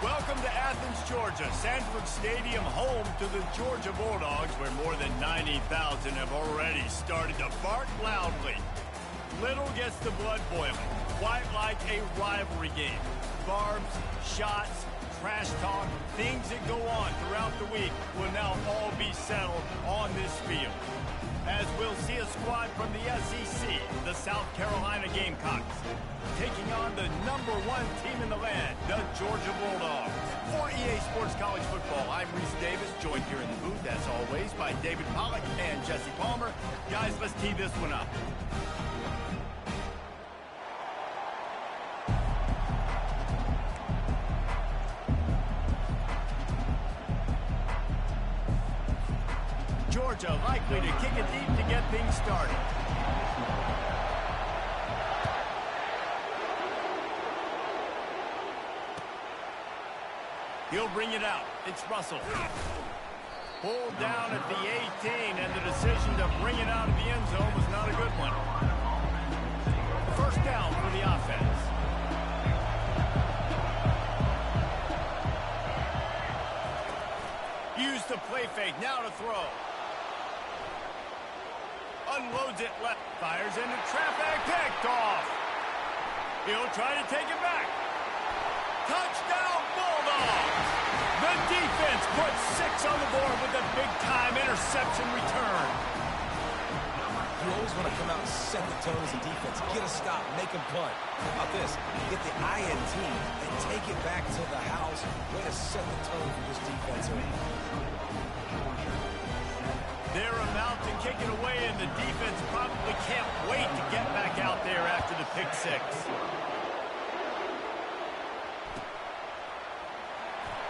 Welcome to Athens, Georgia, Sanford Stadium, home to the Georgia Bulldogs, where more than 90,000 have already started to bark loudly. Little gets the blood boiling, quite like a rivalry game. Barbs, shots, trash talk, things that go on throughout the week will now all be settled on this field. As we'll see a squad from the SEC, the South Carolina Gamecocks, taking on the #1 team in the land, the Georgia Bulldogs. For EA Sports College Football, I'm Reese Davis, joined here in the booth, as always, by David Pollack and Jesse Palmer. Guys, let's tee this one up. Georgia likely to kick it deep to get things started. He'll bring it out. It's Russell. Pulled down at the 18, and the decision to bring it out of the end zone was not a good one. First down for the offense. Use the play fake. Now to throw. Unloads it left, fires into traffic, picked off. He'll try to take it back. Touchdown Bulldogs! The defense puts 6 on the board with a big-time interception return. You always want to come out and set the tone as a defense. Get a stop, make them punt. How about this? Get the INT and take it back to the house. Way to set the tone for this defense. They're about to kick it away, and the defense probably can't wait to get back out there after the pick 6.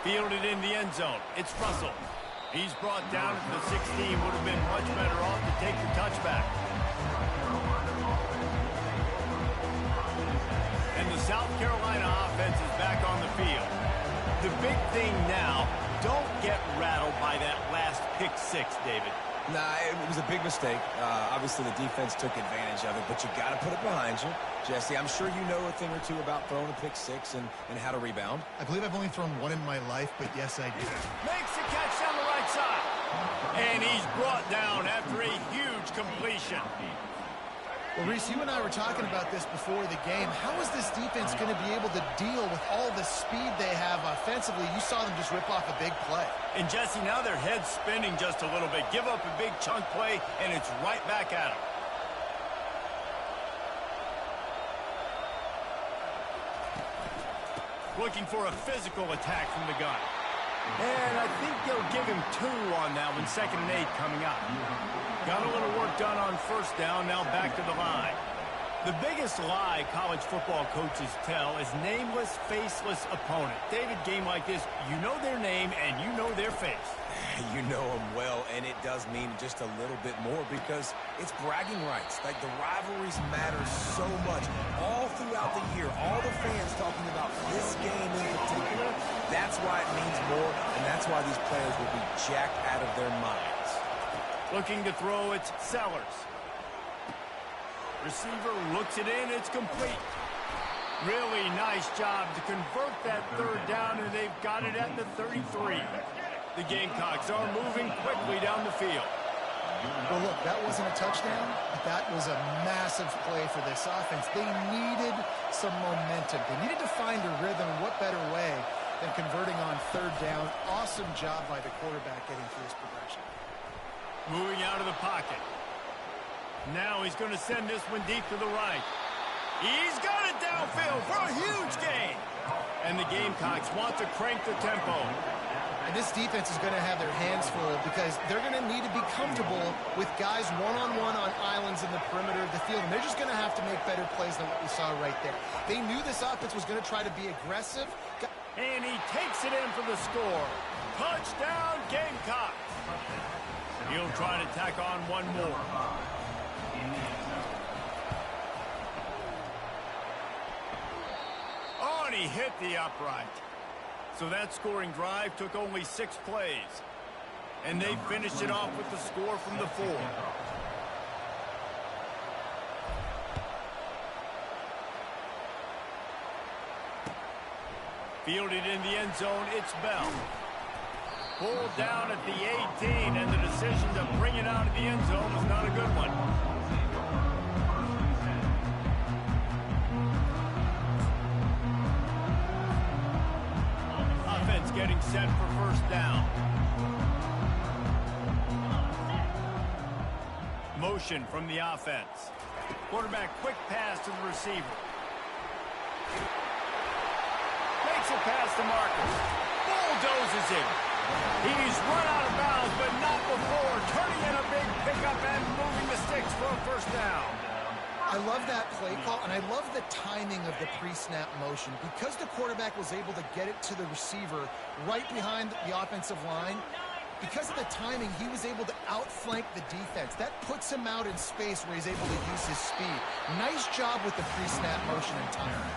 Fielded in the end zone. It's Russell. He's brought down at the 16. Would have been much better off to take the touchback. And the South Carolina offense is back on the field. The big thing now, don't get rattled by that last pick 6, David. Nah, it was a big mistake. Obviously, the defense took advantage of it, but you got to put it behind you. Jesse, I'm sure you know a thing or two about throwing a pick 6 and how to rebound. I believe I've only thrown one in my life, but yes, I do. Makes the catch down the right side. And he's brought down after a huge completion. Well, Reese, you and I were talking about this before the game. How is this defense going to be able to deal with all the speed they have offensively? You saw them just rip off a big play. And, Jesse, now their head's spinning just a little bit. Give up a big chunk play, and it's right back at them. Looking for a physical attack from the gun. And I think they'll give him 2 on that one. 2nd and 8 coming up. Got a little work done on first down, now back to the line. The biggest lie college football coaches tell is nameless, faceless opponent. David, game like this, you know their name and you know their face. You know them well, and it does mean just a little bit more because it's bragging rights. Like, the rivalries matter so much. All throughout the year, all the fans talking about this game in particular, that's why it means more, and that's why these players will be jacked out of their minds. Looking to throw, it's Sellers. Receiver looks it in, it's complete. Really nice job to convert that 3rd down, and they've got it at the 33. The Gamecocks are moving quickly down the field. Well, look, that wasn't a touchdown, but that was a massive play for this offense. They needed some momentum. They needed to find a rhythm, and what better way than converting on 3rd down. Awesome job by the quarterback getting through his progression. Moving out of the pocket. Now he's going to send this one deep to the right. He's got it downfield for a huge gain. And the Gamecocks want to crank the tempo. And this defense is going to have their hands full because they're going to need to be comfortable with guys one-on-one on islands in the perimeter of the field. And they're just going to have to make better plays than what we saw right there. They knew this offense was going to try to be aggressive. And he takes it in for the score. Touchdown, Gamecocks. He'll try to tack on one more. Oh, and he hit the upright. So that scoring drive took only 6 plays. And they finished it off with the score from the 4. Fielded in the end zone, it's Bell. Pulled down at the 18, and the decision to bring it out of the end zone was not a good one. Offense getting set for first down. Motion from the offense. Quarterback quick pass to the receiver. Makes a pass to Marcus. Bulldozes him. He's run out of bounds, but not before turning in a big pickup and moving the sticks for a first down. I love that play call, and I love the timing of the pre-snap motion. Because the quarterback was able to get it to the receiver right behind the offensive line, because of the timing, he was able to outflank the defense. That puts him out in space where he's able to use his speed. Nice job with the pre-snap motion and timing.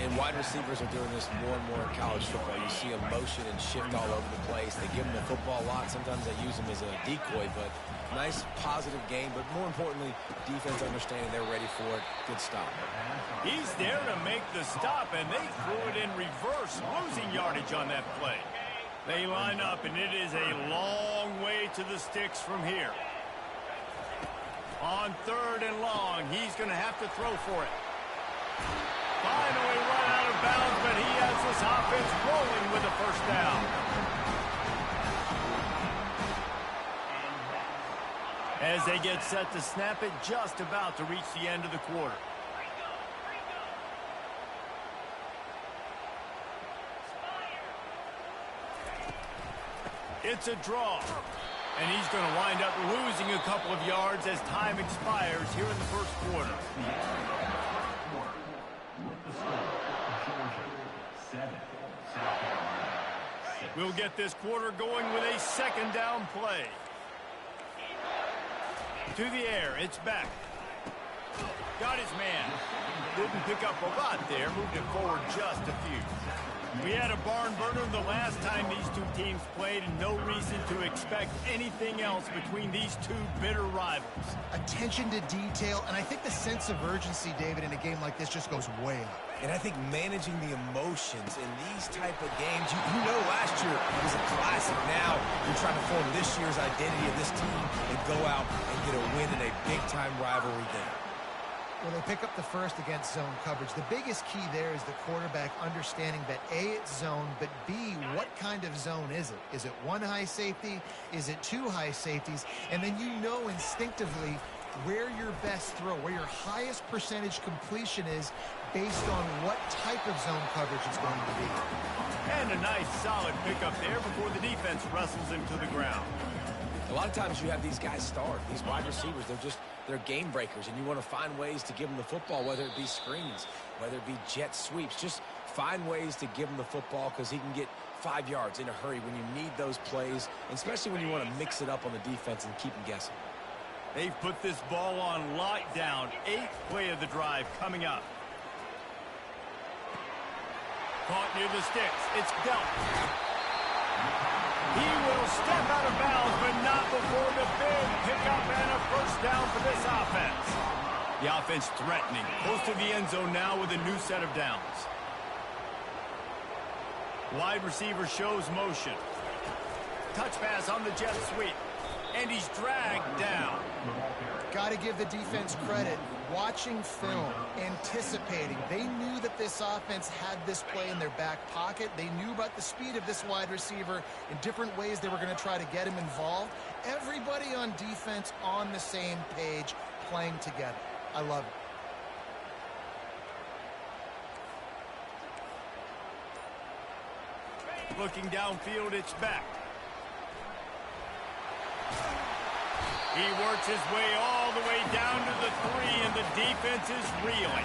And wide receivers are doing this more and more in college football. You see them motion and shift all over the place. They give them the football a lot. Sometimes they use them as a decoy, but nice, positive game. But more importantly, defense understanding they're ready for it. Good stop. He's there to make the stop, and they threw it in reverse, losing yardage on that play. They line up, and it is a long way to the sticks from here. On 3rd and long, he's going to have to throw for it. Finally run out of bounds, but he has this offense rolling with a first down. As they get set to snap it, just about to reach the end of the quarter. It's a draw. And he's going to wind up losing a couple of yards as time expires here in the first quarter. We'll get this quarter going with a second down play. To the air, it's back. Got his man. Didn't pick up a lot there, moved it forward just a few. We had a barn burner the last time these two teams played, and no reason to expect anything else between these two bitter rivals. Attention to detail, and I think the sense of urgency, David, in a game like this just goes way up. And I think managing the emotions in these type of games, you know last year was a classic. Now you're trying to form this year's identity of this team and go out and get a win in a big-time rivalry game. Well, they pick up the first against zone coverage. The biggest key there is the quarterback understanding that A, it's zone, but B, what kind of zone is it? Is it one high safety? Is it two high safeties? And then you know instinctively where your best throw, where your highest percentage completion is based on what type of zone coverage it's going to be. And a nice solid pickup there before the defense wrestles him to the ground. A lot of times you have these guys start, these wide receivers, they're game breakers, and you want to find ways to give them the football, whether it be screens, whether it be jet sweeps. Just find ways to give him the football because he can get 5 yards in a hurry when you need those plays, especially when you want to mix it up on the defense and keep them guessing. They've put this ball on lockdown. 8th play of the drive coming up. Caught near the sticks. It's Delp. He will step out of bounds, but not before the big pickup and a first down for this offense. The offense threatening. Close to the end zone now with a new set of downs. Wide receiver shows motion. Touch pass on the jet sweep. And he's dragged down. Got to give the defense credit. Watching film, anticipating. They knew that this offense had this play in their back pocket. They knew about the speed of this wide receiver in different ways they were going to try to get him involved. Everybody on defense on the same page, playing together. I love it. Looking downfield, it's back. He works his way all the way down to the 3, and the defense is reeling.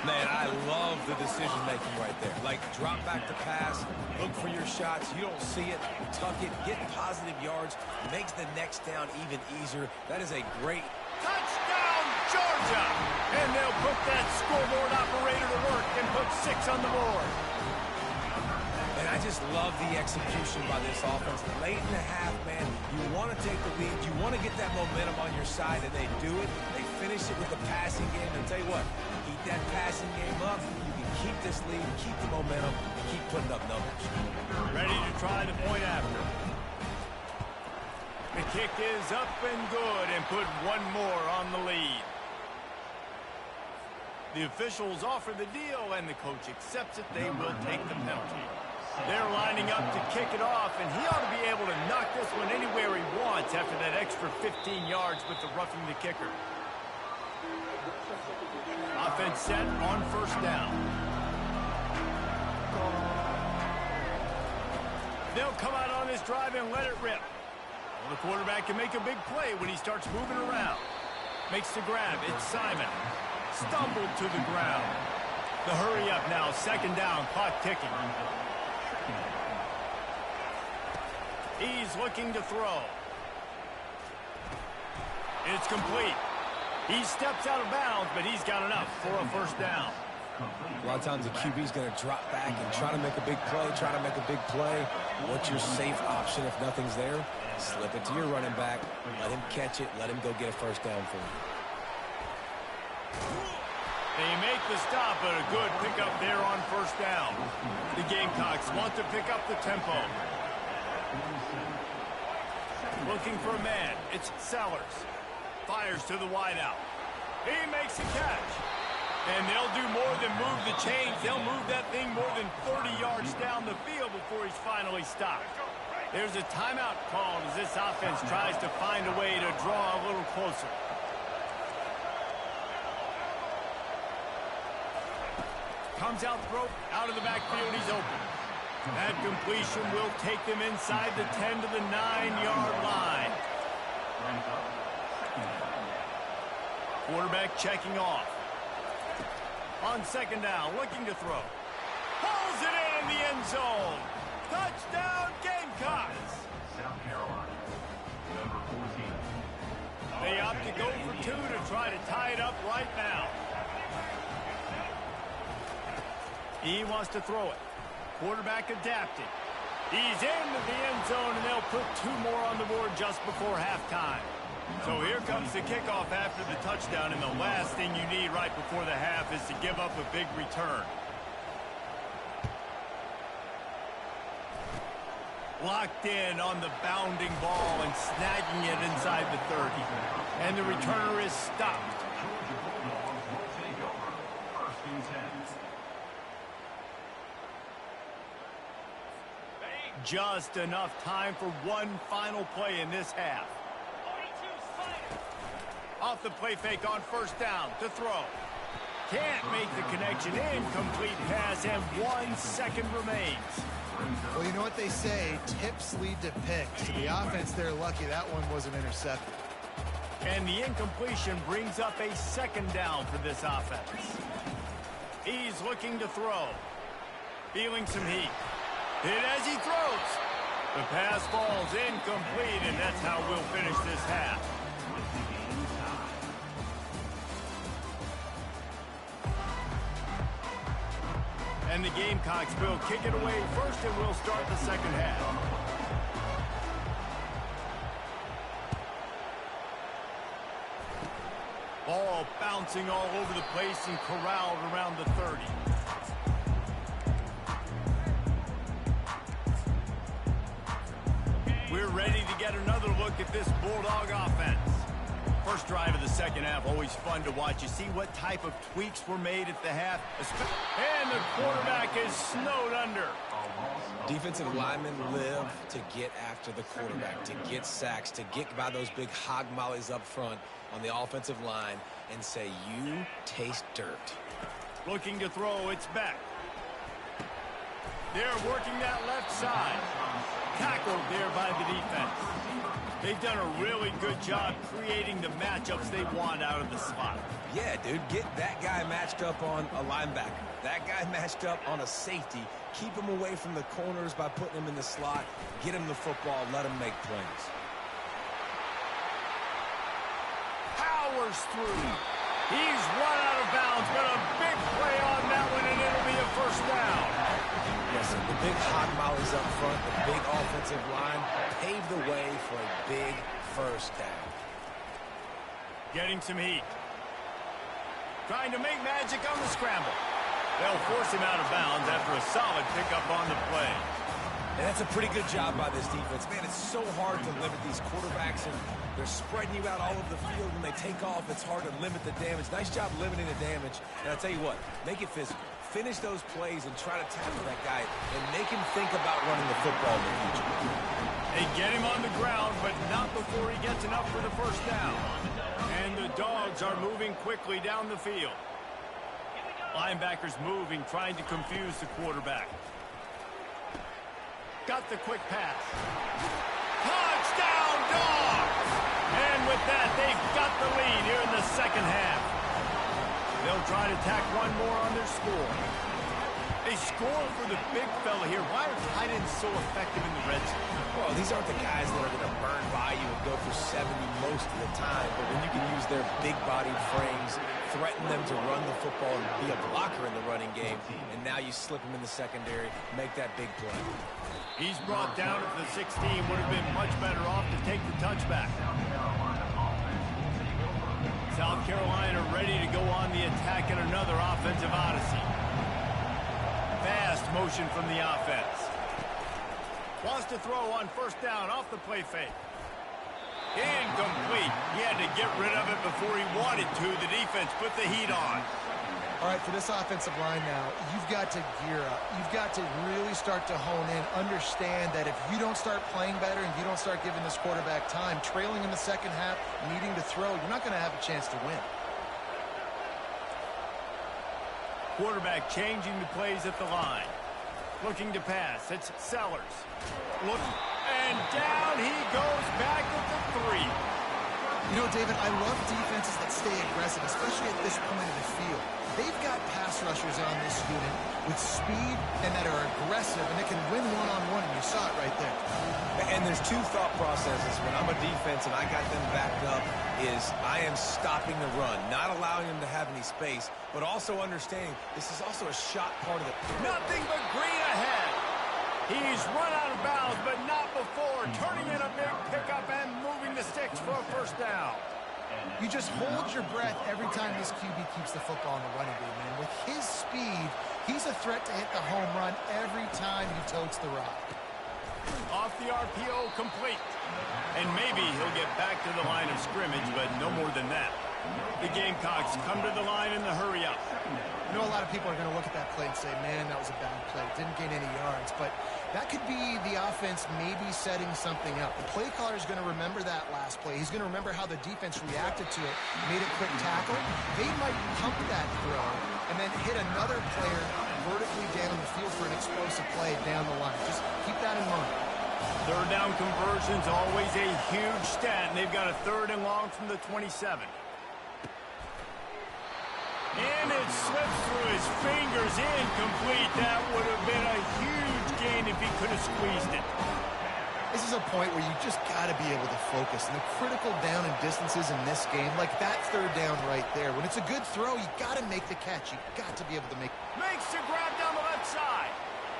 Man, I love the decision-making right there. Like, drop back to pass, look for your shots. You don't see it, tuck it, get positive yards, makes the next down even easier. That is a great... Touchdown, Georgia! And they'll put that scoreboard operator to work and put 6 on the board. And I just love the execution by this offense. Late in the half, man, you want to take the lead. You want to get that momentum on your side, and they do it. They finish it with the passing game. And tell you what, keep that passing game up, you can keep this lead, keep the momentum, and keep putting up numbers. Ready to try the point after. The kick is up and good and put one more on the lead. The officials offer the deal, and the coach accepts it. They will take the penalty. They're lining up to kick it off, and he ought to be able to knock this one anywhere he wants after that extra 15 yards with the roughing the kicker. Offense set on first down. They'll come out on this drive and let it rip. Well, the quarterback can make a big play when he starts moving around. Makes the grab. It's Simon. Stumbled to the ground. The hurry up now. Second down. Clock ticking. He's looking to throw. It's complete. He steps out of bounds, but he's got enough for a first down. A lot of times the QB's going to drop back and try to make a big play, What's your safe option if nothing's there? Slip it to your running back. Let him catch it. Let him go get a first down for you. They make the stop, but a good pickup there on first down. The Gamecocks want to pick up the tempo. Looking for a man. It's Sellers. Fires to the wideout. He makes a catch. And they'll do more than move the chains. They'll move that thing more than 30 yards down the field before he's finally stopped. There's a timeout called as this offense tries to find a way to draw a little closer. Comes out throw, out of the backfield, he's open. That completion will take them inside the 10 to the 9-yard line. Quarterback checking off. On second down, looking to throw. Pulls it in the end zone. Touchdown, Gamecocks. South Carolina, number 14. They opt to go for two to try to tie it up right now. He wants to throw it. Quarterback adapted. He's into the end zone, and they'll put two more on the board just before halftime. So here comes the kickoff after the touchdown, and the last thing you need right before the half is to give up a big return. Locked in on the bounding ball and snagging it inside the 30. And the returner is stopped. Just enough time for one final play in this half. Off the play fake on first down to throw. Can't make the connection. Incomplete pass, and 1 second remains. Well, you know what they say, tips lead to picks. To the offense, they're lucky that one wasn't intercepted. And the incompletion brings up a second down for this offense. He's looking to throw. Feeling some heat. Hit as he throws. The pass falls incomplete, and that's how we'll finish this half. And the Gamecocks will kick it away first, and we'll start the second half. Ball bouncing all over the place and corralled around the 30. We're ready to get another look at this Bulldog offense. First drive of the second half, always fun to watch. You see what type of tweaks were made at the half. And the quarterback is snowed under. Defensive linemen live to get after the quarterback, to get sacks, to get by those big hog mollies up front on the offensive line and say, you taste dirt. Looking to throw, it's back. They're working that left side. Tackled there by the defense. They've done a really good job creating the matchups they want out of the slot. Yeah, dude, get that guy matched up on a linebacker. That guy matched up on a safety. Keep him away from the corners by putting him in the slot. Get him the football. Let him make plays. Powers through. He's run out of bounds, but a big play on that one, and it'll be a first down. Yes, the big hot mollies up front, the big offensive line, paved the way for a big first down. Getting some heat. Trying to make magic on the scramble. They'll force him out of bounds after a solid pickup on the play. And that's a pretty good job by this defense. Man, it's so hard to limit these quarterbacks, and they're spreading you out all over the field. When they take off, it's hard to limit the damage. Nice job limiting the damage. And I'll tell you what, make it physical. Finish those plays and try to tackle that guy and make him think about running the football in the future. They get him on the ground, but not before he gets enough for the first down. And the Dogs are moving quickly down the field. Linebackers moving, trying to confuse the quarterback. Got the quick pass. Touchdown, Dogs! And with that, they've got the lead here in the second half. They'll try to tack one more on their score. They score for the big fella here. Why are tight ends so effective in the red zone? Well, these aren't the guys that are going to burn by you and go for 70 most of the time, but when you can use their big-bodied frames, threaten them to run the football and be a blocker in the running game, and now you slip them in the secondary, make that big play. He's brought down at the 16. Would have been much better off to take the touchback. South Carolina ready to go on the attack in another offensive odyssey. Fast motion from the offense. Wants to throw on first down off the play fake. Incomplete. He had to get rid of it before he wanted to. The defense put the heat on. All right, for this offensive line now, you've got to gear up. You've got to really start to hone in, understand that if you don't start playing better and you don't start giving this quarterback time, trailing in the second half, needing to throw, you're not going to have a chance to win. Quarterback changing the plays at the line. Looking to pass. It's Sellers. Look, and down he goes back at the 3. You know, David, I love defenses that stay aggressive, especially at this point of the field. They've got pass rushers on this unit with speed and that are aggressive, and they can win one-on-one, and you saw it right there. And there's two thought processes when I'm a defense and I got them backed up is I am stopping the run, not allowing them to have any space, but also understanding this is also a shot part of it. Nothing but green ahead. He's run out of bounds, but not before turning in a big pickup and moving the sticks for a first down. You just hold your breath every time this QB keeps the football in the running game, man. With his speed, he's a threat to hit the home run every time he totes the rock. Off the RPO, complete. And maybe he'll get back to the line of scrimmage, but no more than that. The Gamecocks come to the line in the hurry up. I know a lot of people are going to look at that play and say, man, that was a bad play. Didn't gain any yards. But that could be the offense maybe setting something up. The play caller is going to remember that last play. He's going to remember how the defense reacted to it, made a quick tackle. They might pump that throw and then hit another player vertically down the field for an explosive play down the line. Just keep that in mind. Third down conversion's always a huge stat, and they've got a 3rd and long from the 27. And it slips through his fingers, incomplete. That would have been a huge gain if he could have squeezed it. This is a point where you just got to be able to focus. And the critical down and distances in this game, like that 3rd down right there, when it's a good throw, you got to make the catch. You got to be able to make. Makes the grab down the left side.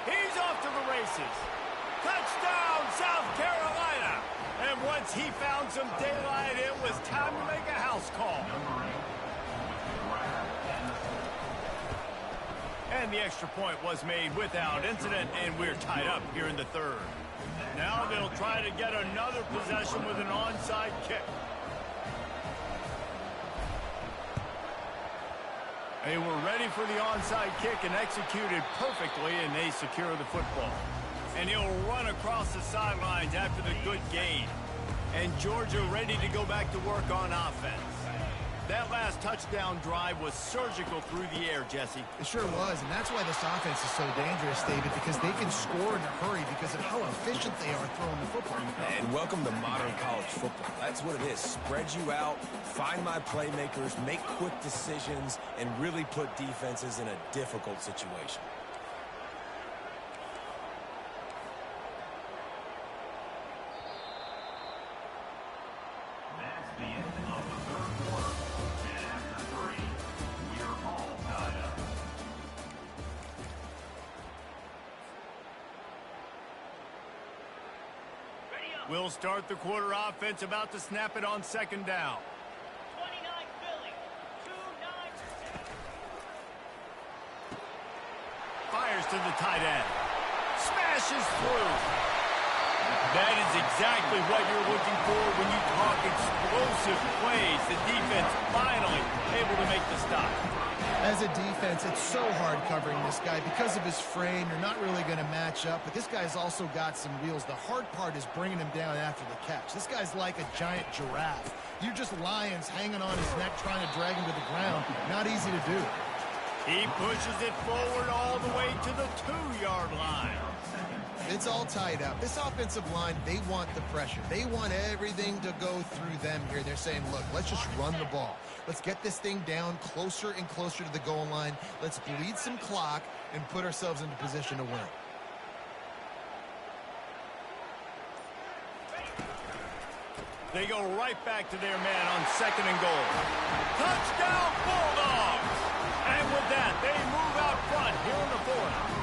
He's off to the races. Touchdown, South Carolina. And once he found some daylight, it was time to make a house call. And the extra point was made without incident, and we're tied up here in the 3rd. Now they'll try to get another possession with an onside kick. They were ready for the onside kick and executed perfectly, and they secure the football. And he'll run across the sidelines after the good gain. And Georgia ready to go back to work on offense. That last touchdown drive was surgical through the air, Jesse. It sure was, and that's why this offense is so dangerous, David, because they can score in a hurry because of how efficient they are throwing the football. And welcome to modern college football. That's what it is. Spread you out, find my playmakers, make quick decisions, and really put defenses in a difficult situation. That's the end of the 3rd quarter. And after 3, we are all tied up. We'll start the quarter offense, about to snap it on 2nd down. 29 Philly, 2-9. to the tight end. Smashes through. That is exactly what you're looking for when you talk explosive plays. The defense finally able to make the stop. As a defense, it's so hard covering this guy. Because of his frame, you're not really going to match up. But this guy's also got some wheels. The hard part is bringing him down after the catch. This guy's like a giant giraffe. You're just lions hanging on his neck trying to drag him to the ground. Not easy to do. He pushes it forward all the way to the 2-yard line. It's all tied up. This offensive line, they want the pressure. They want everything to go through them here. They're saying, look, let's just run the ball. Let's get this thing down closer and closer to the goal line. Let's bleed some clock and put ourselves into position to win. They go right back to their man on 2nd and goal. Touchdown, Bulldogs! And with that, they move out front here in the 4th.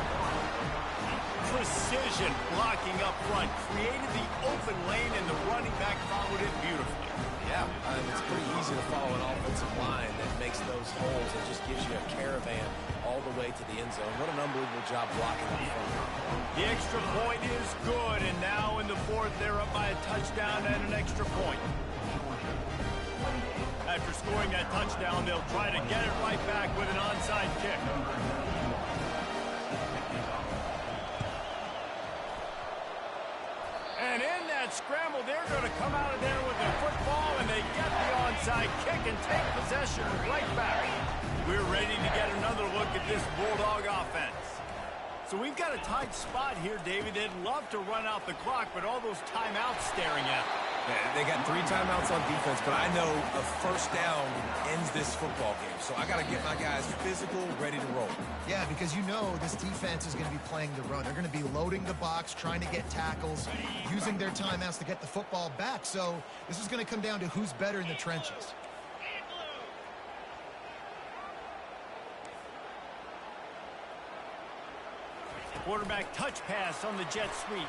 Precision blocking up front created the open lane, and the running back followed it beautifully. Yeah, it's pretty easy to follow an offensive line that makes those holes and just gives you a caravan all the way to the end zone. What an unbelievable job blocking up front. The extra point is good, and now in the 4th, they're up by a touchdown and an extra point. After scoring that touchdown, they'll try to get it right back with an onside kick. And in that scramble, they're going to come out of there with the football, and they get the onside kick and take possession right back. We're ready to get another look at this Bulldog offense. So we've got a tight spot here, David. They'd love to run out the clock, but all those timeouts staring at them. Yeah, they got 3 timeouts on defense, but I know a first down ends this football game. So I got to get my guys physical, ready to roll. Yeah, because you know this defense is going to be playing the run. They're going to be loading the box, trying to get tackles, using their timeouts to get the football back. So this is going to come down to who's better in the trenches. Quarterback touch pass on the jet sweep.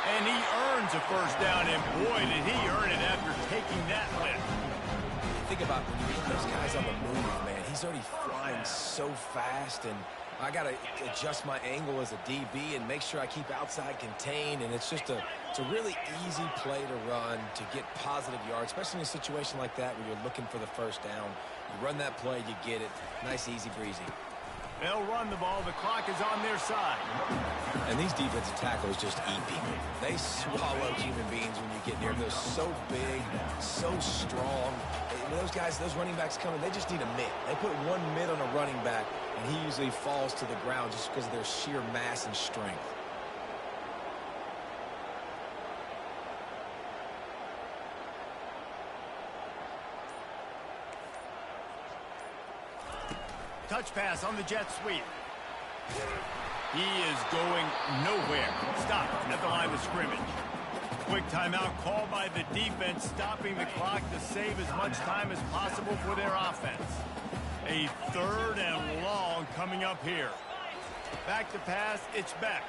And he earns a first down, and boy, did he earn it after taking that lift. Think about when you get those guys on the move, man. He's already flying so fast, and I got to adjust my angle as a DB and make sure I keep outside contained, and it's a really easy play to run to get positive yards, especially in a situation like that where you're looking for the first down. You run that play, you get it. Nice, easy breezy. They'll run the ball. The clock is on their side. And these defensive tackles just eat people. They swallow human beings when you get near them. They're so big, so strong. When those guys, those running backs come in, they just need a mitt. They put one mitt on a running back, and he usually falls to the ground just because of their sheer mass and strength. Touch pass on the jet sweep. He is going nowhere. Stop at the line of scrimmage. Quick timeout called by the defense, stopping the clock to save as much time as possible for their offense. A 3rd and long coming up here. Back to pass, it's Beck.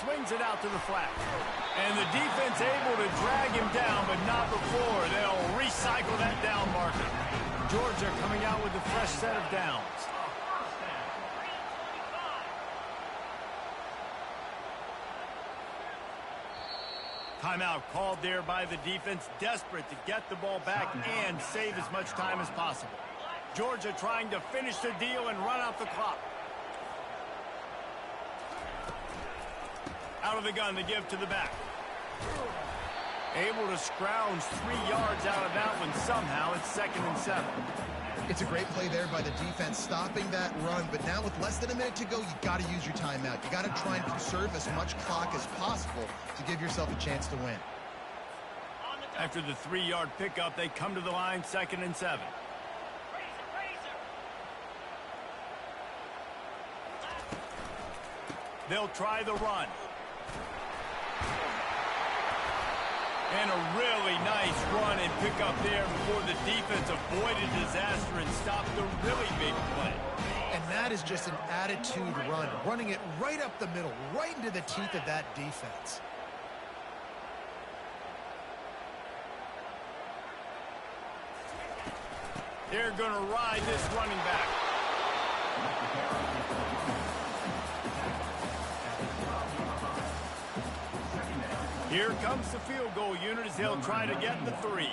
Swings it out to the flat. And the defense able to drag him down, but not before. They'll recycle that down marker. Georgia coming out with a fresh set of downs. Timeout called there by the defense, desperate to get the ball back and save as much time as possible. Georgia trying to finish the deal and run out the clock. Out of the gun to give to the back. Able to scrounge 3 yards out of that one somehow. It's 2nd and 7. It's a great play there by the defense, stopping that run. But now with less than a minute to go, you got to use your timeout. You got to try and conserve as much clock as possible to give yourself a chance to win. After the 3-yard pickup, they come to the line, 2nd and 7. They'll try the run. And a really nice run and pick up there before the defense avoided disaster and stopped a really big play. And that is just an attitude run, running it right up the middle, right into the teeth of that defense. They're going to ride this running back. Here comes the field goal unit as they'll try to get the 3.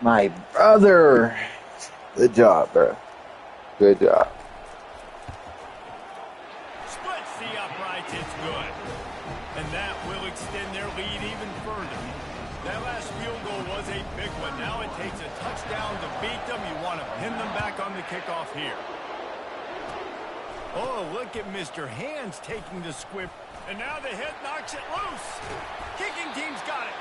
My brother. Good job, bro. Good job. Splits the uprights. It's good. And that will extend their lead even further. That last field goal was a big one. Now it takes a touchdown to beat them. You want to pin them back on the kickoff here. Oh, look at Mr. Hands taking the squib. And now the head knocks it loose. Kicking team's got it.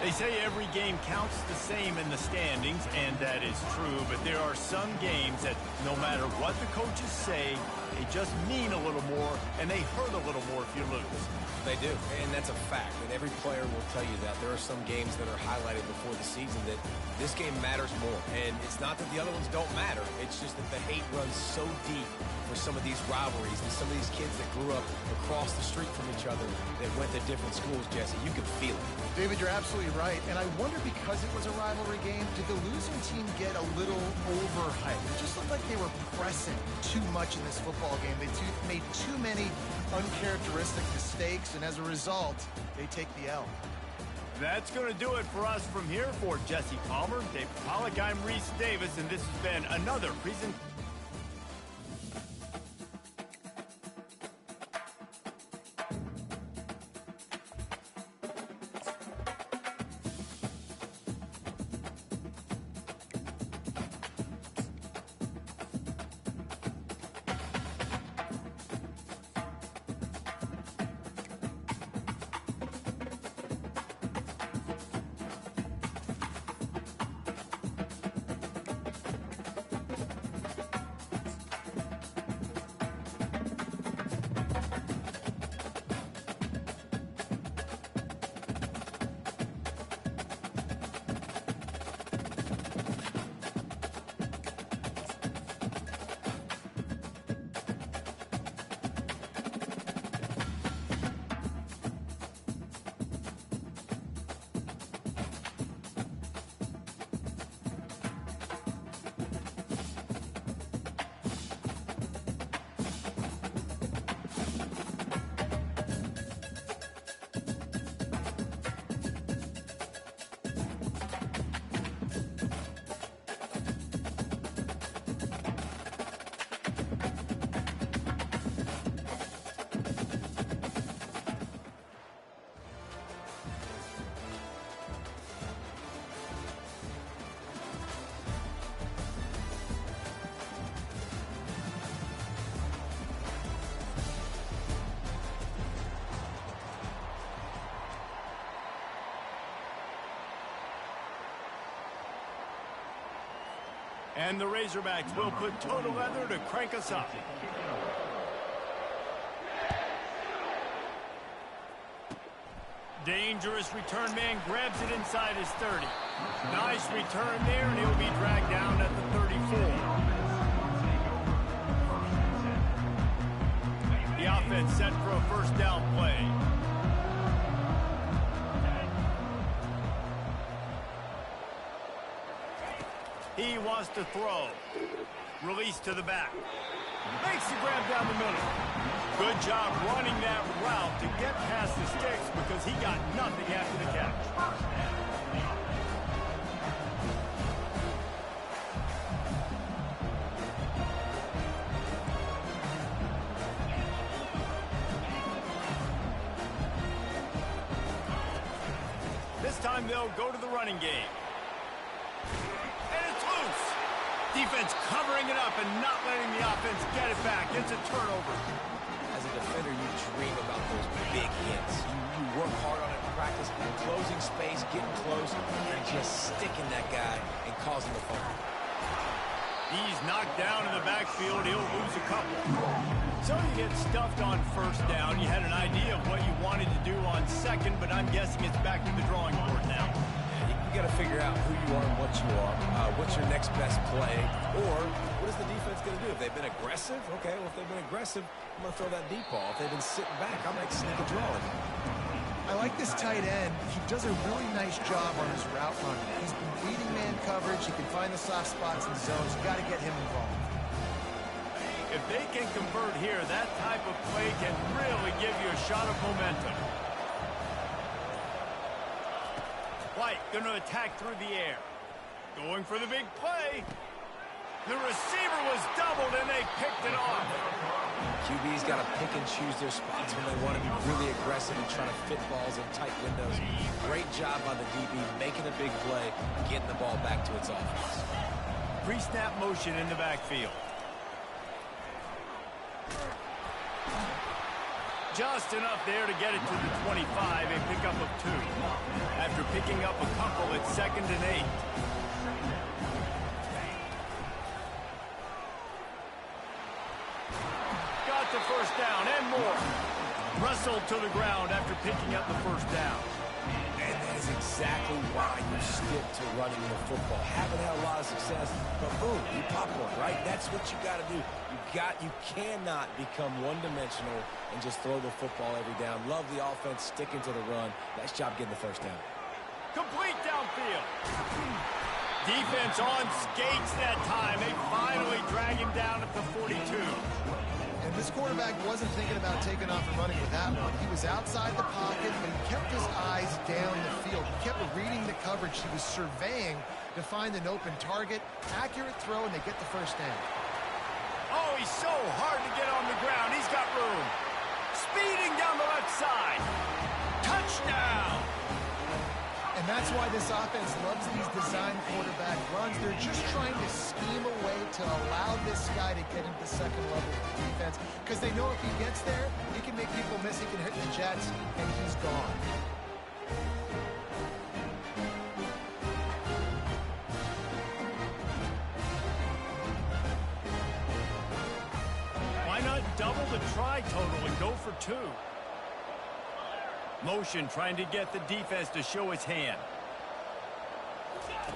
They say every game counts the same in the standings, and that is true, but there are some games that no matter what the coaches say, they just mean a little more, and they hurt a little more if you lose. They do, and that's a fact, and every player will tell you that. There are some games that are highlighted before the season that this game matters more, and it's not that the other ones don't matter. It's just that the hate runs so deep for some of these rivalries and some of these kids that grew up across the street from each other that went to different schools, Jesse. You can feel it. David, you're absolutely right, and I wonder because it was a rivalry game, did the losing team get a little overhyped? It just looked like they were pressing too much in this football game. They made too many uncharacteristic mistakes, and as a result, they take the L. That's going to do it for us from here. For Jesse Palmer, Dave Pollock, I'm Reese Davis, and this has been another presentation. And the Razorbacks will put total leather to crank us up. Dangerous return man grabs it inside his 30. Nice return there, and he'll be dragged down at the 34. The offense set for a first down play. He wants to throw. Release to the back. Makes the grab down the middle. Good job running that route to get past the sticks because he got nothing after the catch. This time they'll go to the running game. Defense covering it up and not letting the offense get it back. It's a turnover. As a defender, you dream about those big hits. You work hard on it in practice, closing space, getting close, and just sticking that guy and causing the fumble. He's knocked down in the backfield. He'll lose a couple. So you get stuffed on first down. You had an idea of what you wanted to do on second, but I'm guessing it's back to the drawing board now. You got to figure out who you are and what you are. What's your next best play? Or what is the defense going to do? If they've been aggressive, okay, well, if they've been aggressive, I'm going to throw that deep ball. If they've been sitting back, I might sneak a draw in. I like this tight end. He does a really nice job on his route running. He's been beating man coverage. He can find the soft spots in the zones. You got to get him involved. If they can convert here, that type of play can really give you a shot of momentum. White going to attack through the air. Going for the big play. The receiver was doubled, and they picked it off. QB's got to pick and choose their spots when they want to be really aggressive and try to fit balls in tight windows. Great job by the DB, making a big play, getting the ball back to its offense. Pre-snap motion in the backfield. Just enough there to get it to the 25, a pickup of 2. After picking up a couple, it's 2nd and 8. Got the first down and more. Wrestled to the ground after picking up the first down. And that is exactly why you stick to running the football. Haven't had a lot of success, but boom, you pop one, right? That's what you got to do. You cannot become one-dimensional and just throw the football every down. Love the offense, sticking to the run. Nice job getting the first down. Complete downfield. Defense on skates that time. They finally drag him down at the 42. And this quarterback wasn't thinking about taking off and running with that one. He was outside the pocket, but he kept his eyes down the field. He kept reading the coverage. He was surveying to find an open target. Accurate throw, and they get the first down. Oh, he's so hard to get on the ground. He's got room. Speeding down the left side. Touchdown. And that's why this offense loves these design quarterback runs. They're just trying to scheme a way to allow this guy to get into second level defense, because they know if he gets there, he can make people miss, he can hit the Jets, and he's gone. Why not double the try total and go for 2? Motion trying to get the defense to show his hand.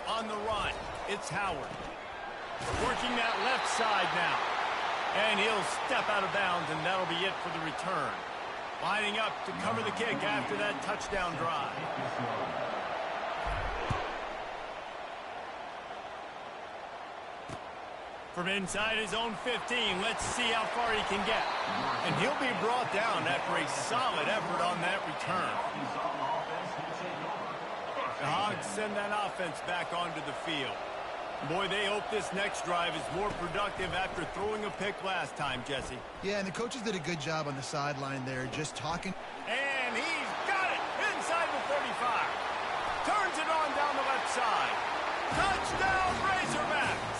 On the run, it's Howard. Working that left side now. And he'll step out of bounds, and that'll be it for the return. Lining up to cover the kick after that touchdown drive. From inside his own 15, let's see how far he can get. And he'll be brought down after a solid effort on that return. The Hogs send that offense back onto the field. Boy, they hope this next drive is more productive after throwing a pick last time, Jesse. Yeah, and the coaches did a good job on the sideline there, just talking. And he's got it inside the 35. Turns it on down the left side. Touchdown, Razorbacks!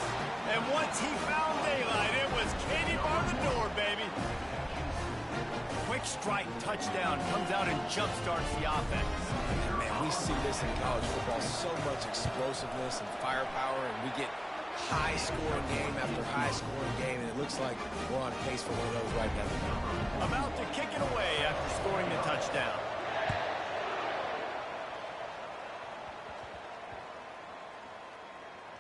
And once he found daylight, it was Katie bar the door, baby. Quick strike touchdown comes out and jump-starts the offense. Man, we see this in college football, so much explosiveness and firepower, and we get high-scoring game after high-scoring game, and it looks like we're on pace for one of those right now. About to kick it away after scoring the touchdown.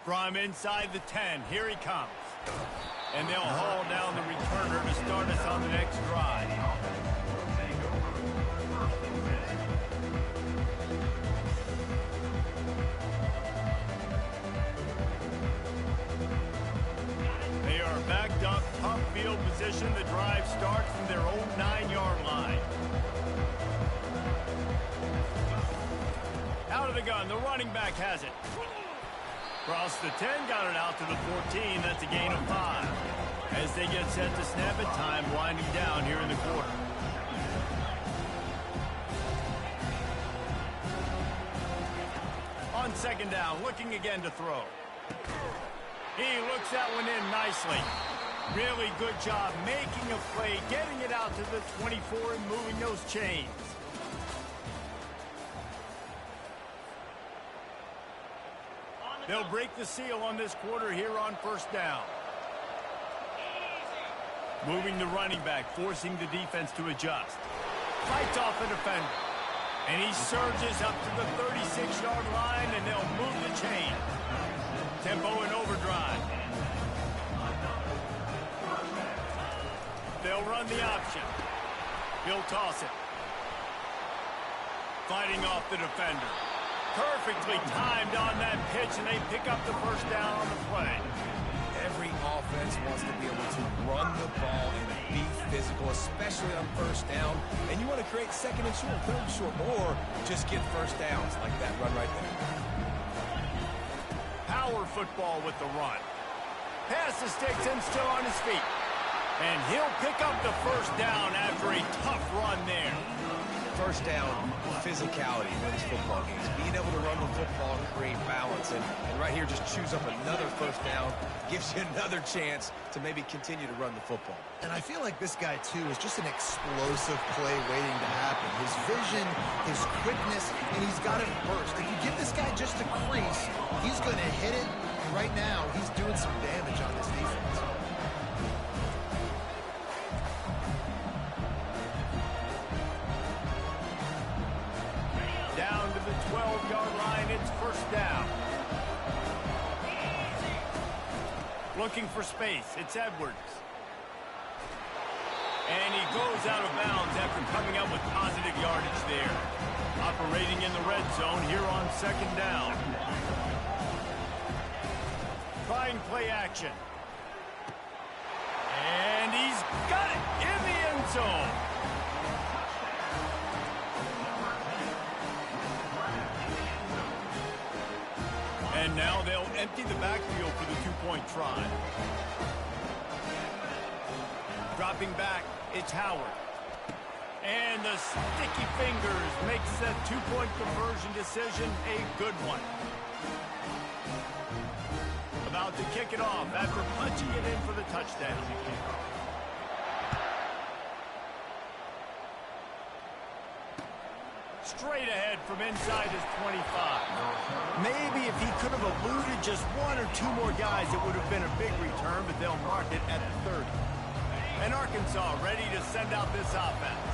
From inside the 10, here he comes. And they'll haul down the returner to start us on the next drive. They are backed up, pump field position. The drive starts from their own 9-yard line. Out of the gun, the running back has it. Across the 10, got it out to the 14. That's a gain of 5. As they get set to snap it, time winding down here in the quarter. On second down, looking again to throw. He looks that one in nicely. Really good job making a play, getting it out to the 24 and moving those chains. They'll break the seal on this quarter here on first down. Moving the running back, forcing the defense to adjust. Fights off a defender. And he surges up to the 36-yard line, and they'll move the chain. Tempo and overdrive. They'll run the option. He'll toss it. fighting off the defender. Perfectly timed on that pitch, and they pick up the first down on the play. Every offense wants to be able to run the ball and be physical, especially on first down. And you want to create second and short, third and short, or just get first downs like that run right there. Power football with the run. Pass to Stigson, still on his feet. And he'll pick up the first down after a tough run there. First down, physicality wins football games. Being able to run the football and create balance. And right here, just choose up another first down. Gives you another chance to maybe continue to run the football. And I feel like this guy, too, is just an explosive play waiting to happen. His vision, his quickness, and he's got it burst. If you give this guy just a crease, he's going to hit it. And right now, he's doing some damage on this defense. Down to the 12-yard line, it's first down. Looking for space, it's Edwards. And he goes out of bounds after coming up with positive yardage there. Operating in the red zone here on second down. Trying play action. And he's got it in the end zone. And now they'll empty the backfield for the two-point try. Dropping back, it's Howard. And the sticky fingers makes that two-point conversion decision a good one. About to kick it off after punching it in for the touchdown. Straight ahead from inside his 25. Maybe if he could have eluded just one or two more guys, it would have been a big return, but they'll mark it at the 30. And Arkansas ready to send out this offense.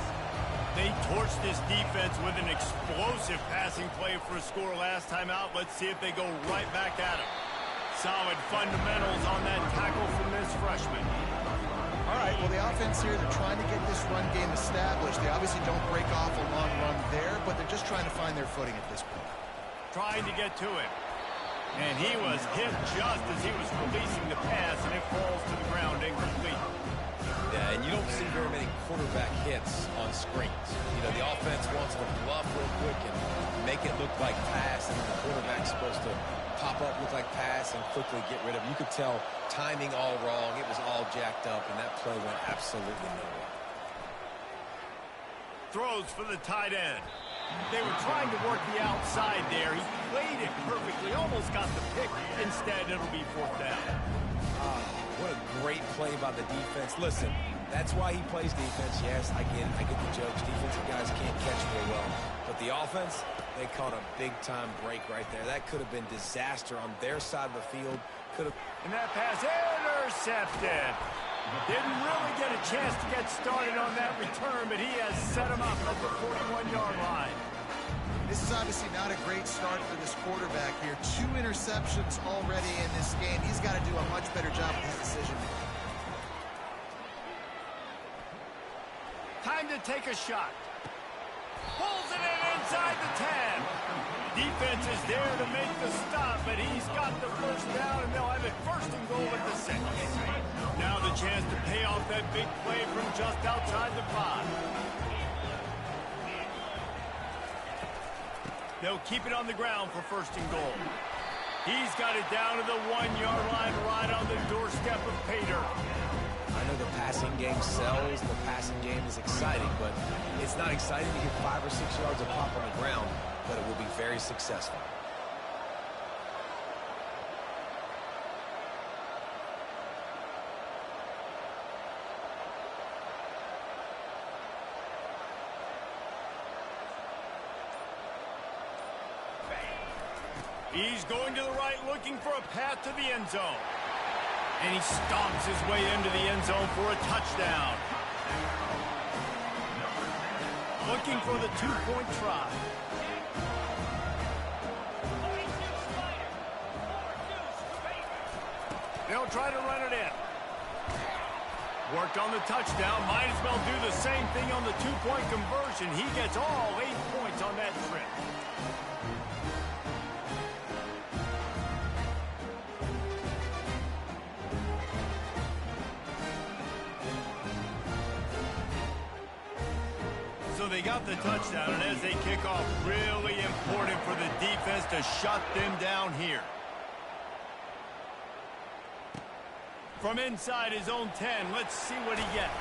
They torched this defense with an explosive passing play for a score last time out. Let's see if they go right back at him. Solid fundamentals on that tackle from this freshman. All right, well, the offense here, they're trying to get this run game established. They obviously don't break off a long run there, but they're just trying to find their footing at this point. Trying to get to him. And he was hit just as he was releasing the pass, and it falls to the ground incomplete. Yeah, and you don't see very many quarterback hits on screens. You know, the offense wants to bluff real quick and make it look like pass, and the quarterback's supposed to pop up, look like pass, and quickly get rid of it. You could tell timing all wrong. It was all jacked up, and that play went absolutely nowhere. Throws for the tight end. They were trying to work the outside there. He played it perfectly, almost got the pick. Instead, it'll be fourth down. What a great play by the defense. Listen, that's why he plays defense. Yes, I get it. I get the jokes. Defensive guys can't catch very well. But the offense, they caught a big-time break right there. That could have been disaster on their side of the field. Could have. And that pass intercepted. Didn't really get a chance to get started on that return, but he has set him up at the 41-yard line. This is obviously not a great start for this quarterback here. 2 interceptions already in this game. He's got to do a much better job with his decision. Time to take a shot. Pulls it in inside the 10. Defense is there to make the stop, but he's got the first down, and they'll have it first and goal at the 6. Now the chance to pay off that big play from just outside the 5. They'll keep it on the ground for first and goal. He's got it down to the 1-yard line right on the doorstep of Pater. I know the passing game sells, the passing game is exciting, but it's not exciting to get 5 or 6 yards of pop on the ground, but it will be very successful. He's going to the right, looking for a path to the end zone. And he stomps his way into the end zone for a touchdown. Looking for the 2-point try. They'll try to run it in. Worked on the touchdown. Might as well do the same thing on the two-point conversion. He gets all 8 points on that trip. So they got the touchdown, and as they kick off, really important for the defense to shut them down here. From inside his own 10, let's see what he gets.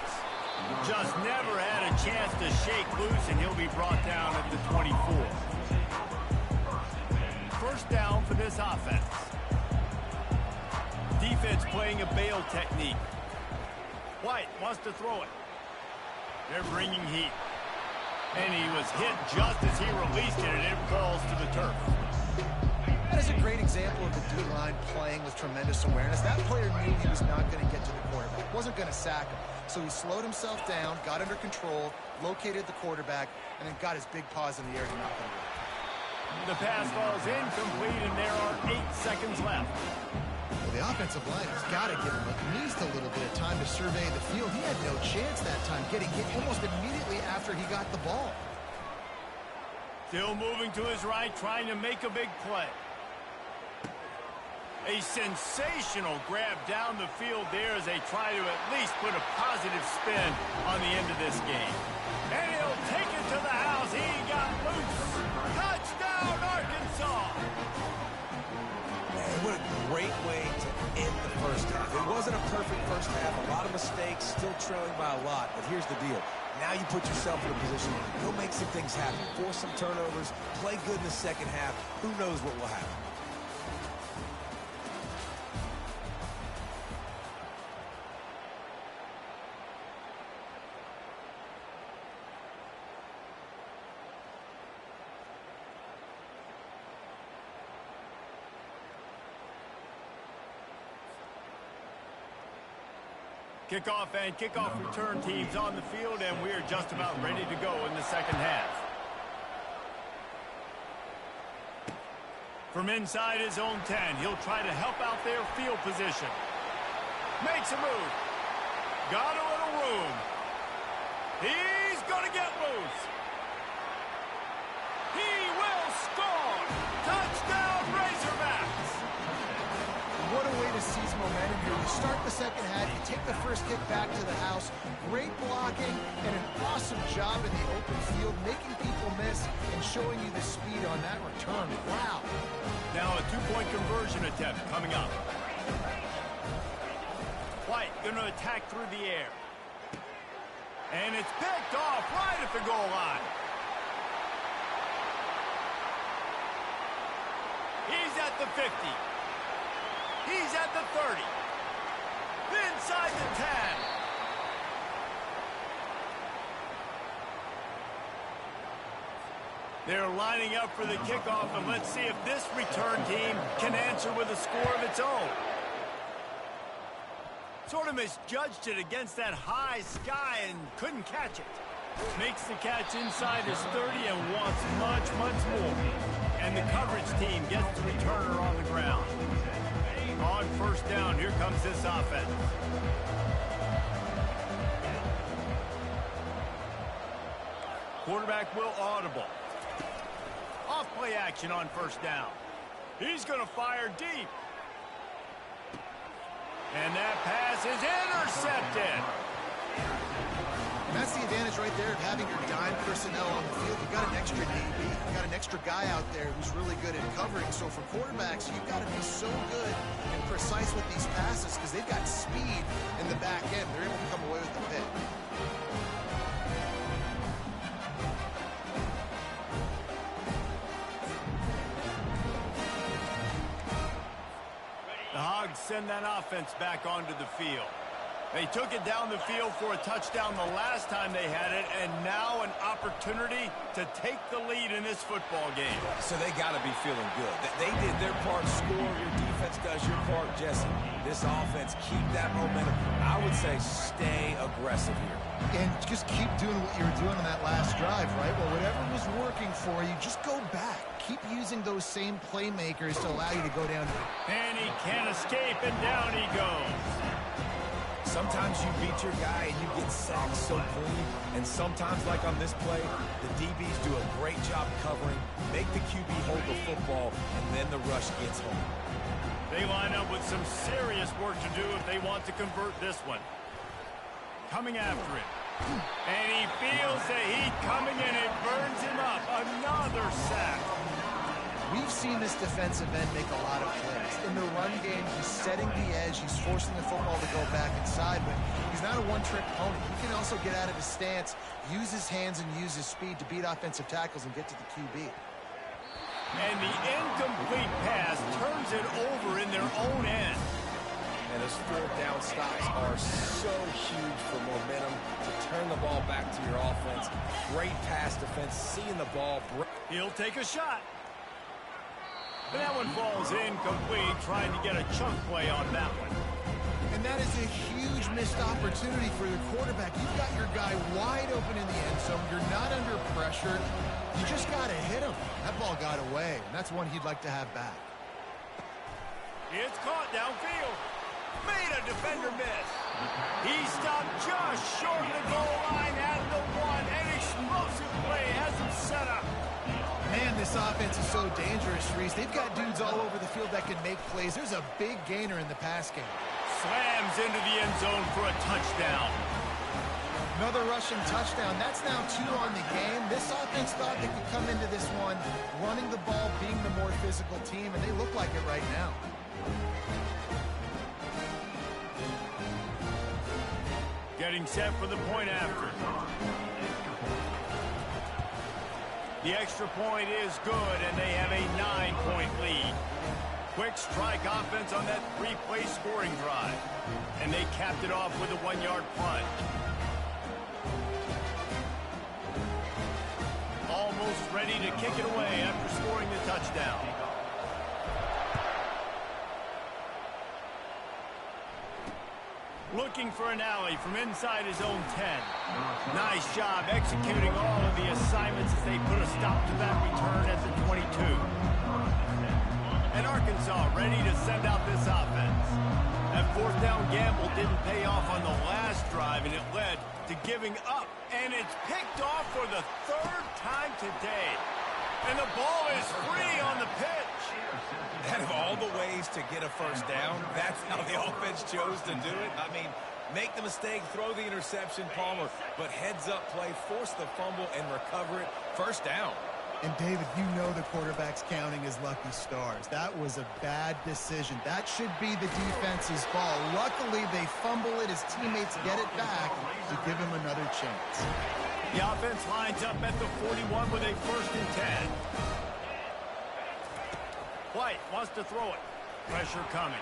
Just never had a chance to shake loose, and he'll be brought down at the 24. First down for this offense. Defense playing a bail technique. White wants to throw it. They're bringing heat. And he was hit just as he released it, and it falls to the turf. That is a great example of the D-line playing with tremendous awareness. That player knew he was not going to get to the quarterback. Wasn't going to sack him. So he slowed himself down, got under control, located the quarterback, and then got his big paws in the air to knock it away. The pass falls incomplete, and there are 8 seconds left. Well, the offensive line has got to give him at least a little bit of time to survey the field. He had no chance that time, getting hit almost immediately after he got the ball. Still moving to his right, trying to make a big play. A sensational grab down the field there as they try to at least put a positive spin on the end of this game. And he'll take it to the house. He got loose. Touchdown, Arkansas! Man, what a great way to end the first half. It wasn't a perfect first half. A lot of mistakes, still trailing by a lot. But here's the deal. Now you put yourself in a position, go make some things happen. Force some turnovers, play good in the second half. Who knows what will happen? Kickoff and kickoff return teams on the field, and we're just about ready to go in the second half. From inside his own 10, he'll try to help out their field position. Makes a move. Got a little room. He's going to get loose. He will score. Touchdown, Razorbacks. What a way to seize momentum here. You start the second half, you take the first kick back to the house, great blocking, and an awesome job in the open field, making people miss and showing you the speed on that return. Wow. Now a two-point conversion attempt coming up. White going to attack through the air. And it's picked off right at the goal line. He's at the 50. He's at the 30. Inside the 10. They're lining up for the kickoff, and let's see if this return team can answer with a score of its own. Sort of misjudged it against that high sky and couldn't catch it. Makes the catch inside his 30 and wants much, much more. And the coverage team gets the returner on the ground. On first down, here comes this offense. Quarterback will audible. Off play action on first down. He's going to fire deep. And that pass is intercepted. And that's the advantage right there of having your dime personnel on the field. You've got an extra DB. You've got an extra guy out there who's really good at covering. So for quarterbacks, you've got to be so good and precise with these passes because they've got speed in the back end. They're able to come away with the pick. The Hogs send that offense back onto the field. They took it down the field for a touchdown the last time they had it, and now an opportunity to take the lead in this football game. So they got to be feeling good. They did their part, score. Your defense does your part, Jesse. This offense, keep that momentum. I would say stay aggressive here. And just keep doing what you were doing on that last drive, right? Well, whatever was working for you, just go back. Keep using those same playmakers to allow you to go down. And he can't escape, and down he goes. Sometimes you beat your guy and you get sacked so clean, and sometimes, like on this play, the DBs do a great job covering, make the QB hold the football, and then the rush gets home. They line up with some serious work to do if they want to convert this one. Coming after it. And he feels the heat coming in. It burns him up. Another sack. We've seen this defensive end make a lot of plays. In the run game, he's setting the edge. He's forcing the football to go back inside, but he's not a one-trick pony. He can also get out of his stance, use his hands, and use his speed to beat offensive tackles and get to the QB. And the incomplete pass turns it over in their own end. And those fourth down stops are so huge for momentum to turn the ball back to your offense. Great pass defense, seeing the ball break. He'll take a shot. But that one falls incomplete, trying to get a chunk play on that one. And that is a huge missed opportunity for the quarterback. You've got your guy wide open in the end zone. You're not under pressure. You just got to hit him. That ball got away, and that's one he'd like to have back. It's caught downfield. Made a defender miss. He stopped just short of the goal line at the one. An explosive play has him set up. Man, this offense is so dangerous, Reese. They've got dudes all over the field that can make plays. There's a big gainer in the pass game. Slams into the end zone for a touchdown. Another rushing touchdown. That's now 2 on the game. This offense thought they could come into this one running the ball, being the more physical team, and they look like it right now. Getting set for the point after. The extra point is good, and they have a 9-point lead. Quick strike offense on that 3-play scoring drive. And they capped it off with a 1-yard punt. Almost ready to kick it away after scoring the touchdown. Looking for an alley from inside his own 10. Nice job executing all of the assignments as they put a stop to that return at the 22. And Arkansas ready to send out this offense. That fourth down gamble didn't pay off on the last drive, and it led to giving up. And it's picked off for the 3rd time today. And the ball is free on the pitch. Out of all the ways to get a first down, that's how the offense chose to do it. I mean, make the mistake, throw the interception, Palmer, but heads-up play, force the fumble, and recover it. First down. And, David, you know the quarterback's counting his lucky stars. That was a bad decision. That should be the defense's ball. Luckily, they fumble it. His teammates get it back to give him another chance. The offense lines up at the 41 with a 1st and 10. White wants to throw it. Pressure coming.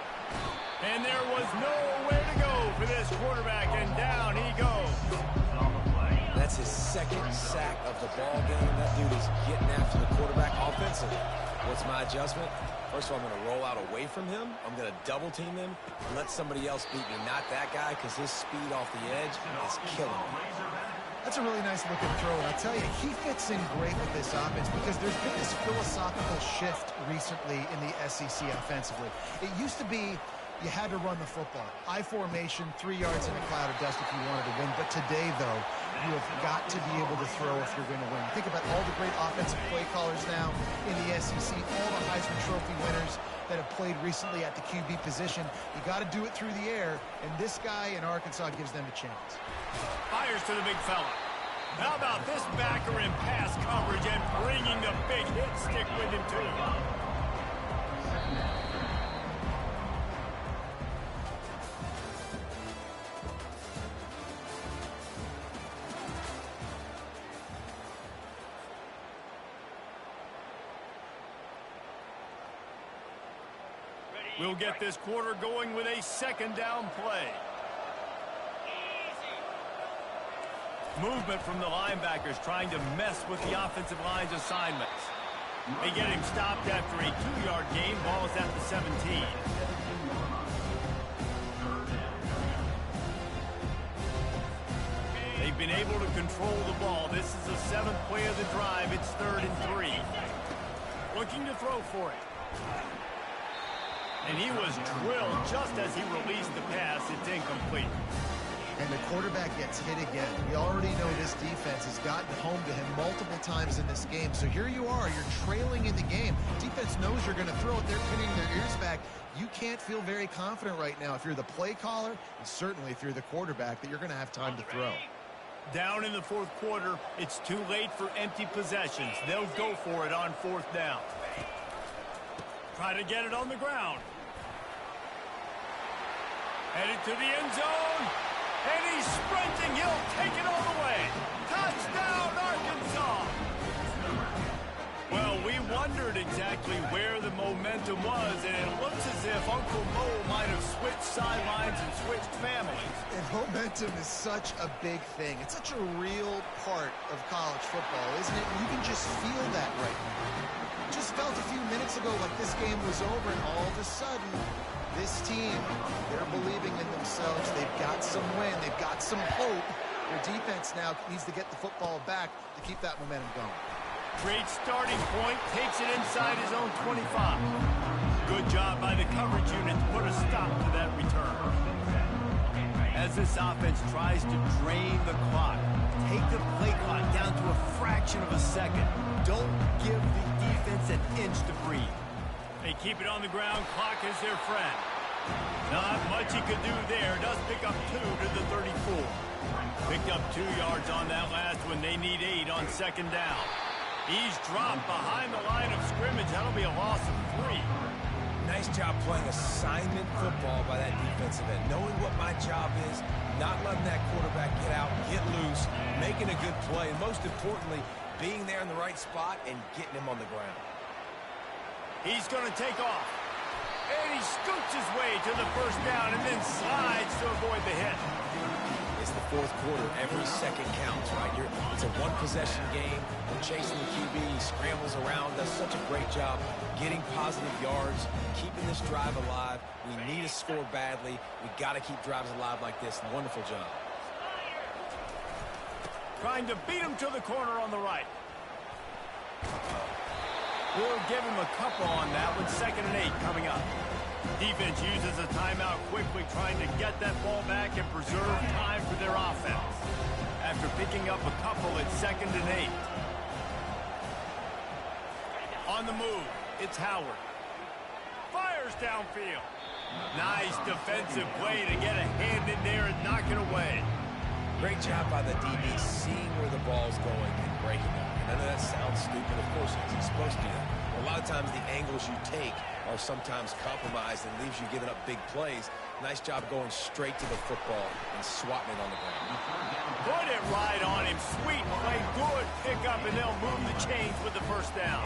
And there was nowhere to go for this quarterback, and down he goes. That's his 2nd sack of the ball game. That dude is getting after the quarterback offensively. What's my adjustment? First of all, I'm going to roll out away from him. I'm going to double team him and let somebody else beat me, not that guy, because his speed off the edge is killing me. That's a really nice looking throw, and I'll tell you, he fits in great with this offense because there's been this philosophical shift recently in the SEC offensively. It used to be you had to run the football. I formation, 3 yards in a cloud of dust if you wanted to win. But today, though, you have got to be able to throw if you're going to win. Think about all the great offensive play callers now in the SEC, all the Heisman Trophy winners that have played recently at the QB position. You got to do it through the air, and this guy in Arkansas gives them a chance. Fires to the big fella. How about this backer in pass coverage and bringing the big hit stick with him, too? We'll get this quarter going with a 2nd down play. Movement from the linebackers trying to mess with the offensive line's assignments. They get him stopped after a 2-yard gain. Ball is at the 17. They've been able to control the ball. This is the 7th play of the drive. It's 3rd and 3. Looking to throw for it. And he was drilled just as he released the pass. It's incomplete. And the quarterback gets hit again. We already know this defense has gotten home to him multiple times in this game. So here you are, you're trailing in the game. Defense knows you're going to throw it. They're pinning their ears back. You can't feel very confident right now if you're the play caller, and certainly if you're the quarterback, that you're going to have time to throw. Down in the fourth quarter, it's too late for empty possessions. They'll go for it on fourth down. Try to get it on the ground. Headed to the end zone. And he's sprinting. He'll take it all the way. Touchdown, Arkansas. Well, we wondered exactly where the momentum was, and it looks as if Uncle Mo might have switched sidelines and switched families. And momentum is such a big thing. It's such a real part of college football, isn't it? You can just feel that right now. Just felt a few minutes ago like this game was over, and all of a sudden, this team, they're believing in themselves. They've got some wind. They've got some hope. Their defense now needs to get the football back to keep that momentum going. Great starting point. Takes it inside his own 25. Good job by the coverage unit to put a stop to that return. As this offense tries to drain the clock, take the play clock down to a fraction of a second. Don't give the defense an inch to breathe. They keep it on the ground. Clock is their friend. Not much he could do there. Does pick up 2 to the 34. Picked up 2 yards on that last one. They need 8 on second down. He's dropped behind the line of scrimmage. That'll be a loss of 3. Nice job playing assignment football by that defensive end. Knowing what my job is, not letting that quarterback get out, get loose, making a good play, and most importantly, being there in the right spot and getting him on the ground. He's going to take off. And he scoots his way to the first down and then slides to avoid the hit. It's the fourth quarter. Every second counts, right? It's a one-possession game. We're chasing the QB. He scrambles around, does such a great job getting positive yards, keeping this drive alive. We need to score badly. We got to keep drives alive like this. Wonderful job. Trying to beat him to the corner on the right. We'll give him a couple on that with 2nd and 8 coming up. Defense uses a timeout quickly, trying to get that ball back and preserve time for their offense. After picking up a couple, it's 2nd and 8. On the move, it's Howard. Fires downfield. Nice defensive play to get a hand in there and knock it away. Great job by the DB seeing where the ball's going and breaking up. I know that sounds stupid. Of course it is. He's supposed to do that. But a lot of times the angles you take are sometimes compromised and leaves you giving up big plays. Nice job going straight to the football and swatting it on the ground. Put it right on him. Sweet play. Good pickup, and they'll move the chains with the first down.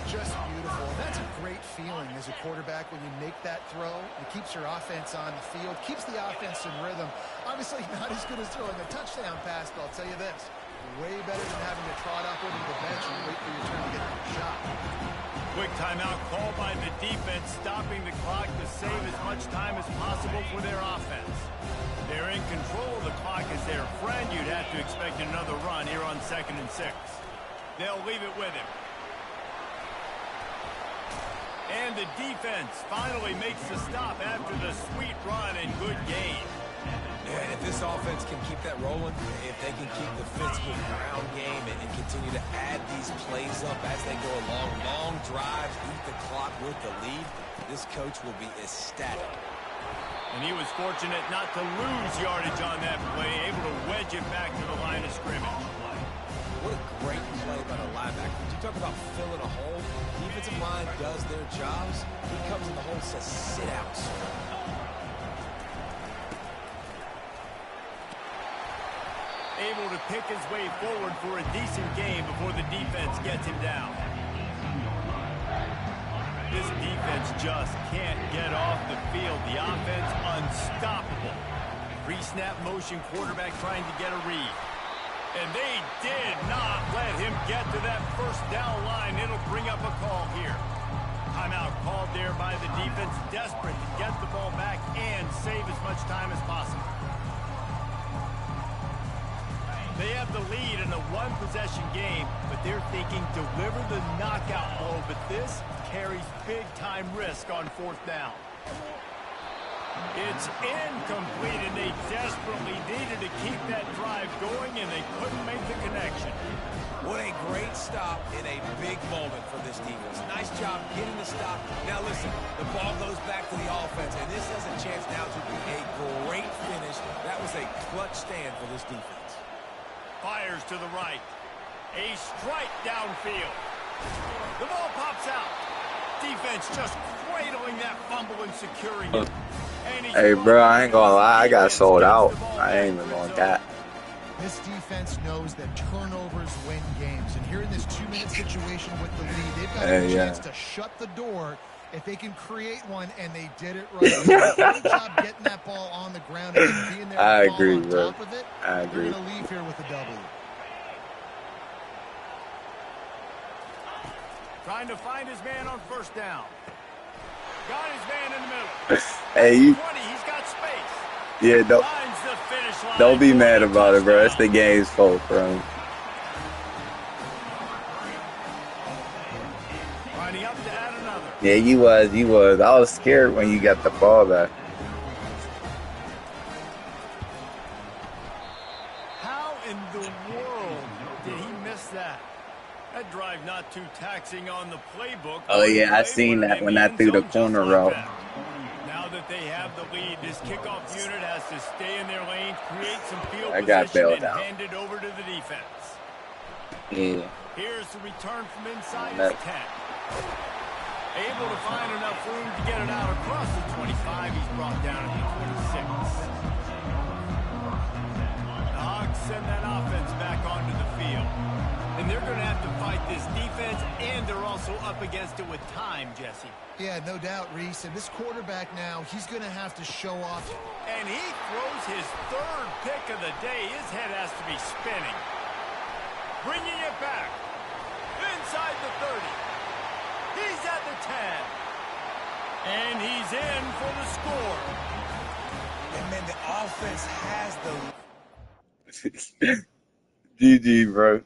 Just beautiful. That's a great feeling as a quarterback when you make that throw. It keeps your offense on the field, keeps the offense in rhythm. Obviously not as good as throwing a touchdown pass, but I'll tell you this. Way better than having to trot up over the bench and wait for your turn to get the shot. Quick timeout called by the defense, stopping the clock to save as much time as possible for their offense. They're in control of the clock as their friend. You'd have to expect another run here on 2nd and 6. They'll leave it with him. And the defense finally makes the stop after the sweet run and good gain. And if this offense can keep that rolling, if they can keep the physical ground game and continue to add these plays up as they go along, long drives, eat the clock with the lead, this coach will be ecstatic. And he was fortunate not to lose yardage on that play, able to wedge it back to the line of scrimmage. What a great play by the linebacker. You talk about filling a hole. Defensive line does their jobs. He comes in the hole and says, sit out, sir. Able to pick his way forward for a decent game before the defense gets him down. This defense just can't get off the field. The offense unstoppable. Pre-snap motion quarterback trying to get a read. And they did not let him get to that first down line. It'll bring up a call here. Timeout called there by the defense, desperate to get the ball back and save as much time as possible. They have the lead in a one-possession game, but they're thinking deliver the knockout blow, but this carries big-time risk on fourth down. It's incomplete, and they desperately needed to keep that drive going, and they couldn't make the connection. What a great stop in a big moment for this defense. Nice job getting the stop. Now listen, the ball goes back to the offense, and this has a chance now to be a great finish. That was a clutch stand for this defense. Fires to the right. A strike downfield. The ball pops out. Defense just cradling that fumble and securing it. Hey, bro, I ain't gonna lie. I got sold out. I ain't even gonna cap. This defense knows that turnovers win games. And here in this 2-minute situation with the lead, they've got a chance to shut the door if they can create one, and they did it right. They did a great job getting that ball on the ground and being there I and agree, on bro. top of it. I agree. They're going to leave here with a W. Trying to find his man on first down. Got his man in the middle. Hey, you. 20, he's got space. Yeah, Finds the finish line. don't be mad about it, bro. It's the game's fault, bro. Lining up to add another. Yeah, you was. I was scared when you got the ball back. How in the world did he miss that? That drive not too taxing on the playbook. Oh, yeah, I seen that when I threw the corner route. Now that they have the lead, this kickoff unit has to stay in their lanes, create some field I got position, bailed and out. hand it over to the defense. Yeah. Here's the return from inside That- his 10. Able to find enough room to get it out across the 25. He's brought down at the 26. The Hogs send that offense back onto the field. And they're going to have to fight this defense, and they're also up against it with time, Jesse. Yeah, no doubt, Reese. And this quarterback now, he's going to have to show off. And he throws his third pick of the day. His head has to be spinning. Bringing it back. Inside the 30. He's at the 10. And he's in for the score. And man, the offense has the... GG, bro.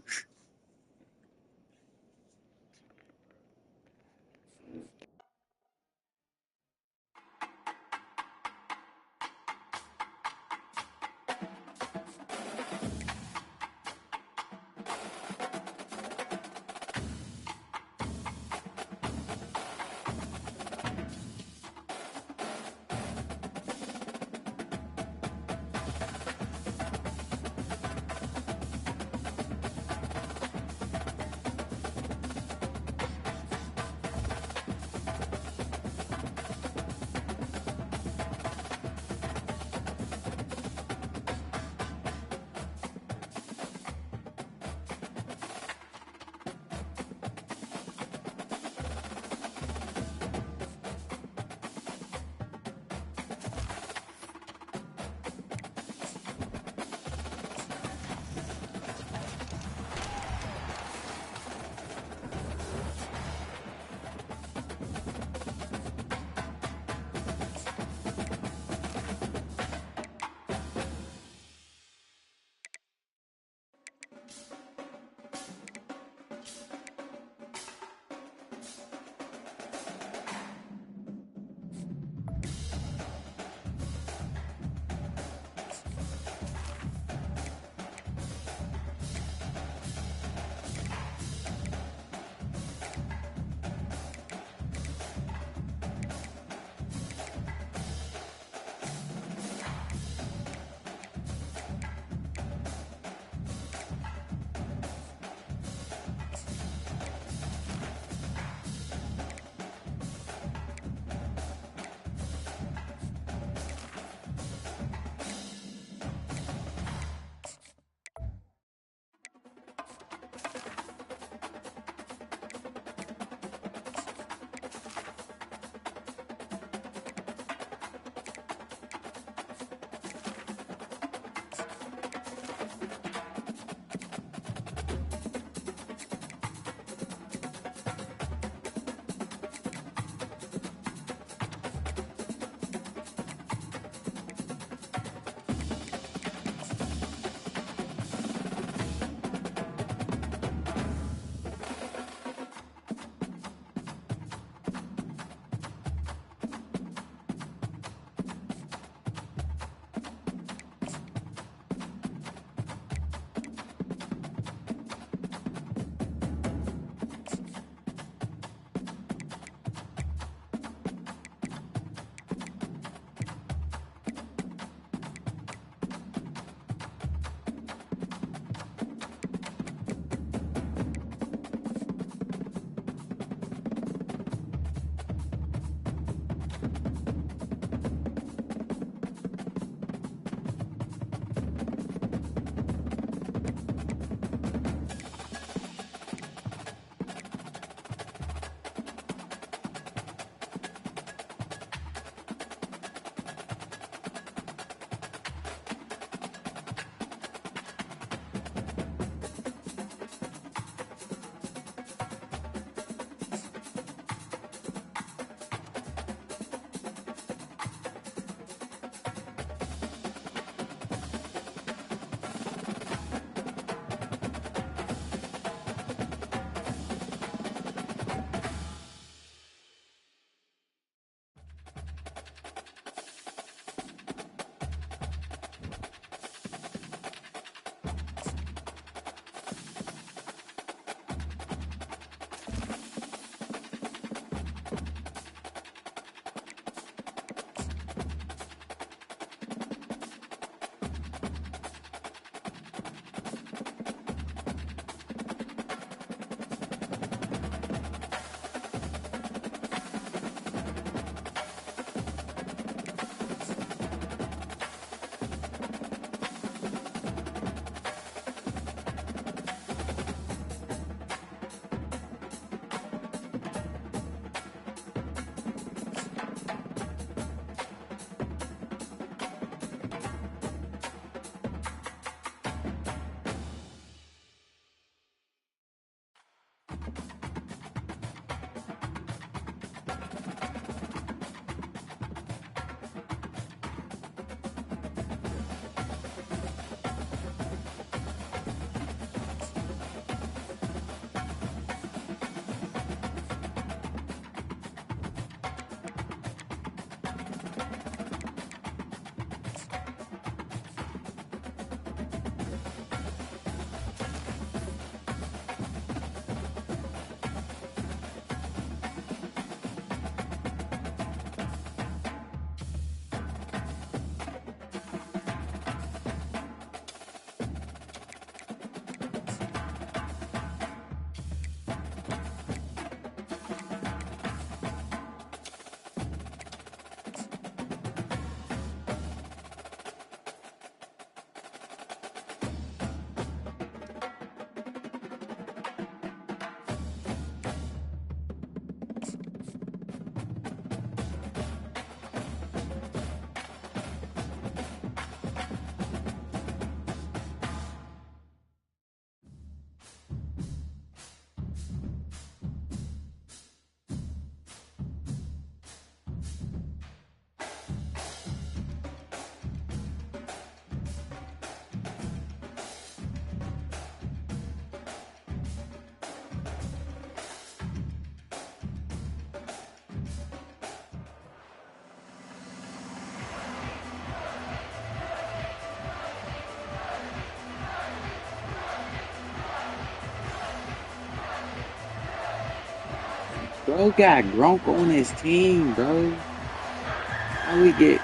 Bro got Gronk on his team, bro. How we get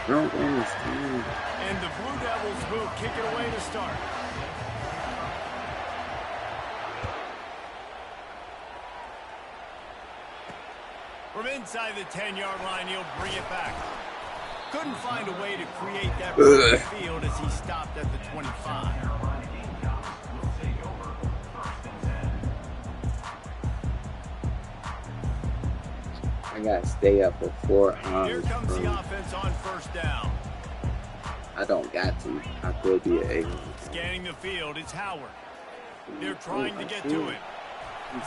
Gronk on his team? And the Blue Devils move, kick it away to start. From inside the 10-yard line, he'll bring it back. Couldn't find a way to create that field as he stopped at the 25. I gotta stay up before Here comes the offense on first down. I don't got to. I could be an ignorant. Scanning the field, it's Howard. They're trying to get to it.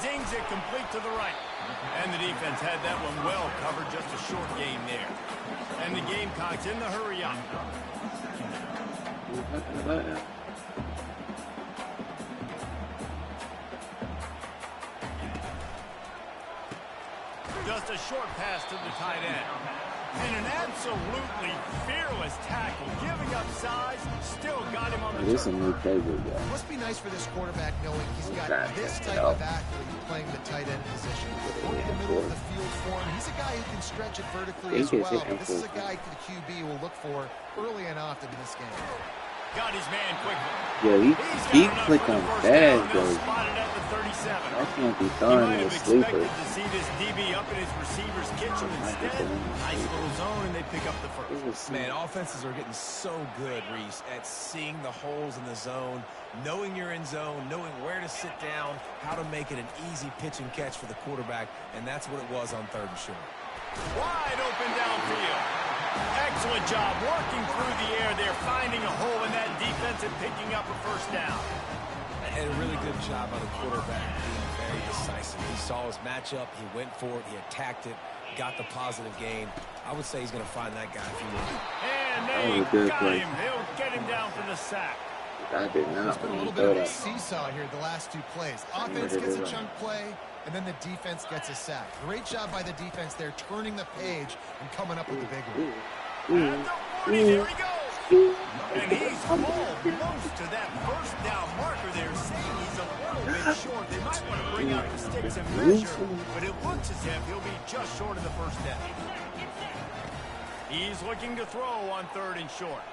Zings it complete to the right. And the defense had that one well covered, just a short game there. And the Gamecocks in the hurry up. Just a short pass to the tight end. And an absolutely fearless tackle, giving up size, still got him on the This is a turf. new playbook, guy. Must be nice for this quarterback knowing he's got this type of athlete playing the tight end position. Going in the middle of the field for him. He's a guy who can stretch it vertically as well. But this is a guy the QB will look for early and often in this game. Got his man quickly. Yeah, he clicked on fast, bro. Spotted at the 37. I can't be He throwing might no have sleeper. expected to see this DB up in his receiver's kitchen instead. Nice little zone, and they pick up the first. Man, offenses are getting so good, Reese, at seeing the holes in the zone, knowing you're in zone, knowing where to sit down, how to make it an easy pitch and catch for the quarterback, and that's what it was on 3rd and short. Wide open downfield. Excellent job working through the air there, finding a hole in that defense and picking up a first down. And a really good job by the quarterback being very decisive. He saw his matchup, he went for it, he attacked it, got the positive gain. I would say he's going to find that guy if he will. And they got him. They'll get him down for the sack. I did not. It's been a little bit of a seesaw here the last 2 plays. Offense gets a chunk play, and then the defense gets a sack. Great job by the defense there, turning the page and coming up with the big one. At the 40, there he goes. And he's almost to that first down marker there, saying he's a little bit short. They might want to bring out the sticks and measure, but it looks as if he'll be just short of the first down. He's looking to throw on 3rd and short.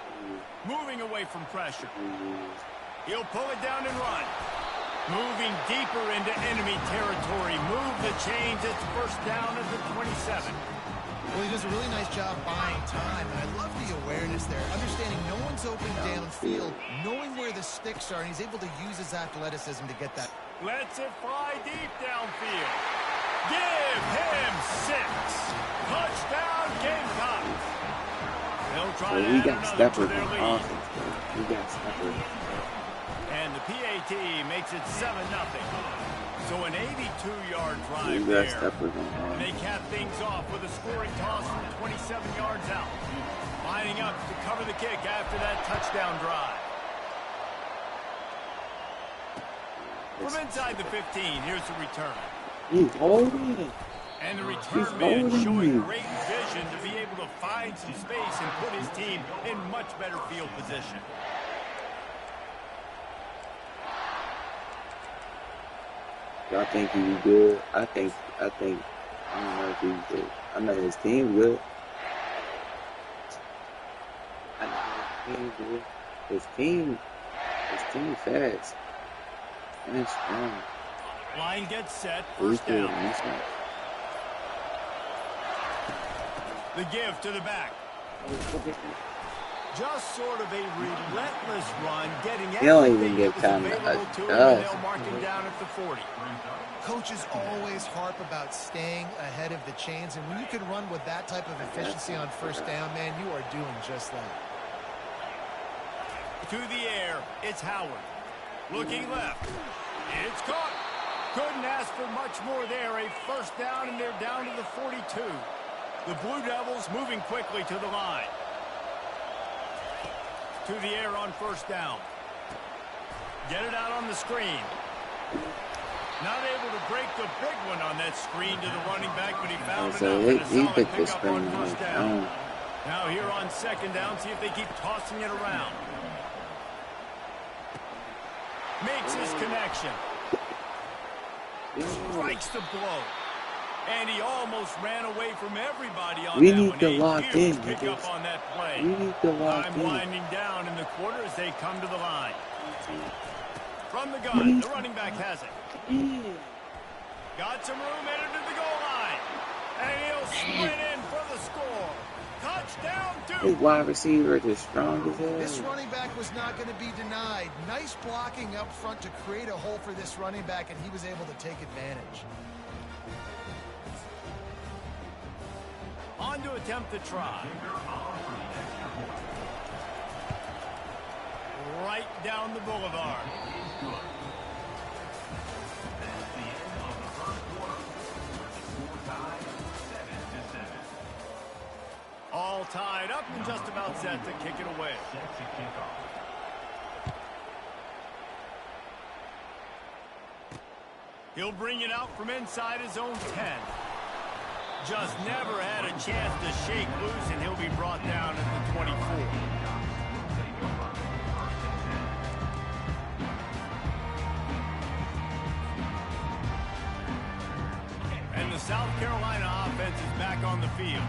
Moving away from pressure. He'll pull it down and run. Moving deeper into enemy territory. Move the chains. It's first down at the 27. Well, he does a really nice job buying time, and I love the awareness there. Understanding no one's open downfield, knowing where the sticks are, and he's able to use his athleticism to get that. Lets it fly deep downfield. Give him 6. Touchdown, Gamecocks. They'll try to We add got another to steppers their on lead. offense, bro. We got steppers. And the PAT makes it 7-0. So an 82-yard We drive got there. steppers on And offense. they cap things off with a scoring toss from 27 yards out. Lining up to cover the kick after that touchdown drive. From inside the 15, here's the return. He's holding it. And the He's return man holding showing you. great vision to be able to find some space and put his team in much better field position. Y'all think he was good? I think, I don't know if he's good. I know his team's good. I know his team's good. His team fast. And strong. Line gets set, He's first good. down. He's not. The give to the back. Just sort of a relentless run, getting He don't even everything give that was time to available to him, and adjust. they'll mark him down at the 40. Coaches always harp about staying ahead of the chains, and when you can run with that type of efficiency on first down, man, you are doing just that. To the air, it's Howard. Looking left. It's caught. Couldn't ask for much more there. A first down, and they're down to the 42. The Blue Devils moving quickly to the line. To the air on first down. Get it out on the screen. Not able to break the big one on that screen to the running back, but he found So enough and a he solid picked the pickup screen on first on his down. own. Now here on second down, see if they keep tossing it around. Makes his connection. Strikes the blow. And he almost ran away from everybody on We that need one. to lock in, Pick up on that play. We need to lock Time in. winding down in the quarter as they come to the line. From the gun, the running back has it. Yeah. Got some room headed to the goal line. And he'll sprint in for the score. Touchdown, His Duke. wide receiver is strong as This hell. running back was not going to be denied. Nice blocking up front to create a hole for this running back, and he was able to take advantage. On to attempt the try. Right down the boulevard. That's the end of the first quarter. Score tied 7-7. All tied up and just about set to kick it away. Set to kick off. He'll bring it out from inside his own 10. Just never had a chance to shake loose, and he'll be brought down at the 24. And the South Carolina offense is back on the field.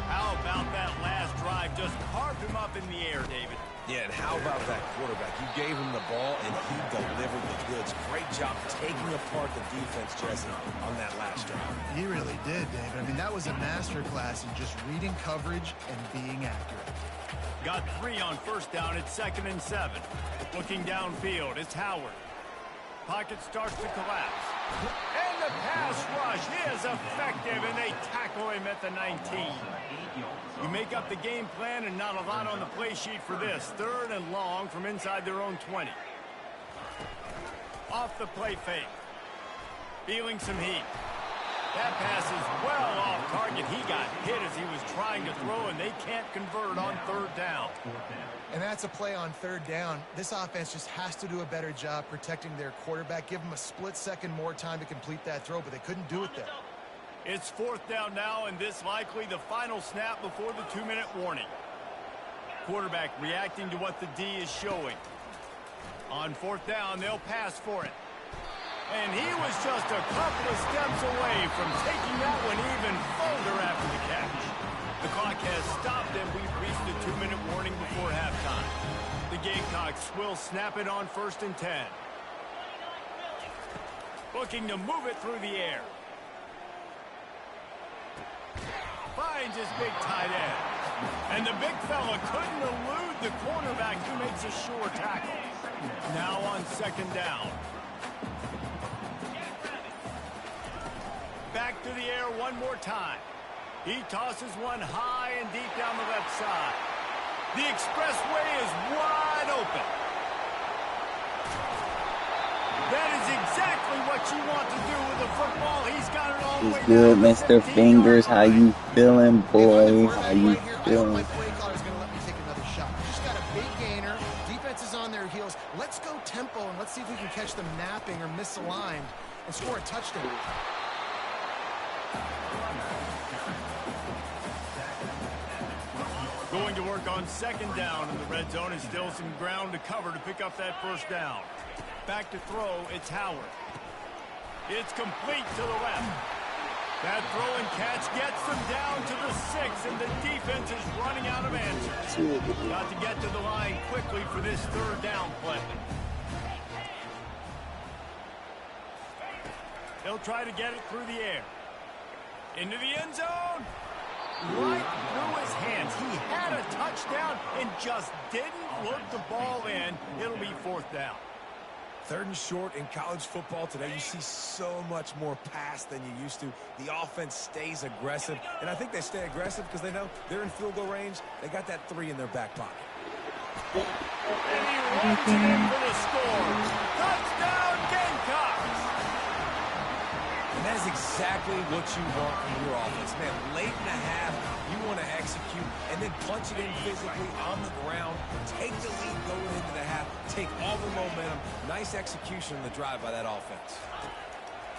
How about that last drive? Just carved him up in the air, David. Yeah, and how about that quarterback? You gave him the ball, and he delivered the goods. Great job taking apart the defense, Jesse, on that last drive. He really did, David. I mean, that was a masterclass in just reading coverage and being accurate. Got 3 on first down. It's 2nd and 7. Looking downfield, it's Howard. Pocket starts to collapse. And the pass rush is effective, and they tackle him at the 19. You make up the game plan, and not a lot on the play sheet for this. 3rd and long from inside their own 20. Off the play fake. Feeling some heat. That pass is well off target. He got hit as he was trying to throw, and they can't convert on 3rd down. And that's a play on 3rd down. This offense just has to do a better job protecting their quarterback. Give them a split second more time to complete that throw, but they couldn't do it there. It's 4th down now, and this likely the final snap before the 2-minute warning. Quarterback reacting to what the D is showing. On 4th down, they'll pass for it. And he was just a couple of steps away from taking that one even further after the catch. The clock has stopped, and we've reached the 2-minute warning before halftime. The Gamecocks will snap it on 1st and 10. Looking to move it through the air. Finds his big tight end. And the big fella couldn't elude the cornerback who makes a sure tackle. Now on 2nd down. Back to the air one more time. He tosses one high and deep down the left side. The expressway is wide open. That is exactly what you want to do with a football. He's got it all the way What's good, down to Mr. 15 Fingers? yard How line. you feeling, boy? How you Right here, I hope feeling? my play caller's going to let me take another shot. Just got a big gainer. Defense is on their heels. Let's go tempo, and let's see if we can catch them napping or misaligned and score a touchdown. Going to work on 2nd down in the red zone, and still some ground to cover to pick up that 1st down. Back to throw, it's Howard. It's complete to the left. That throw and catch gets them down to the 6, and the defense is running out of answers. Got to get to the line quickly for this 3rd down play. They'll try to get it through the air. Into the end zone. Right through his hands. He had a touchdown and just didn't look the ball in. It'll be 4th down. 3rd and short in college football today. You see so much more pass than you used to. The offense stays aggressive, and I think they stay aggressive because they know they're in field goal range. They got that 3 in their back pocket. And he runs it in for the score. Touchdown, Gamecocks! And that is exactly what you want from your offense. Man, late in the half, you want to execute and then punch it in physically on the ground. Take the lead going into the half. Take all the momentum. Nice execution on the drive by that offense.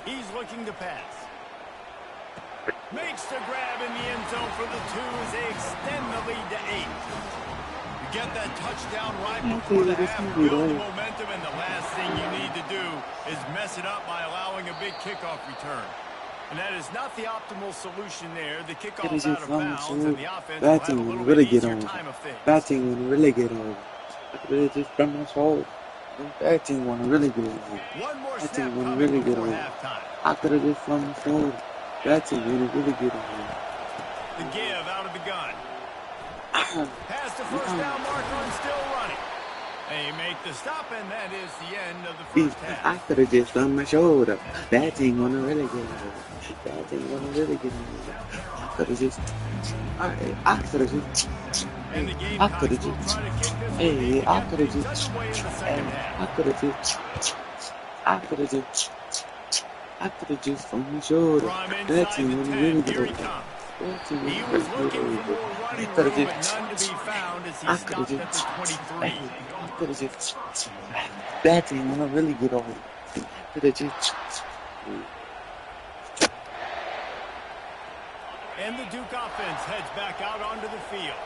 He's looking to pass. Makes the grab in the end zone for the 2 as they extend the lead to 8. The get that touchdown right Yeah, before the this half, can be build the right. momentum, and the last thing you need to do is mess it up by allowing a big kickoff return. And that is not the optimal solution there. The Could kickoff have out just of flown bounds, and short. the offense will Bad have a team little wanna bit really get easier over. time of things. Bad team wanna really get over. I could have just done my fault. Bad team wanna really get over. One more Bad snap team wanna coming really get before over. halftime. I could have just flown forward. Bad team wanna really get over. The give out of the gun. Past the first down marker and still running. They make the stop, and that is the end of the first I half. could have just done my shoulder. Bad team wanna really get over. Bad team wanna really get over. I could have just. I could have just. And the I Gamecocks could have will just. try to kick this one Hey, deep I and could get have things just. underway in the Hey, second half. I could have just. I could have just. I could have just from my shoulder. From That inside team the wanna 10, really get here he over. comes. That team He wanna was really get looking for over. more I running could room, have but just. none to be found as he I could have stopped at the just. 23. I could have just. That team wanna really get over. I could have just. And the Duke offense heads back out onto the field.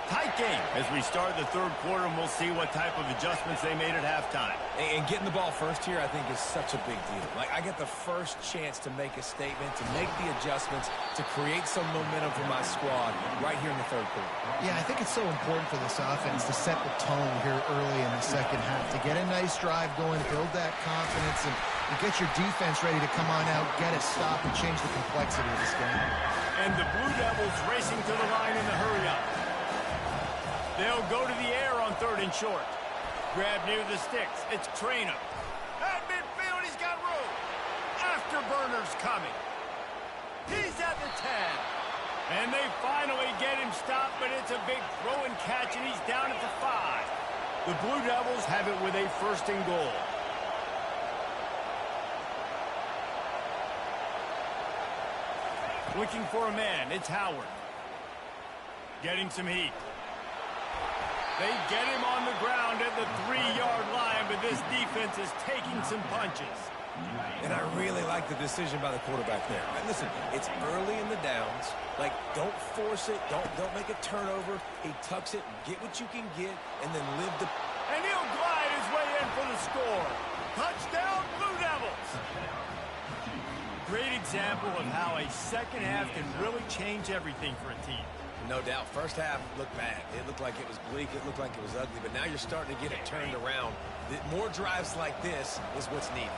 Tight game as we start the third quarter, and we'll see what type of adjustments they made at halftime. And getting the ball first here, I think, is such a big deal. Like, I get the first chance to make a statement, to make the adjustments, to create some momentum for my squad right here in the third quarter. Yeah, I think it's so important for this offense to set the tone here early in the second half, to get a nice drive going, build that confidence, and get your defense ready to come on out, get a stop, and change the complexity of this game. And the Blue Devils racing to the line in the hurry-up. They'll go to the air on third and short. Grab near the sticks. It's Traynor. At midfield, he's got room. Afterburner's coming. He's at the 10. And they finally get him stopped, but it's a big throw and catch, and he's down at the 5. The Blue Devils have it with a first and goal. Looking for a man. It's Howard. Getting some heat. They get him on the ground at the 3-yard line, but this defense is taking some punches. And I really like the decision by the quarterback there. Right, listen, it's early in the downs. Like, don't force it. Don't make a turnover. He tucks it, get what you can get, and then live the... And he'll glide his way in for the score. Touchdown, Blue Devils. Great example of how a second half can really change everything for a team. No doubt. First half looked bad. It looked like it was bleak. It looked like it was ugly. But now you're starting to get it turned around. More drives like this is what's needed.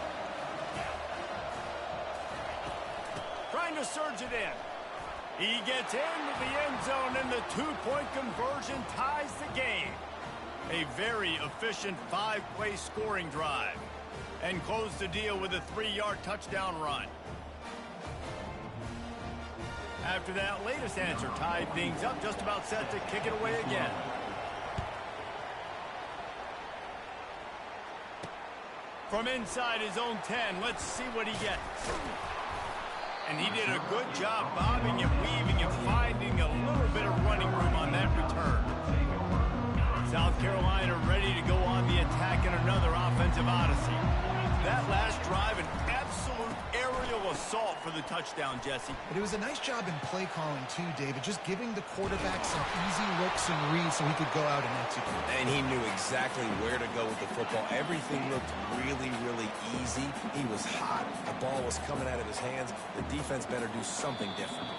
Trying to surge it in. He gets into the end zone, and the two-point conversion ties the game. A very efficient 5-play scoring drive. And close the deal with a 3-yard touchdown run. After that latest answer tied things up, just about set to kick it away again. From inside his own 10, let's see what he gets. And he did a good job bobbing and weaving and finding a little bit of running room on that return. South Carolina ready to go on the attack in another offensive odyssey. That last drive, an absolute aerial assault for the touchdown, Jesse. But it was a nice job in play calling too, David, just giving the quarterback some easy looks and reads so he could go out and execute. And he knew exactly where to go with the football. Everything looked really, really easy. He was hot. The ball was coming out of his hands. The defense better do something different.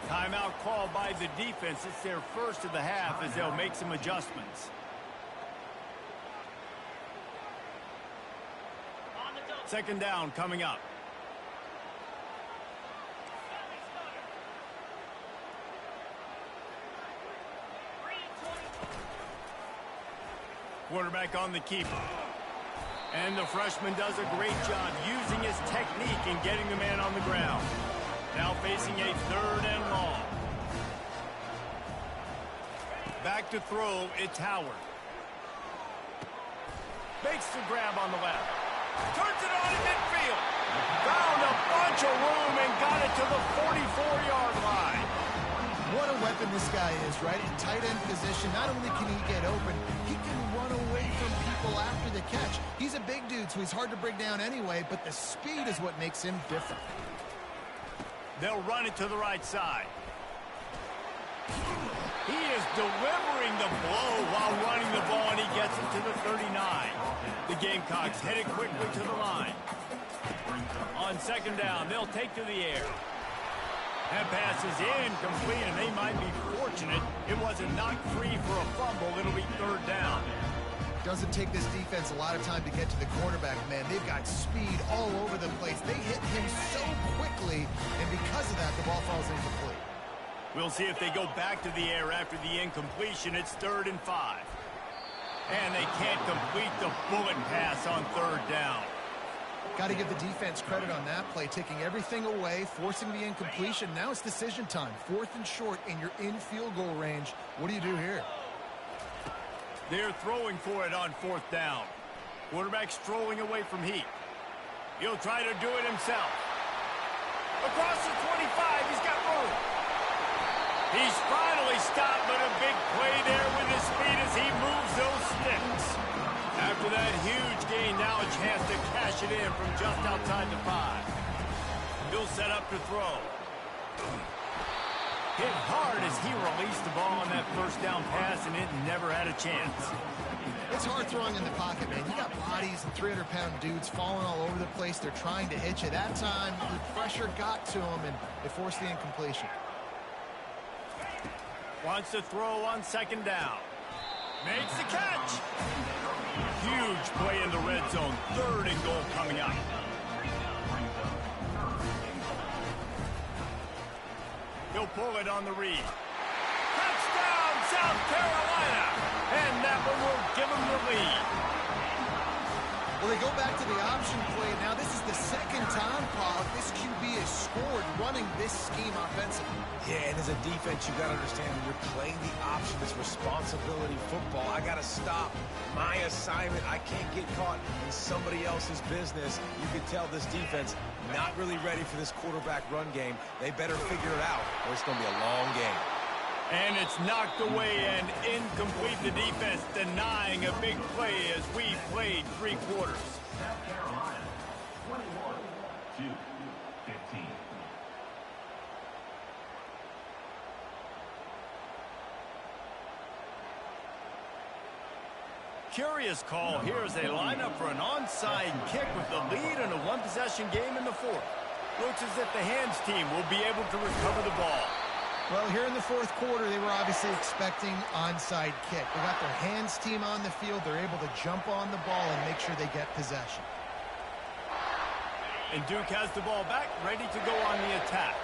Timeout called by the defense. It's their first of the half as they'll make some adjustments. Second down coming up. Quarterback on the keeper. And the freshman does a great job using his technique and getting the man on the ground. Now facing a third and long. Back to throw, it's Howard. Makes the grab on the left. Turns it on in midfield. Found a bunch of room and got it to the 44-yard line. What a weapon this guy is, right? In tight end position, not only can he get open, he can run away from people after the catch. He's a big dude, so he's hard to bring down anyway, but the speed is what makes him different. They'll run it to the right side. He is delivering the blow while running the ball, and he gets it to the 39. The Gamecocks headed quickly to the line. On second down, they'll take to the air. That pass is incomplete, and they might be fortunate it wasn't knocked free for a fumble. It'll be third down. Doesn't take this defense a lot of time to get to the quarterback, man. They've got speed all over the place. They hit him so quickly, and because of that, the ball falls incomplete. We'll see if they go back to the air after the incompletion. It's 3rd and 5. And they can't complete the bullet pass on third down. Got to give the defense credit on that play, taking everything away, forcing the incompletion. Now it's decision time. 4th and short, and you're in field goal range. What do you do here? They're throwing for it on 4th down. Quarterback strolling away from Heath. He'll try to do it himself. Across the 25, he's got room. He's finally stopped, but a big play there with his speed as he moves those sticks. After that huge gain, now a chance to cash it in from just outside the 5. He'll set up to throw. Hit hard as he released the ball on that first down pass, and it never had a chance. It's hard throwing in the pocket, man. You got bodies and 300-pound dudes falling all over the place. They're trying to hit you. That time, the pressure got to him, and it forced the incompletion. Wants to throw on second down. Makes the catch. Huge play in the red zone. 3rd and goal coming up. He'll pull it on the read. Touchdown, South Carolina! And that one will give them the lead. Well, they go back to the option play. Now, this is the second time, Paul, this QB has scored running this scheme offensively. Yeah, and as a defense, you got to understand when you're playing the option, it's responsibility football. I got to stop my assignment. I can't get caught in somebody else's business. You can tell this defense not really ready for this quarterback run game. They better figure it out, or it's going to be a long game. And it's knocked away and incomplete. The defense denying a big play as we played 3 quarters. South Carolina, 21-15. Curious call here as they line up for an onside kick with the lead in a one-possession game in the 4th. Looks as if the hands team will be able to recover the ball. Well, here in the 4th quarter, they were obviously expecting onside kick. They got their hands team on the field. They're able to jump on the ball and make sure they get possession. And Duke has the ball back, ready to go on the attack.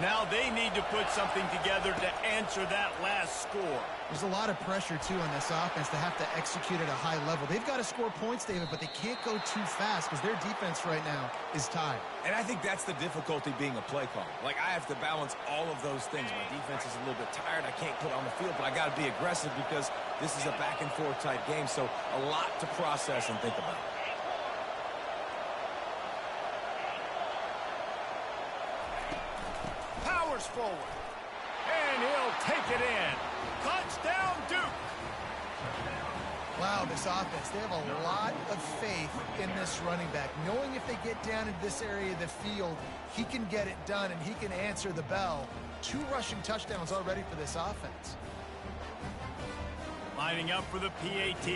Now they need to put something together to answer that last score. There's a lot of pressure, too, on this offense to have to execute at a high level. They've got to score points, David, but they can't go too fast because their defense right now is tired. And I think that's the difficulty being a play caller. Like, I have to balance all of those things. My defense is a little bit tired. I can't put on the field, but I got to be aggressive because this is a back-and-forth type game, so a lot to process and think about. Powers forward. And he'll take it in. Touchdown, Duke. Wow, this offense, they have a lot of faith in this running back, knowing if they get down into this area of the field, he can get it done and he can answer the bell. 2 rushing touchdowns already for this offense. Lining up for the PAT.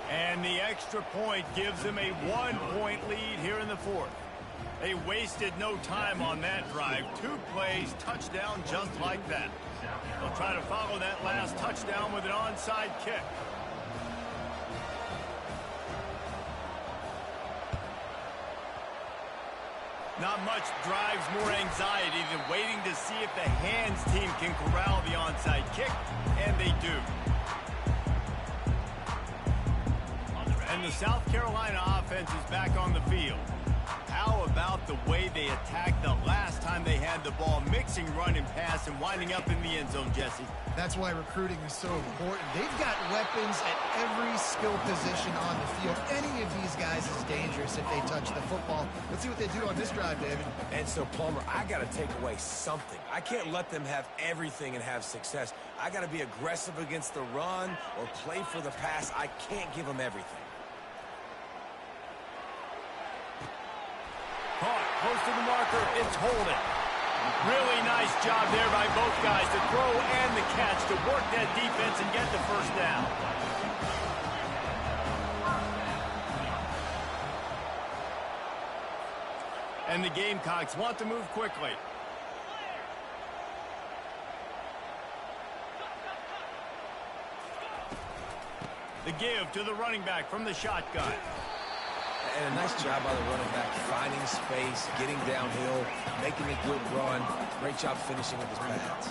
And the extra point gives them a 1-point lead here in the 4th. They wasted no time on that drive. 2 plays, touchdown just like that. They'll try to follow that last touchdown with an onside kick. Not much drives more anxiety than waiting to see if the hands team can corral the onside kick, and they do. And the South Carolina offense is back on the field. How about the way they attacked the last time they had the ball, mixing run and pass and winding up in the end zone, Jesse? That's why recruiting is so important. They've got weapons at every skill position on the field. Any of these guys is dangerous if they touch the football. Let's see what they do on this drive, David. And so, Palmer, I got to take away something. I can't let them have everything and have success. I got to be aggressive against the run or play for the pass. I can't give them everything. Caught, close to the marker, it's holding. Really nice job there by both guys, the throw and the catch, to work that defense and get the first down. And the Gamecocks want to move quickly. The give to the running back from the shotgun. And a nice job by the running back, finding space, getting downhill, making a good run. Great job finishing with his pads.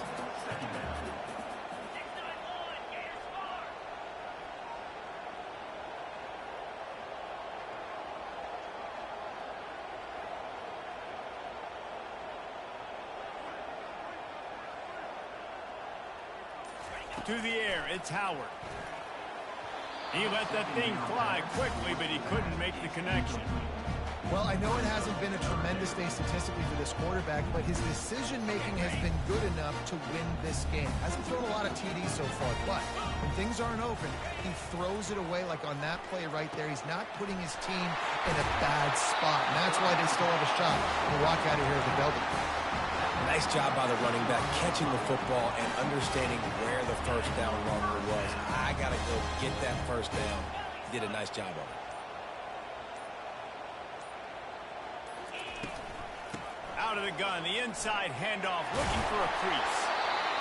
To the air, it's Howard. He let that thing fly quickly, but he couldn't make the connection. Well, I know it hasn't been a tremendous day statistically for this quarterback, but his decision-making has been good enough to win this game. Hasn't thrown a lot of TDs so far, but when things aren't open, he throws it away like on that play right there. He's not putting his team in a bad spot, and that's why they still have a shot to walk out of here with a W. Nice job by the running back, catching the football and understanding where the first down marker was. I got to go get that first down. He did a nice job of it. Out of the gun, the inside handoff, looking for a crease.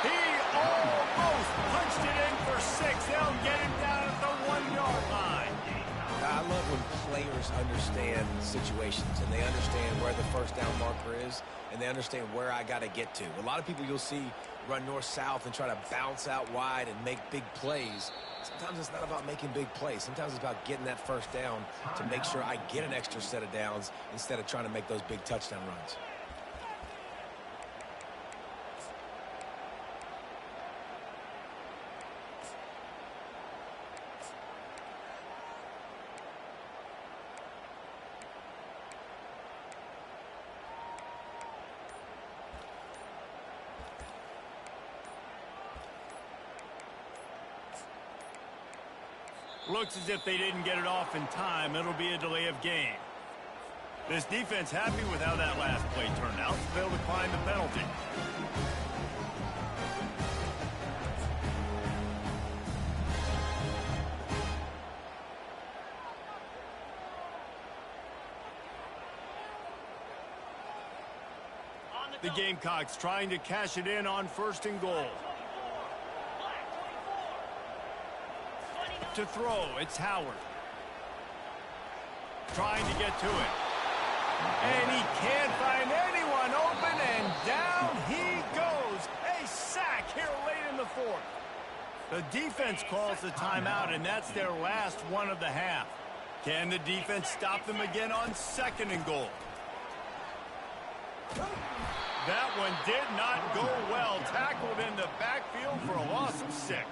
He almost punched it in for 6. They'll get him down at the 1-yard line. I love when players understand situations and they understand where the first down marker is and they understand where I got to get to. A lot of people you'll see run north-south and try to bounce out wide and make big plays. Sometimes it's not about making big plays. Sometimes it's about getting that first down to make sure I get an extra set of downs instead of trying to make those big touchdown runs. Looks as if they didn't get it off in time. It'll be a delay of game. This defense happy with how that last play turned out, so they'll decline the penalty. The Gamecocks trying to cash it in on 1st and goal. To throw, it's Howard. Trying to get to it. And he can't find anyone open, and down he goes. A sack here late in the 4th. The defense calls the timeout, and that's their last one of the half. Can the defense stop them again on 2nd and goal? That one did not go well. Tackled in the backfield for a loss of 6.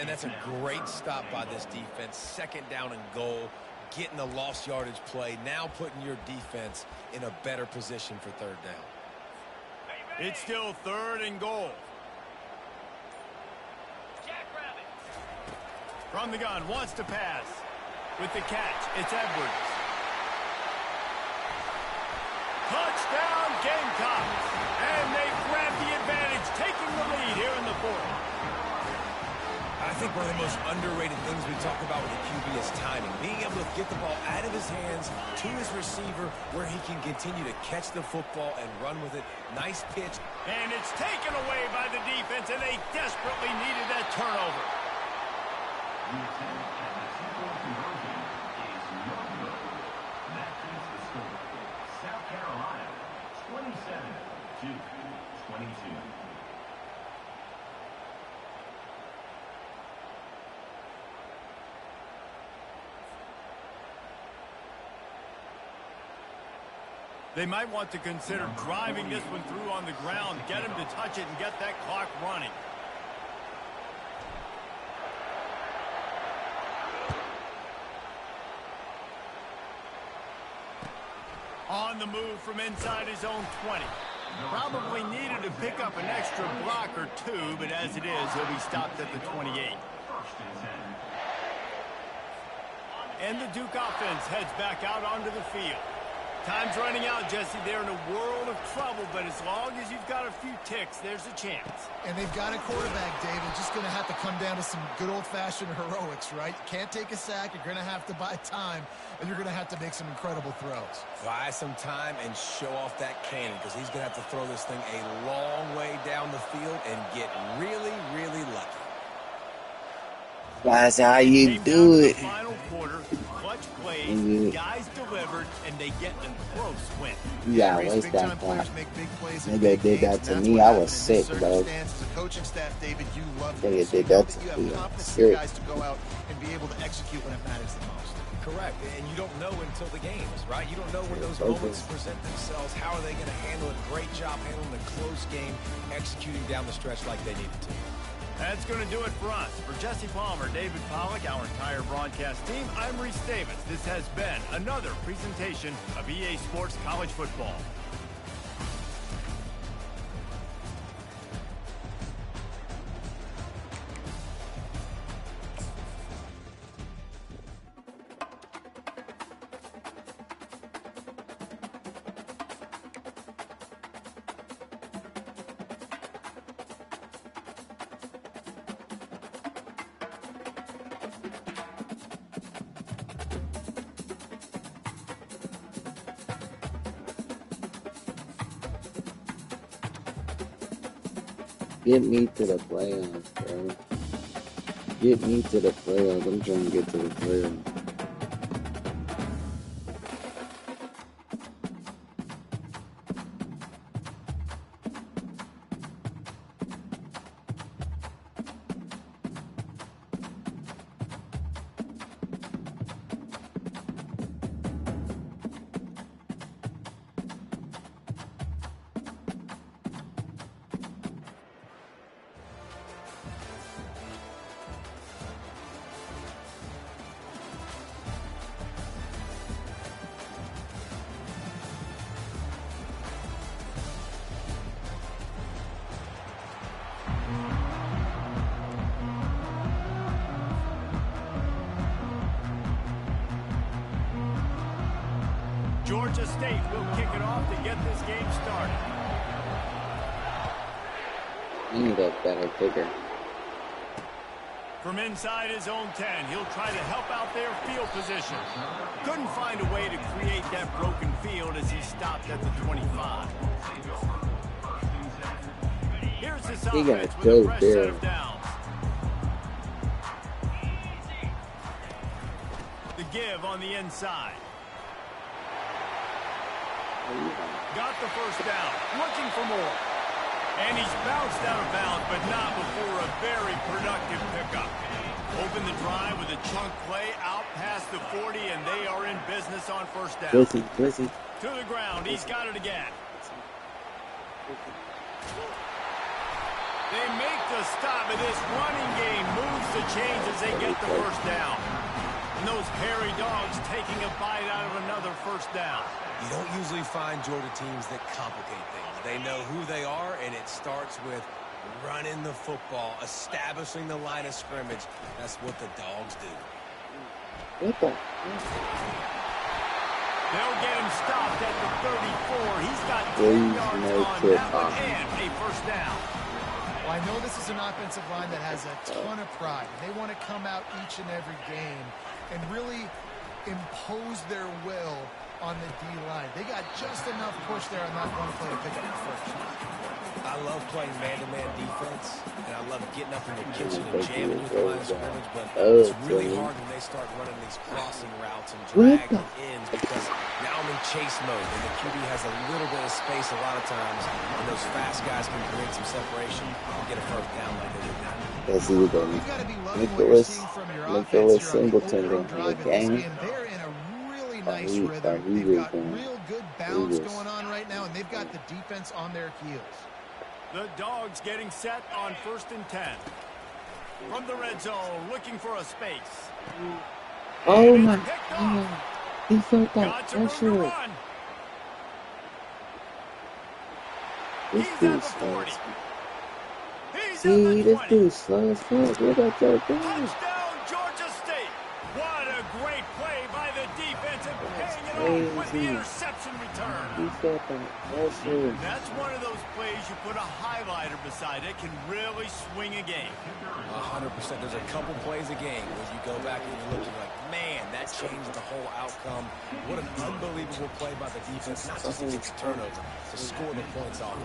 And that's a great stop by this defense. 2nd down and goal, getting the lost yardage play, now putting your defense in a better position for 3rd down. It's still 3rd and goal. From the gun, wants to pass. With the catch, it's Edwards. Touchdown, Gamecocks! And they grab the advantage, taking the lead here in the 4th. I think one of the most underrated things we talk about with the QB is timing. Being able to get the ball out of his hands to his receiver where he can continue to catch the football and run with it. Nice pitch. And it's taken away by the defense, and they desperately needed that turnover. The attempt at the 2-point conversion is no good. That keeps the score. South Carolina, 27-22. They might want to consider driving this one through on the ground, get him to touch it and get that clock running. On the move from inside his own 20. Probably needed to pick up an extra block or 2, but as it is, he'll be stopped at the 28. And the Duke offense heads back out onto the field. Time's running out, Jesse. They're in a world of trouble, but as long as you've got a few ticks, there's a chance. And they've got a quarterback, David, just going to have to come down to some good old-fashioned heroics, right? You can't take a sack. You're going to have to buy time, and you're going to have to make some incredible throws. Buy some time and show off that cannon, because he's going to have to throw this thing a long way down the field and get really, really lucky. That's how you do it. Final quarter, clutch plays, guys delivered, and they get a close win. You gotta waste that clock. Nigga did that to me. I was sick, bro. Nigga did that to me. I was sick. Guys to go out and be able to execute when it matters the most. Correct, and you don't know until the game is, right? You don't know when those moments present themselves. How are they going to handle it? Great job handling a close game, executing down the stretch like they needed to. That's going to do it for us. For Jesse Palmer, David Pollack, our entire broadcast team, I'm Reese Davis. This has been another presentation of EA Sports College Football. Get me to the playoffs, bro. Get me to the playoffs. I'm trying to get to the playoffs. Georgia State will kick it off to get this game started. I need a better kicker. From inside his own 10, he'll try to help out their field position. Couldn't find a way to create that broken field as he stopped at the 25. Here's this offense with a fresh set of downs. The give on the inside. Got the first down, looking for more. And he's bounced out of bounds, but not before a very productive pickup. Open the drive with a chunk play out past the 40, and they are in business on first down. Listen. To the ground, he's got it again. They make the stop, and this running game moves the chains as they get the first down. And those hairy dogs taking a bite out of another first down. You don't usually find Georgia teams that complicate things. They know who they are, and it starts with running the football, establishing the line of scrimmage. That's what the dogs do. What the? They'll get him stopped at the 34. He's got 10 yards on that one and a first down. Well, I know this is an offensive line that has a ton of pride. They want to come out each and every game and really impose their will on the D-line. They got just enough push there on that one play to pick up the first. I love playing man-to-man defense, and I love getting up in the kitchen and jamming with the line of scrimmage, but it's really hard when they start running these crossing routes and dragging ends because now I'm in chase mode, and the QB has a little bit of space a lot of times, and those fast guys can create some separation and get a first down like they did now. That's either Nicholas Singleton in the game. Nice rhythm. They've got real good bounce going on right now, and they've got the defense on their heels. The Dogs getting set on 1st and 10. From the red zone, looking for a space. Oh my God. He felt that pressure. This dude's slow. See, this dude's slow as fuck. Look at that guy. Touchdown, Georgia State. What a great play by the defense and paying it off with the interception He said that. Pressure. That's one of those plays you put a highlighter beside it, can really swing a game. 100%. There's a couple plays a game where you go back and you're looking like, man, that changed the whole outcome. What an unbelievable play by the defense, not just to get the turnover, to score the points off.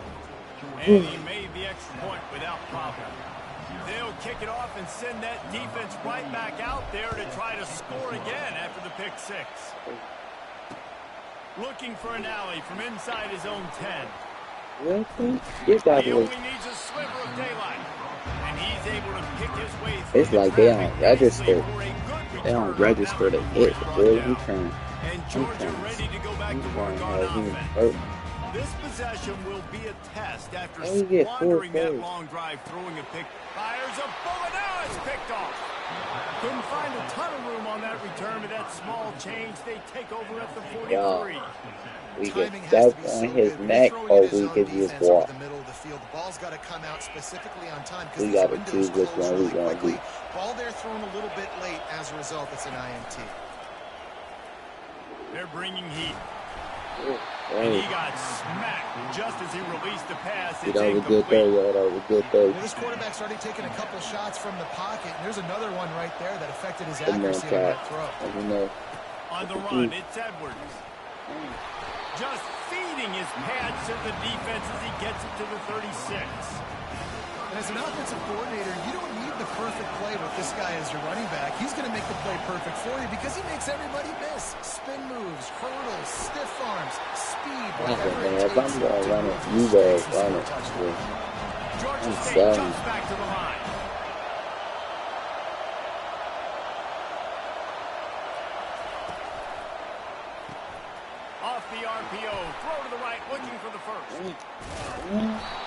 And he made the extra point without problem. They'll kick it off and send that defense right back out there to try to score again after the pick six. Looking for an alley from inside his own 10. What? Get that He way. only needs a sliver of daylight. And he's able to pick his way through It's the like they traffic don't register. nicely for a good They don't return register the after hit. first Boy, down. he trying. And He Georgia trying. ready to go back He to trying work to on have him offense. hurt. This possession will be a test after How you get 4 squandering that plays? long drive, throwing a pick. Fires a bullet. Now it's picked off. Couldn't find a ton of room on that return, but that small change, they take over at the 43. We Timing get has to stuck be on so his good. When neck, you're or throwing his we own could just defense over walk. the middle of the field. The ball's got to come out specifically on time because We these gotta windows choose which close one we really gonna quickly. do. Ball there thrown a little bit late. As a result, it's an INT. They're bringing heat. Oh, And he got smacked just as he released the pass. It's that was good throw, incomplete. yo. That was good throw. Well, this quarterback's already taken a couple shots from the pocket, and there's another one right there that affected his Good man, accuracy on Cat. that throw. As you know. On the run, it's Edwards. Just feeding his pads to the defense as he gets it to the 36. And as an offensive coordinator, you don't need the perfect play with this guy as your running back. He's going to make the play perfect for you because he makes everybody miss. Spin moves, hurdles, stiff arms, speed, whatever Man, it if I'm takes gonna to run move it, through you space better and run score a it. touchdown. Georgia I'm State sorry. jumps back to the line. Off the RPO, throw to the right, looking for the first.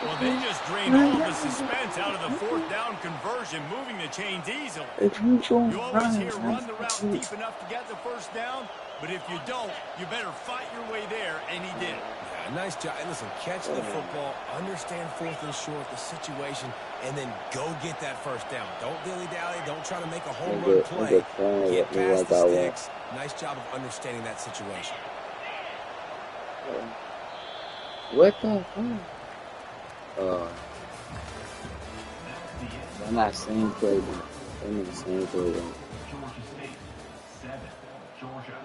Well, they just drained all the suspense out of the fourth down conversion, moving the chains easily. If you go You always run, hear run the route deep enough to get the first down, but if you don't, you better fight your way there, and he did. Yeah, nice job. And listen, catch the football, understand fourth and short, the situation, and then go get that first down. Don't dilly-dally. Don't try to make a home run play. Get past the sticks. Nice job of understanding that situation. What the fuck? I'm not saying play, but I'm not saying play. Georgia State 7, Georgia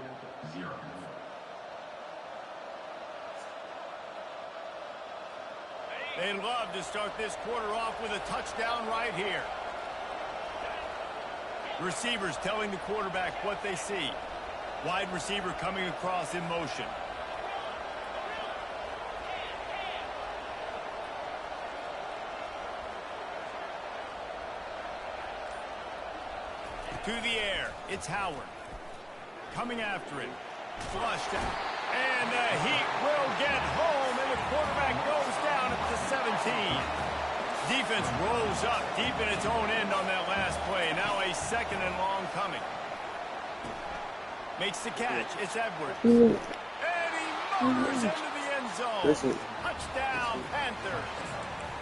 0. They'd love to start this quarter off with a touchdown right here. Receivers telling the quarterback what they see. Wide receiver coming across in motion. To the air, it's Howard. Coming after it. Flushed out. And the Heat will get home, and the quarterback goes down at the 17. Defense rolls up deep in its own end on that last play. Now a second and long coming. Makes the catch. It's Edwards. And he motors into the end zone. Touchdown, Panthers.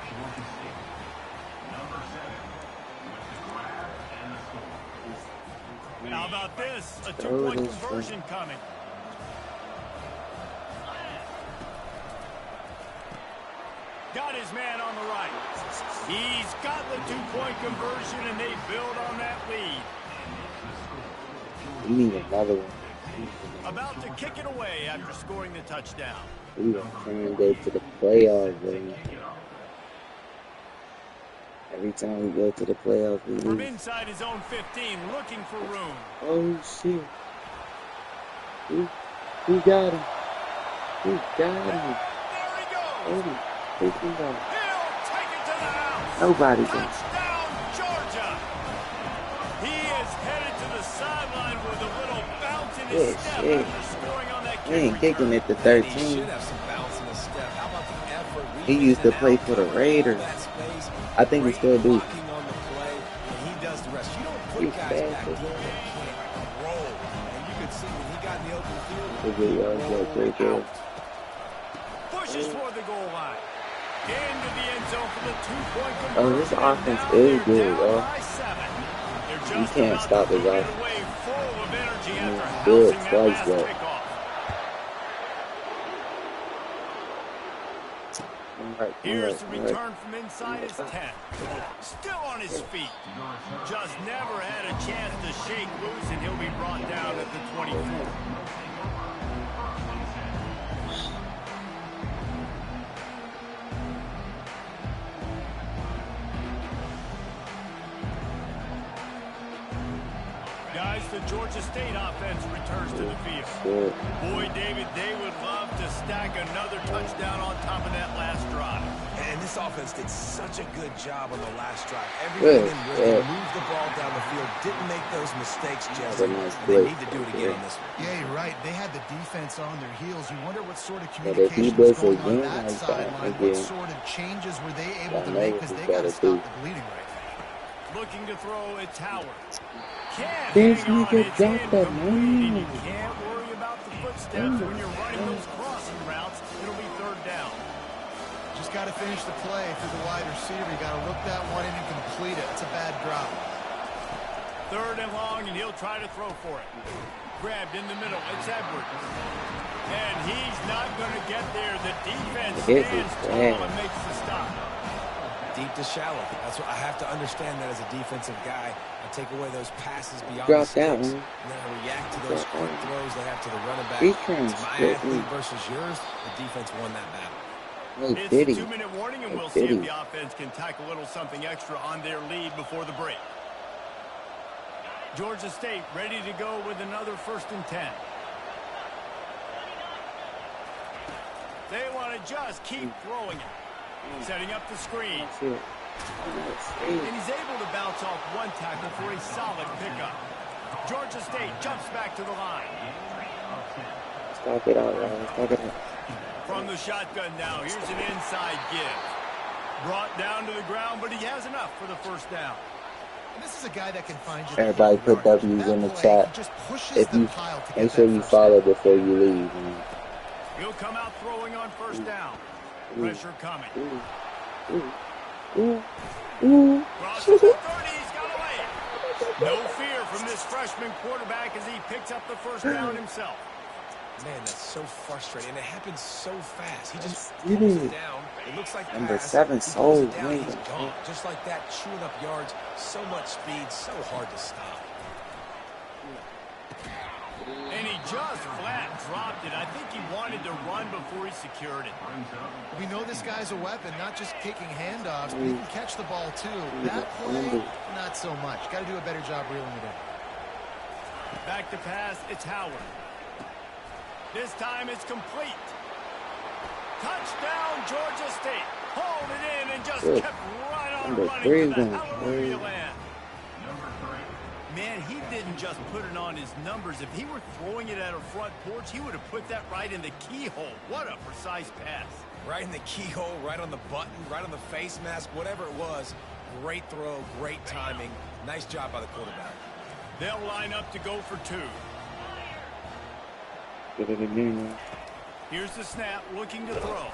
Georgia State, number 7, with the grab and the score. How about this? A two-point conversion coming. Got his man on the right. He's got the two-point conversion, and they build on that lead. We need another one. About to kick it away after scoring the touchdown. We are trying to go to the playoffs, baby. Every time we go to the playoffs, we From lose. inside his own 15, looking for room. Oh, shit. Who got him? Who got him? There he goes. Oh, freaking God. He'll take it to the house. Nobody got him. Touchdown, Georgia. He is headed to the sideline with a little bounce in his step after scoring on that He ain't kick kicking return. it to He 13. should have some bounce in his step. How about the effort? He used to play for the Raiders. That space. I think he still do. Blocking on the play, and he does the rest. You don't put He's guys fast back as there that can't roll. And you could see when he got in the open field, Good yard, good, great job. Pushes toward the goal line. Into the end zone for the two-point conversion. Oh, this offense Now is they're good, down bro. by 7. They're You just can't about stop to his put it offense. away, full of energy I mean, after good housing that twice, last though. kickoff. Here's the return from inside his 10. Still on his feet. Just never had a chance to shake loose, and he'll be brought down at the 24. Guys, the Georgia State offense returns to the field. Boy, David, they would love to stack another touchdown on top of that last drive. And this offense did such a good job on the last drive. Everything in rhythm, moved the ball down the field, didn't make those mistakes, Jesse. They need to do it again on this one. Yeah, you're right. They had the defense on their heels. You wonder what sort of communication was going on that sideline. What sort of changes were they able to make, because they got to stop the bleeding right now. Looking to throw, it's Howard. This nigga dropped that money. You can't worry about the footsteps when you're running those crossing routes. It'll be third down. Just got to finish the play through the wide receiver. You got to look that one in and complete it. It's a bad drop. Third and long, and he'll try to throw for it. Grabbed in the middle. It's Edwards. And he's not going to get there. The defense stands tall and makes the stop. Deep to shallow. That's what I have to understand that as a defensive guy. I take away those passes beyond Drop the sticks, down. and then I react to those quick throws they have to the running back. Defense, It's my athlete versus yours. The defense won that battle. It's a 2-minute warning, and we'll see if the offense can tack a little something extra on their lead before the break. Georgia State ready to go with another 1st and 10. They want to just keep throwing it. Setting up the screen. And he's able to bounce off one tackle for a solid pickup. Georgia State jumps back to the line. Stop it out, Ryan. Stop it out. From the shotgun now, here's an inside give. Brought down to the ground, but he has enough for the 1st down. And this is a guy that can find you. Everybody put W's in the chat. If you make sure you follow before you leave. Man. He'll come out throwing on 1st down. Pressure coming. Crosses the 30, he's got away. No fear from this freshman quarterback as he picks up the 1st down himself. Man, that's so frustrating. And it happens so fast. He just pulls it down. It looks like Number pass. 7 He pulls sold. it down, he's gone. Just like that, chewing up yards. So much speed, so hard to stop. And he just flat dropped it. I think he wanted to run before he secured it. We know this guy's a weapon, not just kicking handoffs, but he can catch the ball too. That play, not so much. Got to do a better job reeling it in. Back to pass, it's Howard. This time it's complete. Touchdown, Georgia State. Hauled it in and just kept right on running to the Hallelujah land. Man, he didn't just put it on his numbers. If he were throwing it at a front porch, he would have put that right in the keyhole. What a precise pass. Right in the keyhole, right on the button, right on the face mask, whatever it was. Great throw, great timing. Nice job by the quarterback. They'll line up to go for 2. Here's the snap, looking to throw.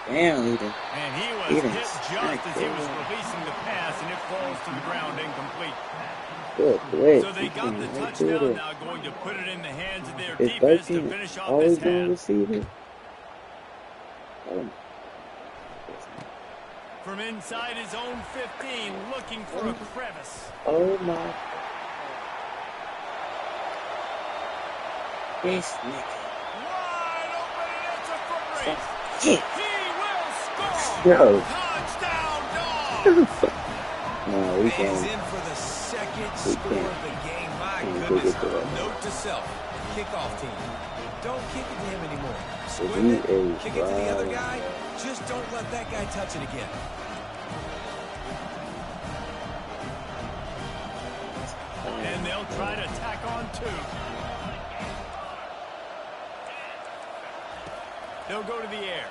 Damn, Eden. And he was hit just as he was releasing the pass, and it falls to the ground incomplete. Good play. So they got the touchdown, now going to put it in the hands of their defense to finish off this half. From inside his own 15, looking for a crevice. Oh my. This nigga. Wide open, and it's a foot race. Shit. He will score. Yo. Touchdown, dog. No, we He's can't. in for the second score of the game. My goodness. Note to self. Kickoff team. Don't kick it to him anymore. Swim it. Kick it to the other guy. Just don't let that guy touch it again. And they'll try to tack on 2. They'll go to the air.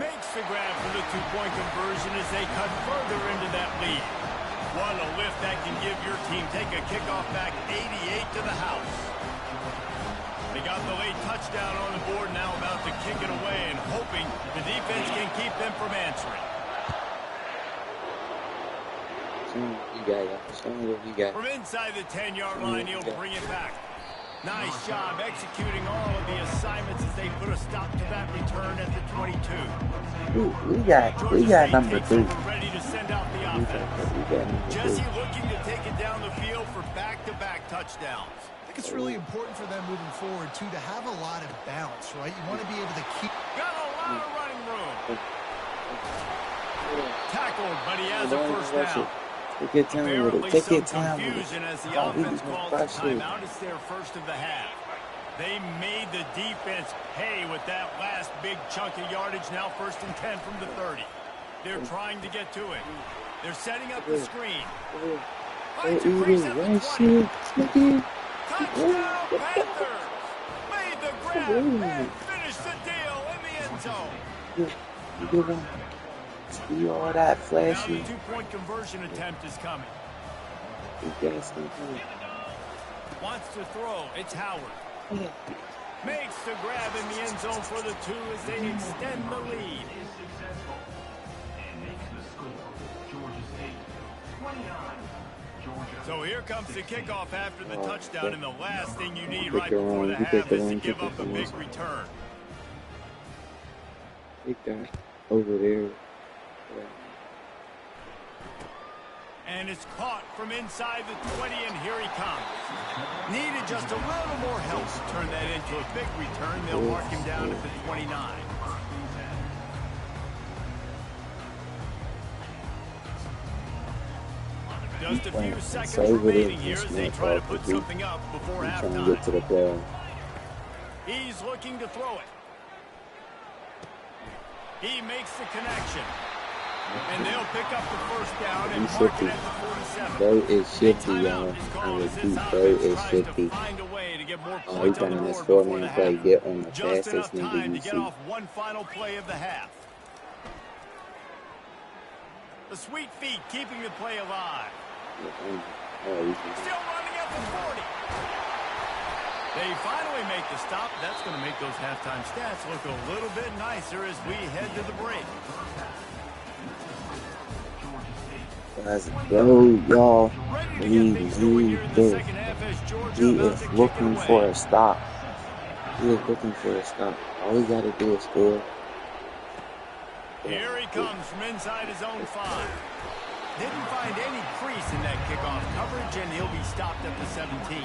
Makes the grab for the 2-point conversion as they cut further into that lead. What a lift that can give your team. Take a kickoff back 88 to the house. They got the late touchdown on the board, now about to kick it away and hoping the defense can keep them from answering. You got it. Show me what you got. From inside the 10-yard line, he'll bring it back. Nice job executing all of the assignments as they put a stop to that return at the 22. We got number 3. Ready to send out the offense. Jesse looking to take it down the field for back-to-back touchdowns. I think it's really important for them moving forward, too, to have a lot of balance, right? You want to be able to keep... Got a lot of running room. Tackled, but he has a first down. Take your time with it. Take your time with it. As the offense calls the timeout, it's their first of the half. They made the defense pay with that last big chunk of yardage. Now 1st and 10 from the 30. They're trying to get to it. They're setting up the screen. Touchdown, Panthers! Made the grab and finished the deal in the end zone. You give them all that flashy. Now the 2-point conversion attempt is coming. Wants to throw. It's Howard. Makes the grab in the end zone for the 2 as they extend the lead. So here comes the kickoff after the touchdown, and the last thing you need right before the half is to give up a big return. Take that over there. And it's caught from inside the 20, and here he comes. Needed just a little more help to turn that into a big return. They'll mark him down at the 29. Just a few seconds remaining here as they try to put something up before halftime. Trying to get to the ball. He's looking to throw it. He makes the connection. And they'll pick up the first down and mark it at the 47. Bro is shifty, y'all. I repeat, bro is shifty. Oh, he's running this 4-man play. Get on the fastest nigga you see. One final play of the half. The sweet feet keeping the play alive. Oh, still running at the 40. They finally make the stop. That's going to make those halftime stats look a little bit nicer as we head to the break. Let's go, y'all. He is looking for a stop. He is looking for a stop. All we got to do is score. Here he comes from inside his own 5. Didn't find any crease in that kickoff coverage, and he'll be stopped at the 17.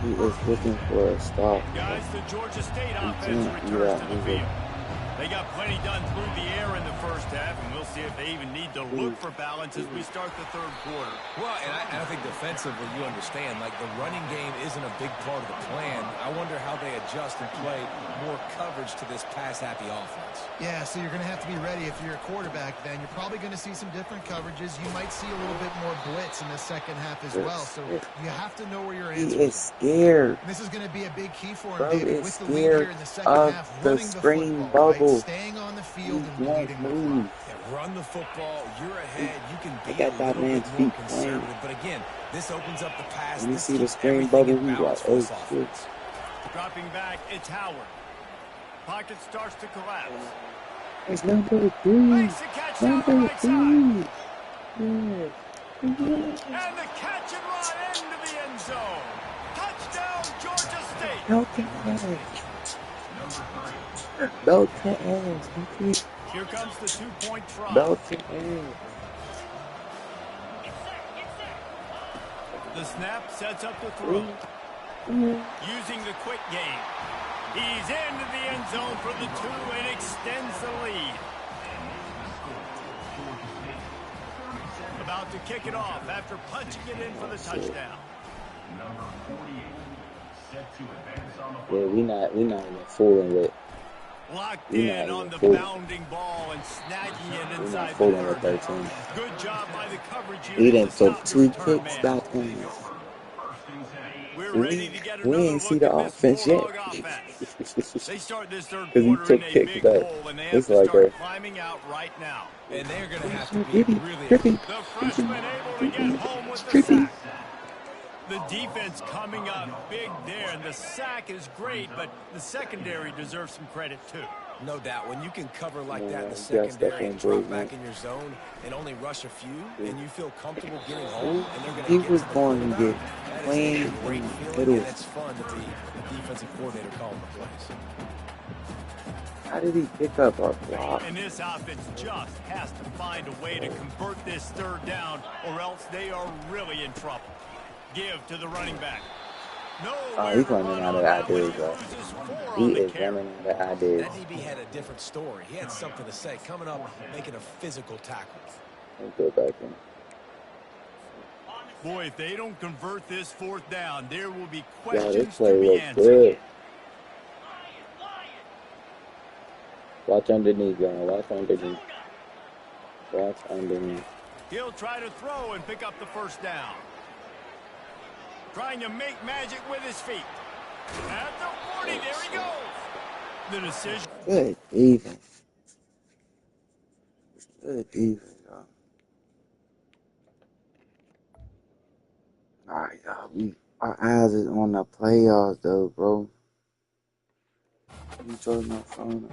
He is looking for a stop. Guys, the Georgia State offense returns to the field. They got plenty done through the air in the first half, and we'll see if they even need to look for balance as we start the third quarter. Well, and I think defensively, you understand, like the running game isn't a big part of the plan. I wonder how they adjust and play more coverage to this pass-happy offense. Yeah, so you're going to have to be ready if you're a quarterback then. You're probably going to see some different coverages. You might see a little bit more blitz in the second half as well. So you have to know where your answer is. He is scared. And this is going to be a big key for him, Bro David, is with the lead here in the second half, the running screen the football, bubble. right? Staying on the field and leading the play. Run the football, you're ahead, you can be got that man's feet conservative. But again, this opens up the pass. When you see the screen bubble, we like, oh shit. Dropping back, it's Howard. Pocket starts to collapse. It's number 3. Makes the catch down the right side. Yeah. And the catch and run into the end zone. Touchdown, Georgia State. Belt to ass. Here comes the 2-point try. Belt to ass. The snap sets up the throw. Using the quick game. He's into the end zone for the 2 and extends the lead. About to kick it off after punching it in for the touchdown. Yeah, we not even fooling with. Locked in on the bounding ball and snagging it inside the 13. Good job by the coverage here. He done took 2 kicks back in. We ain't see the offense yet. They start this third Because he quarter took in a kicks big back. hole, and they have It's to like start a climbing out right now. And they're going to have to be really... The freshman able to get home with the sack. The defense coming up big there, and the sack is great, but the secondary deserves some credit too. No doubt. When you can cover like that in the You got stuff secondary on and drop break, back man. in your zone and only rush a few, and you feel comfortable getting home, and they're going He to get was to the going to quarterback, get that is clean a great in the feeling, middle. and it's fun to be the defensive coordinator calling the plays. How did he pick up our block? And this offense just has to find a way to convert this third down, or else they are really in trouble. Give to the running back. Oh, he's running out of ideas, bro. He is running out of ideas. That DB had a different story. He had something to say, coming up, making a physical tackle. Let's go back in. Boy, if they don't convert this fourth down, there will be Yo, questions this to play be looks answered. good. Watch underneath, y'all. Watch underneath. Watch underneath. He'll try to throw and pick up the first down. Trying to make magic with his feet. At the 40, there he goes. The decision. Good defense. Good defense, y'all. Alright, y'all. Our eyes is on the playoffs, though, bro. You told my phone.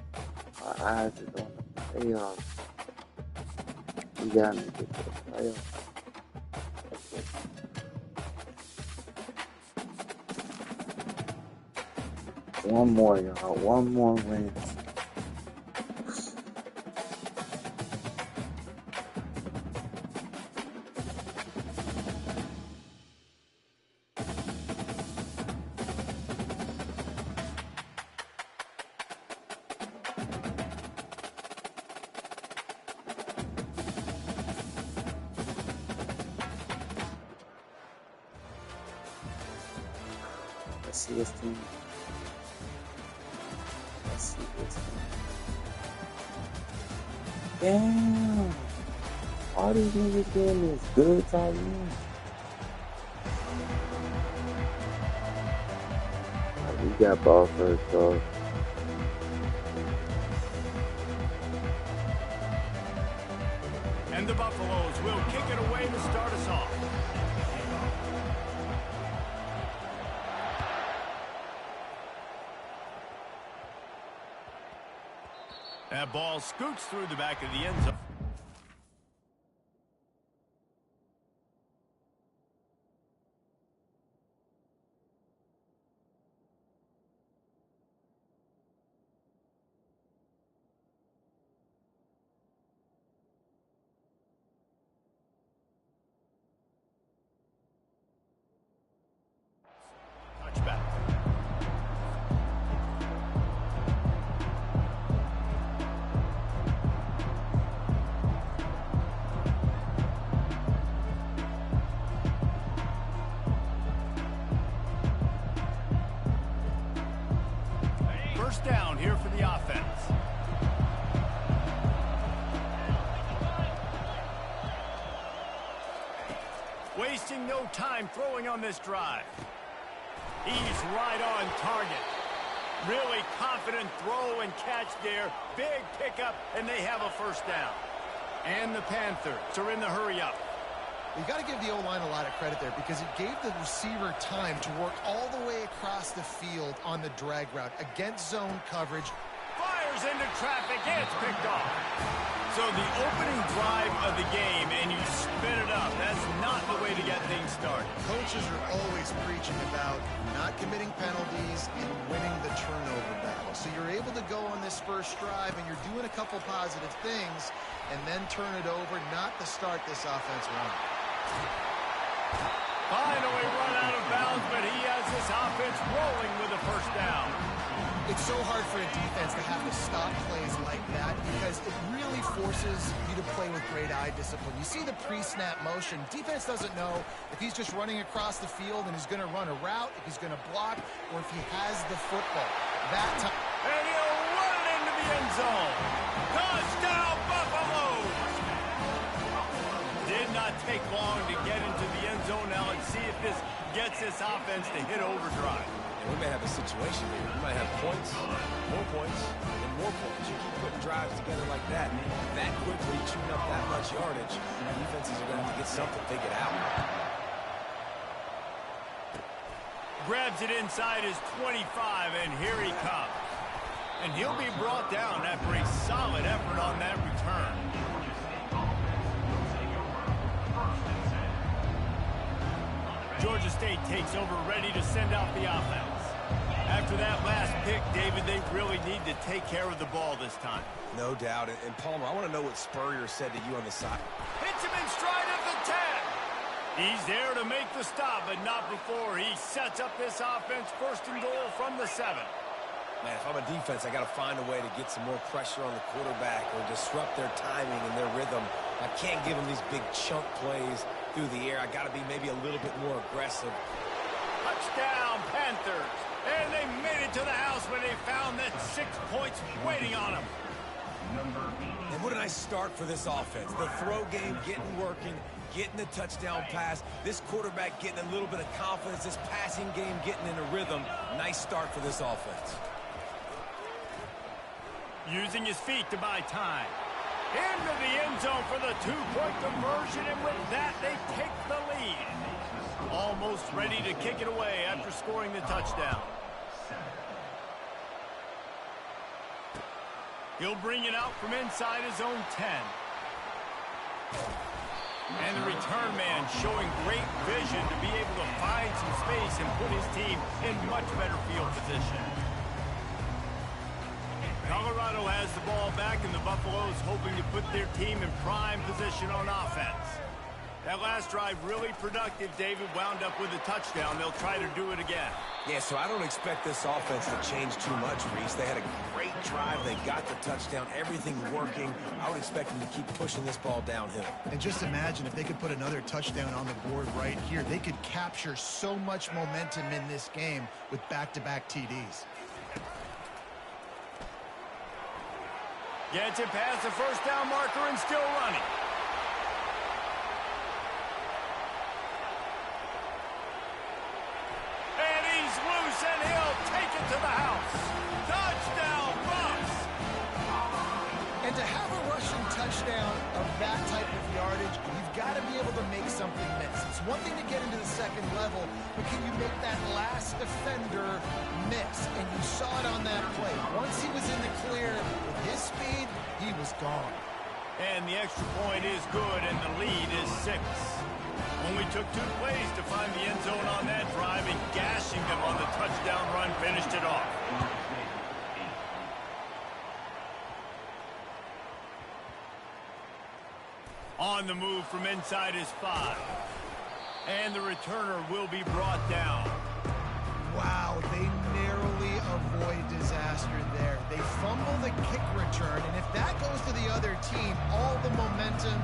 Our eyes is on the playoffs. We gotta make it to the playoffs. One more, y'all. One more win. Let's see this team. Let's see this team. Damn! All these niggas getting this good tight end. Alright, we got ball first, dog. And the Buffaloes will kick it away to start us off. That ball scoots through the back of the end zone. Touchback. First down here for the offense. Wasting no time throwing on this drive. He's right on target. Really confident throw and catch there. Big pickup, and they have a first down. And the Panthers are in the hurry up. You got to give the O-line a lot of credit there because it gave the receiver time to work all the way across the field on the drag route against zone coverage. Fires into traffic, and it's picked off. So the opening drive of the game, and you spin it up. That's not the way to get things started. Coaches are always preaching about not committing penalties and winning the turnover battle. So you're able to go on this first drive, and you're doing a couple positive things, and then turn it over, not to start this offense run. Finally run out of bounds, but he has this offense rolling with a first down. It's so hard for a defense to have to stop plays like that because it really forces you to play with great eye discipline. You see the pre-snap motion. Defense doesn't know if he's just running across the field and he's going to run a route, if he's going to block, or if he has the football. That time. And he'll run it into the end zone. Touchdown, Buffalo! Did not take long to get into the end zone. Now let's see if this gets this offense to hit overdrive. And we may have a situation here. We might have points, and more points. You keep putting drives together like that quickly, chewing up that much yardage, defenses are going to have to get something figured out. Grabs it inside his 25, and here he comes. And he'll be brought down after a solid effort on that return. Georgia State takes over, ready to send out the offense. After that last pick, David, they really need to take care of the ball this time. No doubt. And Palmer, I want to know what Spurrier said to you on the side. Hits him in stride at the 10. He's there to make the stop, but not before he sets up this offense first and goal from the 7. Man, if I'm a defense, I got to find a way to get some more pressure on the quarterback or disrupt their timing and their rhythm. I can't give them these big chunk plays through the air. I got to be maybe a little bit more aggressive. Touchdown, Panthers. And they made it to the house when they found that 6 points waiting on them. And what a nice start for this offense. The throw game getting working, getting the touchdown pass. This quarterback getting a little bit of confidence. This passing game getting in a rhythm. Nice start for this offense. Using his feet to buy time. Into the end zone for the 2-point conversion, and with that, they take the lead. Almost ready to kick it away after scoring the touchdown. He'll bring it out from inside his own 10. And the return man showing great vision to be able to find some space and put his team in much better field position. Colorado has the ball back, and the Buffaloes hoping to put their team in prime position on offense. That last drive really productive. David wound up with a touchdown. They'll try to do it again. Yeah, so I don't expect this offense to change too much, Reese. They had a great drive. They got the touchdown. Everything working. I would expect them to keep pushing this ball downhill. And just imagine if they could put another touchdown on the board right here. They could capture so much momentum in this game with back-to-back TDs. Gets it past the first down marker and still running. And he's loose, and he'll take it to the house. Touchdown, Buffs! And to have a rushing touchdown of that type of yardage, you've got to be able to make something miss. It's one thing to get into the second level, but can you make that last defender miss? And you saw it on that play. Once he was in the clear with his speed, he was gone. And the extra point is good, and the lead is 6. Only took 2 plays to find the end zone on that drive, and gashing them on the touchdown run finished it off. On the move from inside his 5. And the returner will be brought down. Wow, they narrowly avoid disaster there. They fumble the kick return, and if that goes to the other team, all the momentum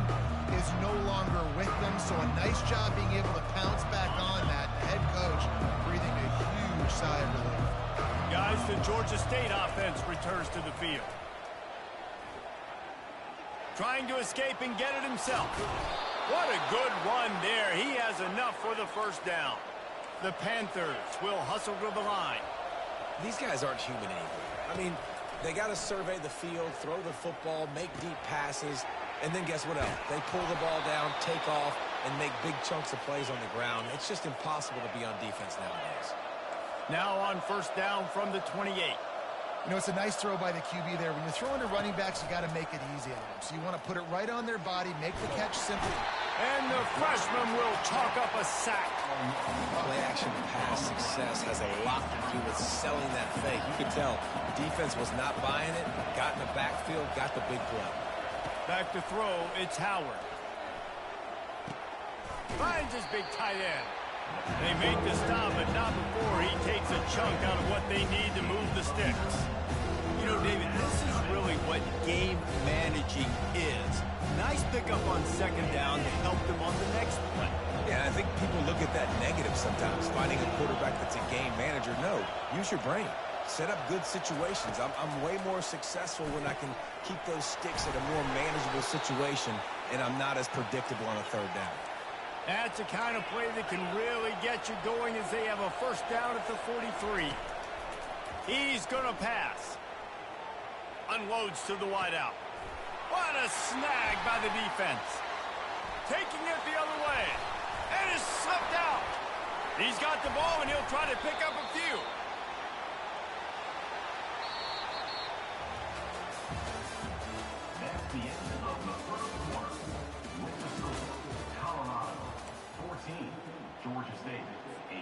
is no longer with them. So a nice job being able to pounce back on that. The head coach breathing a huge sigh of relief. Guys, the Georgia State offense returns to the field. Trying to escape and get it himself. What a good run there. He has enough for the first down. The Panthers will hustle to the line. These guys aren't human anymore. I mean, they got to survey the field, throw the football, make deep passes, and then guess what else? They pull the ball down, take off, and make big chunks of plays on the ground. It's just impossible to be on defense nowadays. Now on first down from the 28. You know, it's a nice throw by the QB there. When you're throwing to running backs, you got to make it easy on them. So you want to put it right on their body, make the catch simple. And the freshman will chalk up a sack. Play-action pass success has a lot to do with selling that fake. You could tell defense was not buying it, got in the backfield, got the big play. Back to throw, it's Howard. Finds his big tight end. They make the stop, but not before he takes a chunk out of what they need to move the sticks. You know, David, this is really what game managing is. Nice pickup on second down to help them on the next play. Yeah, I think people look at that negative sometimes, finding a quarterback that's a game manager. No, use your brain. Set up good situations. I'm way more successful when I can keep those sticks at a more manageable situation, and I'm not as predictable on a third down. That's the kind of play that can really get you going as they have a first down at the 43. He's going to pass. Unloads to the wideout. What a snag by the defense. Taking it the other way. And is slipped out. He's got the ball, and he'll try to pick up a few. the end of the first quarter. With the score, Colorado 14, Georgia State 8.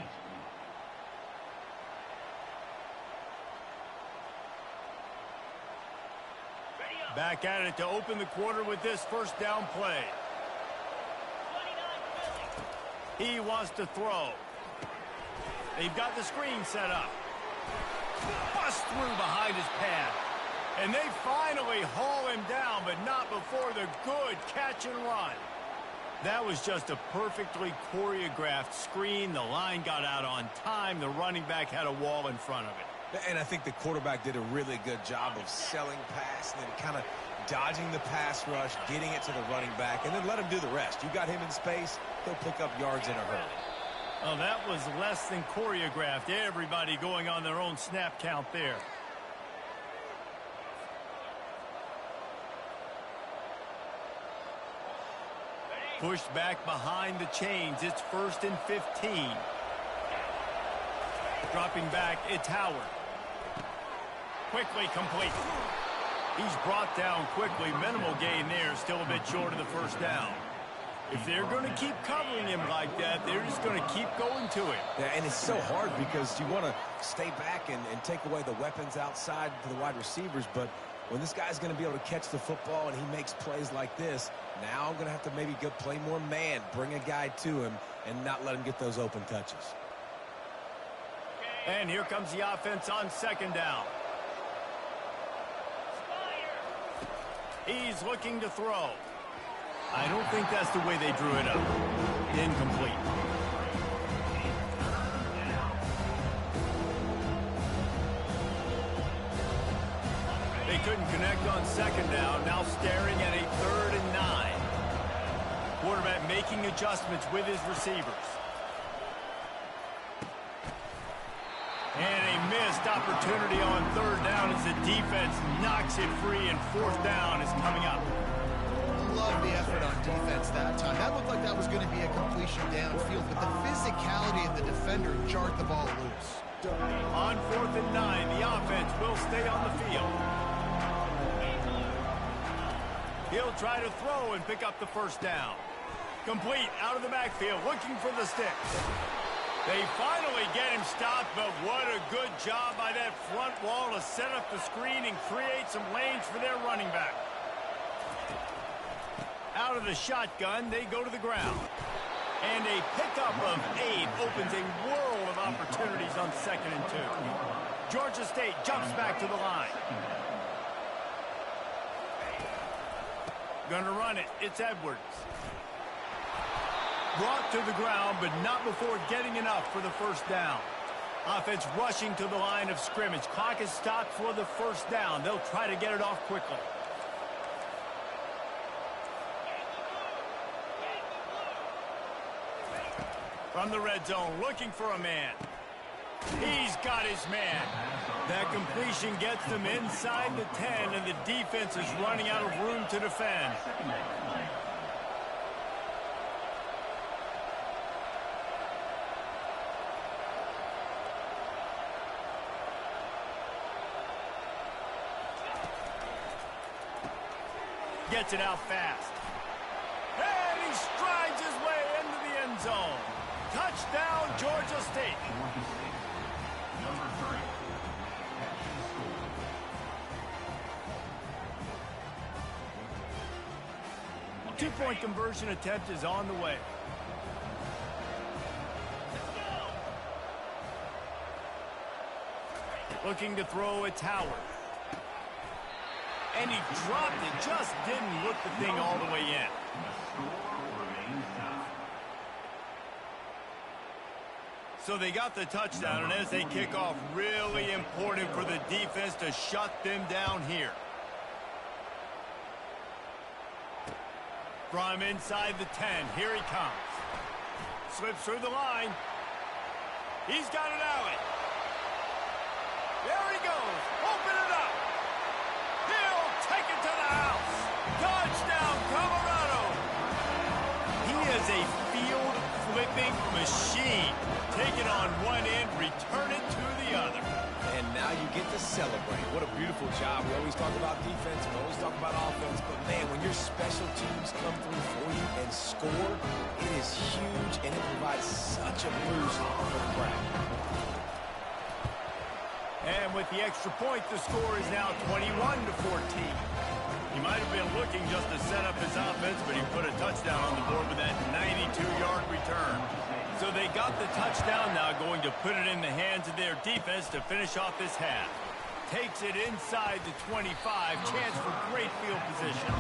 Back at it to open the quarter with this first down play. He wants to throw. They've got the screen set up. Bust through behind his pad. And they finally haul him down, but not before the good catch and run. That was just a perfectly choreographed screen. The line got out on time. The running back had a wall in front of it. And I think the quarterback did a really good job of selling pass and then kind of dodging the pass rush, getting it to the running back, and then let him do the rest. You got him in space, he'll pick up yards in a hurry. Well, that was less than choreographed. Everybody going on their own snap count there. Pushed back behind the chains. It's 1st and 15. Dropping back, it's Howard. Quickly complete. He's brought down quickly. Minimal gain there. Still a bit short of the first down. If they're going to keep covering him like that, they're just going to keep going to him. Yeah, and it's so hard because you want to stay back and take away the weapons outside to the wide receivers, but when this guy's going to be able to catch the football and he makes plays like this, now I'm going to have to maybe go play more man, bring a guy to him, and not let him get those open touches. And here comes the offense on second down. He's looking to throw. I don't think that's the way they drew it up. Incomplete. They couldn't connect on second down. Now staring at a 3rd and 9. Quarterback making adjustments with his receivers. And a missed opportunity on 3rd down as the defense knocks it free, and 4th down is coming up. Love the effort on defense that time. That looked like that was going to be a completion downfield, but the physicality of the defender jarred the ball loose. On 4th and 9, the offense will stay on the field. He'll try to throw and pick up the first down. Complete out of the backfield, looking for the sticks. They finally get him stopped, but what a good job by that front wall to set up the screen and create some lanes for their running back. Out of the shotgun, they go to the ground. And a pickup of 8 opens a world of opportunities on 2nd and 2. Georgia State jumps back to the line. Gonna run it. It's Edwards. Brought to the ground, but not before getting enough for the first down. Offense rushing to the line of scrimmage. Clock is stopped for the first down. They'll try to get it off quickly. From the red zone, looking for a man. He's got his man. That completion gets them inside the 10, and the defense is running out of room to defend. Gets it out fast. And he strides his way into the end zone. Touchdown, Georgia State. Number 3. Two-point conversion attempt is on the way. Looking to throw, it's Howard. And he dropped it, just didn't look the thing all the way in. The score remains tied. So they got the touchdown, and as they kick off, really important for the defense to shut them down here. From inside the 10, here he comes. Slips through the line. He's got an alley. There he goes. Open it up. He'll take it to the house. Touchdown, Colorado. He is a field-flipping machine. Take it on one end, return it to the other. And now now you get to celebrate. What a beautiful job. We always talk about defense, we always talk about offense, but man, when your special teams come through for you and score, it is huge, and it provides such a boost for the crowd. And with the extra point, the score is now 21-14. He might have been looking just to set up his offense, but he put a touchdown on the board with that 92-yard return. So they got the touchdown now, going to put it in the hands of their defense to finish off this half. Takes it inside the 25, chance for great field position.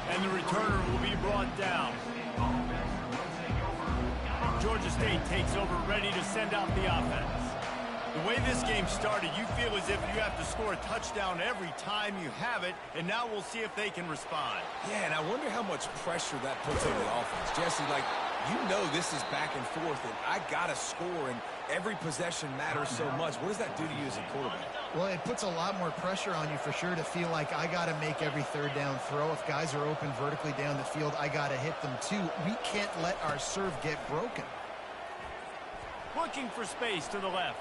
And the returner will be brought down. Georgia State takes over, ready to send out the offense. The way this game started, you feel as if you have to score a touchdown every time you have it, and now we'll see if they can respond. Yeah, and I wonder how much pressure that puts on the offense. Jesse, like, you know this is back and forth, and I got to score, and every possession matters so much. What does that do to you as a quarterback? Well, it puts a lot more pressure on you for sure to feel like I got to make every third down throw. If guys are open vertically down the field, I got to hit them too. We can't let our serve get broken. Looking for space to the left.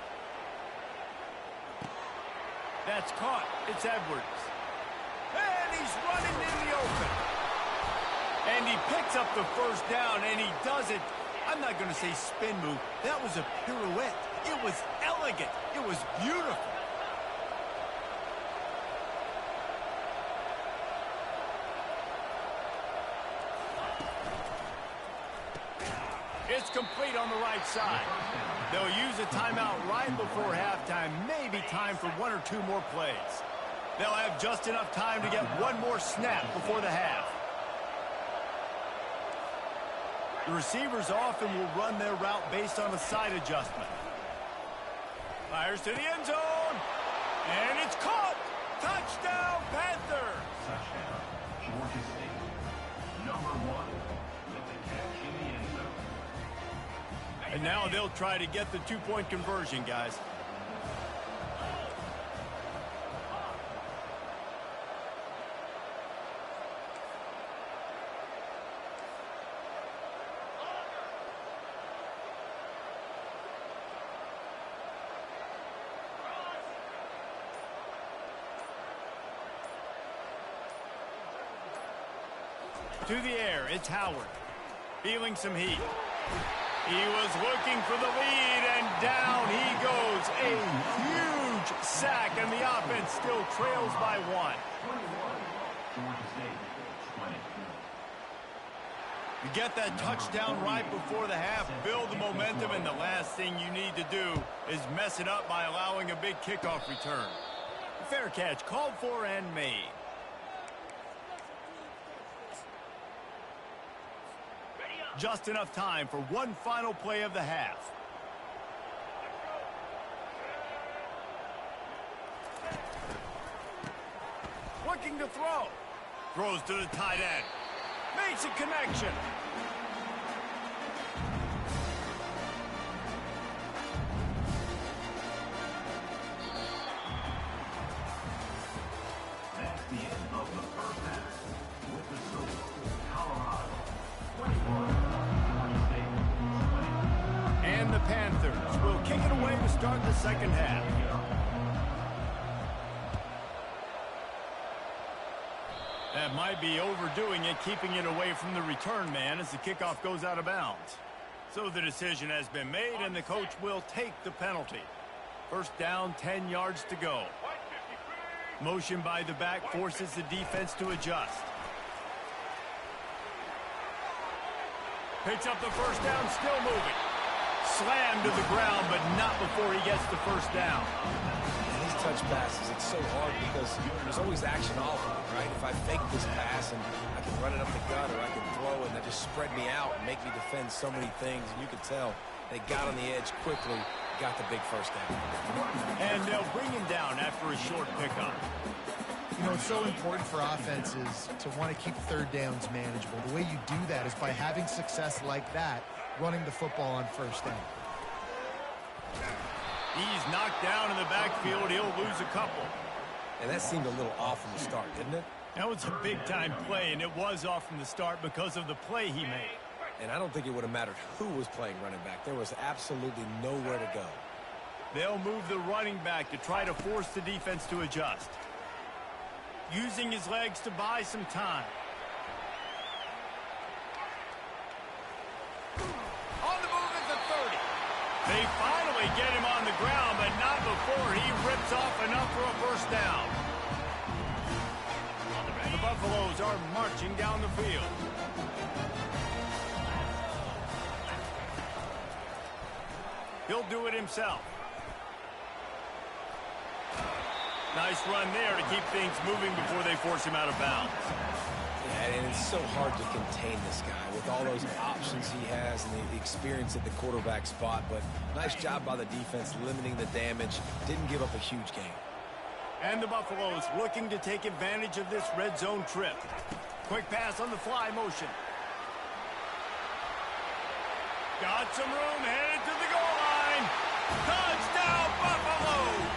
That's caught. It's Edwards. And he's running in the open. And he picks up the first down, and he does it. I'm not going to say spin move. That was a pirouette. It was elegant. It was beautiful. It's complete on the right side. They'll use a timeout right before halftime, maybe time for one or two more plays. They'll have just enough time to get one more snap before the half. The receivers often will run their route based on a side adjustment. Fires to the end zone, and it's caught. Touchdown, Panthers! Touchdown, Georgia State. Number 1 with the catch in the end zone. And now they'll try to get the two-point conversion, guys. To the air, it's Howard. Feeling some heat. He was looking for the lead, and down he goes. A huge sack, and the offense still trails by 1. Georgia State, 20. You get that touchdown right before the half, build the momentum, and the last thing you need to do is mess it up by allowing a big kickoff return. Fair catch called for and made. Just enough time for one final play of the half. Looking to throw. Throws to the tight end. Makes a connection. That's the end of the first half. With the score, Colorado 21, Georgia State 20. And the Panthers will kick it away to start the second half. That might be overdoing it, keeping it away from the return man as the kickoff goes out of bounds. So the decision has been made, and the coach will take the penalty. First down, 10 yards to go. Motion by the back forces the defense to adjust. Picks up the first down, still moving. Slammed to the ground, but not before he gets the first down. And these touch passes, it's so hard because there's always action all over, right? If I fake this pass and I can run it up the gut, or I can throw it and that just spread me out and make me defend so many things, and you can tell they got on the edge quickly, got the big first down. And they'll bring him down after a short pickup. You know, it's so important for offenses to want to keep third downs manageable. The way you do that is by having success like that, running the football on first down. He's knocked down in the backfield. He'll lose a couple. And that seemed a little off from the start, didn't it? That was a big-time play, and it was off from the start because of the play he made. And I don't think it would have mattered who was playing running back. There was absolutely nowhere to go. They'll move the running back to try to force the defense to adjust. Using his legs to buy some time. On the move at the 30. They finally get him on the ground, but not before he rips off enough for a first down. The Buffaloes are marching down the field. He'll do it himself. Nice run there to keep things moving before they force him out of bounds. Yeah, and it's so hard to contain this guy with all those options he has and the experience at the quarterback spot. But nice job by the defense limiting the damage. Didn't give up a huge gain. And the Buffaloes looking to take advantage of this red zone trip. Quick pass on the fly motion. Got some room, headed to the goal line. Touchdown, Buffaloes!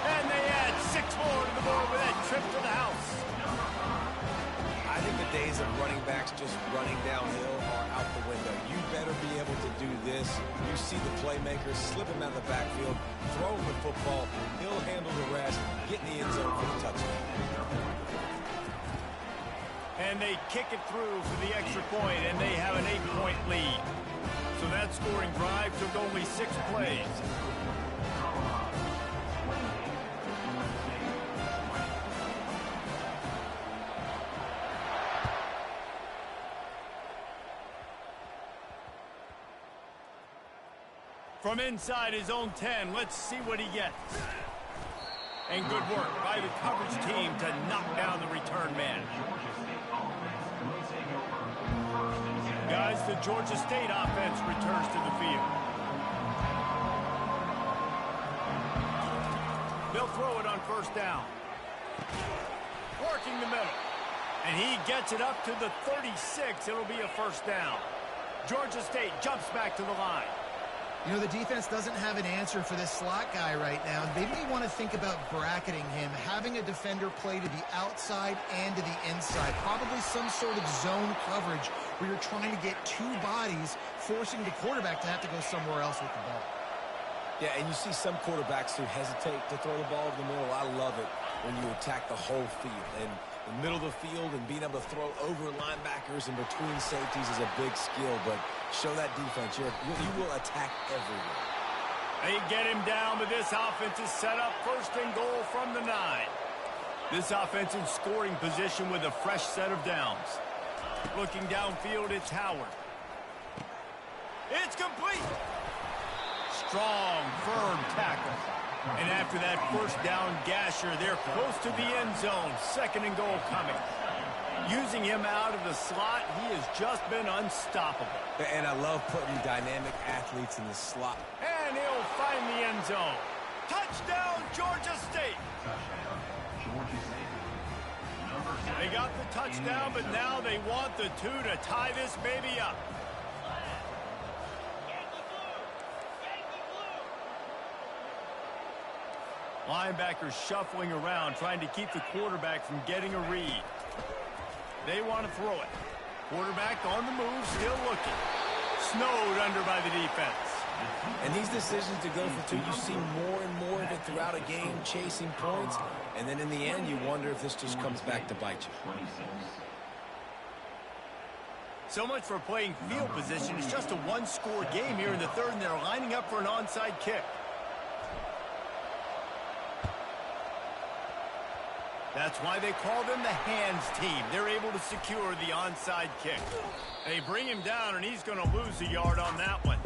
And they add 6 more to the board with that trip to the house. I think the days of running backs just running downhill are out the window. You better be able to do this. You see the playmakers slip him out of the backfield, throw him the football, he'll handle the rest, get in the end zone for the touchdown. And they kick it through for the extra point, and they have an 8-point lead. So that scoring drive took only 6 plays. From inside his own 10, let's see what he gets. And good work by the coverage team to knock down the return man. Guys, the Georgia State offense returns to the field. They'll throw it on first down. Working the middle. And he gets it up to the 36. It'll be a first down. Georgia State jumps back to the line. You know, the defense doesn't have an answer for this slot guy right now. They may want to think about bracketing him, having a defender play to the outside and to the inside. Probably some sort of zone coverage where you're trying to get 2 bodies, forcing the quarterback to have to go somewhere else with the ball. Yeah, and you see some quarterbacks who hesitate to throw the ball over the middle. I love it when you attack the whole field. And the middle of the field and being able to throw over linebackers and between safeties is a big skill, but show that defense. You will attack everywhere. They get him down, but this offense is set up first and goal from the 9. This offense in scoring position with a fresh set of downs. Looking downfield, it's Howard. It's complete. Strong, firm tackle. And after that first down gasher, they're close to the end zone. 2nd and goal coming. Using him out of the slot, he has just been unstoppable. And I love putting dynamic athletes in the slot. And he'll find the end zone. Touchdown, Georgia State. They got the touchdown, but now they want the 2 to tie this baby up. Linebackers shuffling around, trying to keep the quarterback from getting a read. They want to throw it. Quarterback on the move, still looking. Snowed under by the defense. And these decisions to go for 2, you see more and more of it throughout a game, chasing points. And then in the end, you wonder if this just comes back to bite you. So much for playing field position. It's just a 1-score game here in the 3rd, and they're lining up for an onside kick. That's why they call them the hands team. They're able to secure the onside kick. They bring him down, and he's going to lose a yard on that one.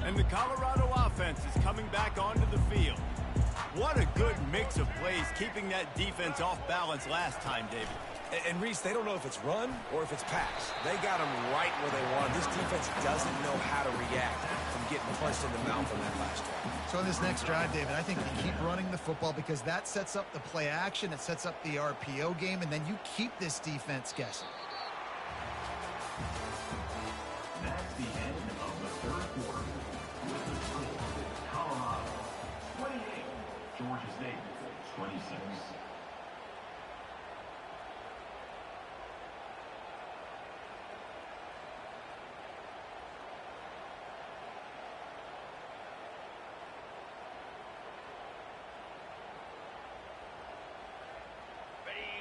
And the Colorado offense is coming back onto the field. What a good mix of plays, keeping that defense off balance last time, David. And Reese, they don't know if it's run or if it's pass. They got them right where they want. This defense doesn't know how to react from getting punched in the mouth on that last drive. So in this next drive, David, I think you keep running the football because that sets up the play action, it sets up the RPO game, and then you keep this defense guessing. That's the end of the 3rd quarter. With the score, Colorado 28, Georgia State 26.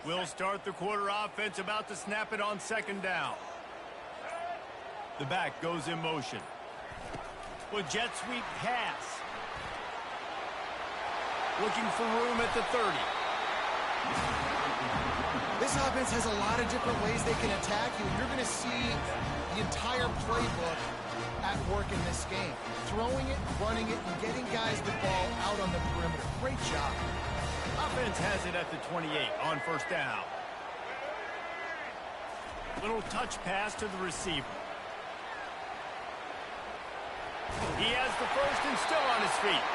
We'll start the quarter offense, about to snap it on second down. The back goes in motion. With jet sweep pass. Looking for room at the 30. This offense has a lot of different ways they can attack you. You're going to see the entire playbook at work in this game. Throwing it, running it, and getting guys the ball out on the perimeter. Great job. Offense has it at the 28 on first down. Little touch pass to the receiver. He has the first and still on his feet.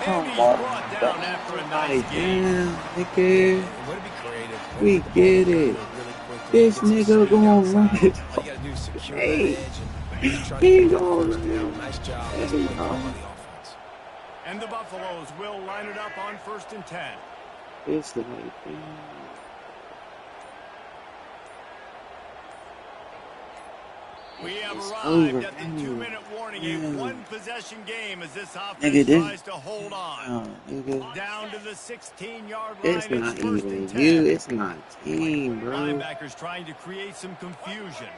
And he's brought down after a nice game. Nigga. Would it be creative? We get it. This nigga gonna run it. All you gotta do is secure Hey. that edge and try to He get the gonna first run down. it. Nice job. Hey, That's what no. on the offense. And the Buffaloes will line it up on first and 10. It's like, We have It's arrived over, at the man. 2-minute warning. Yeah. A one-possession game as this Nigga, offense this- tries to hold on. nigga, Down to the 16-yard line. it's not It's first even and you. 10. It's my team, bro. Linebackers trying to create some confusion.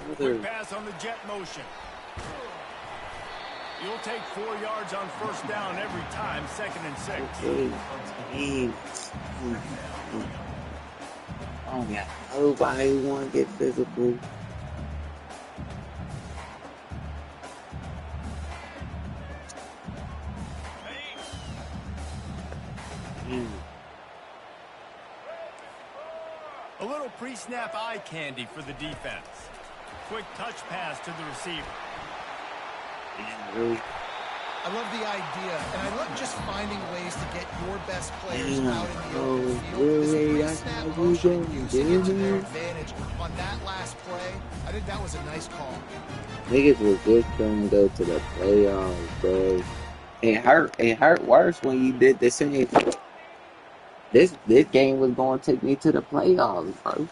Brother. Quick pass on the jet motion. You'll take 4 yards on first down every time, 2nd and 6. Okay. Team. Oh yeah. Nobody want to get physical. Mm. A little pre-snap eye candy for the defense. Quick touch pass to the receiver. Man, really? I love the idea, and I love just finding ways to get your best players Damn, out in the bro, open field. really? This That's pre-snap how you motion, gonna using do it to their it? advantage on that last play, I think that was a nice call. Niggas was just trying to go to the playoffs, bro. It hurt worse when you did the same. This game was going to take me to the playoffs, bro.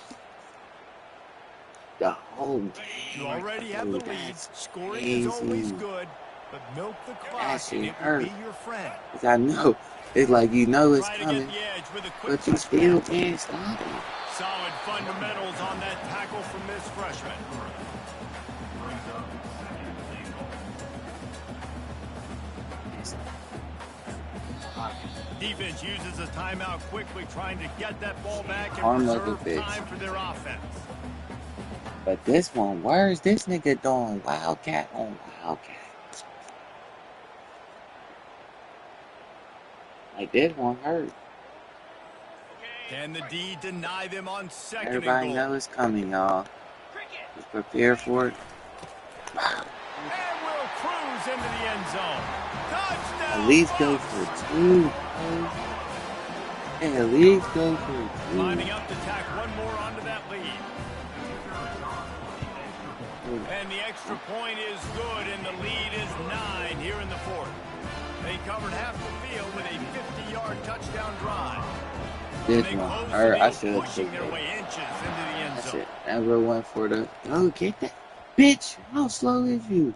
The whole game. You already have the Dude, lead. that's Scoring is always crazy. good, but milk the That clock shit and it will hurt. be your friend. 'Cause I know. It's like you know it's Try to coming, get the edge with a quick but you touch still pass. can't stop it. Solid fundamentals on that tackle from this freshman. Defense uses a timeout quickly, trying to get that ball back Arm and like a preserve bitch. time for their offense. But this one, where's this nigga doing Wildcat on Wildcat? Like this one hurt. Can the D deny them on second Everybody and goal? knows it's coming, y'all. Just prepare for it. And will cruise into the end zone. Touchdown, At least go Bucs! for 2. bro. Hey, at least go for 2. Lining up to tack one more onto that lead. And the extra point is good, and the lead is 9 here in the fourth. They covered half the field with a 50-yard touchdown drive. This They one closed the hurt. I game, should have pushing took their it. way inches into the end I zone. should never went for the. Go get that. Bitch, how slow is you?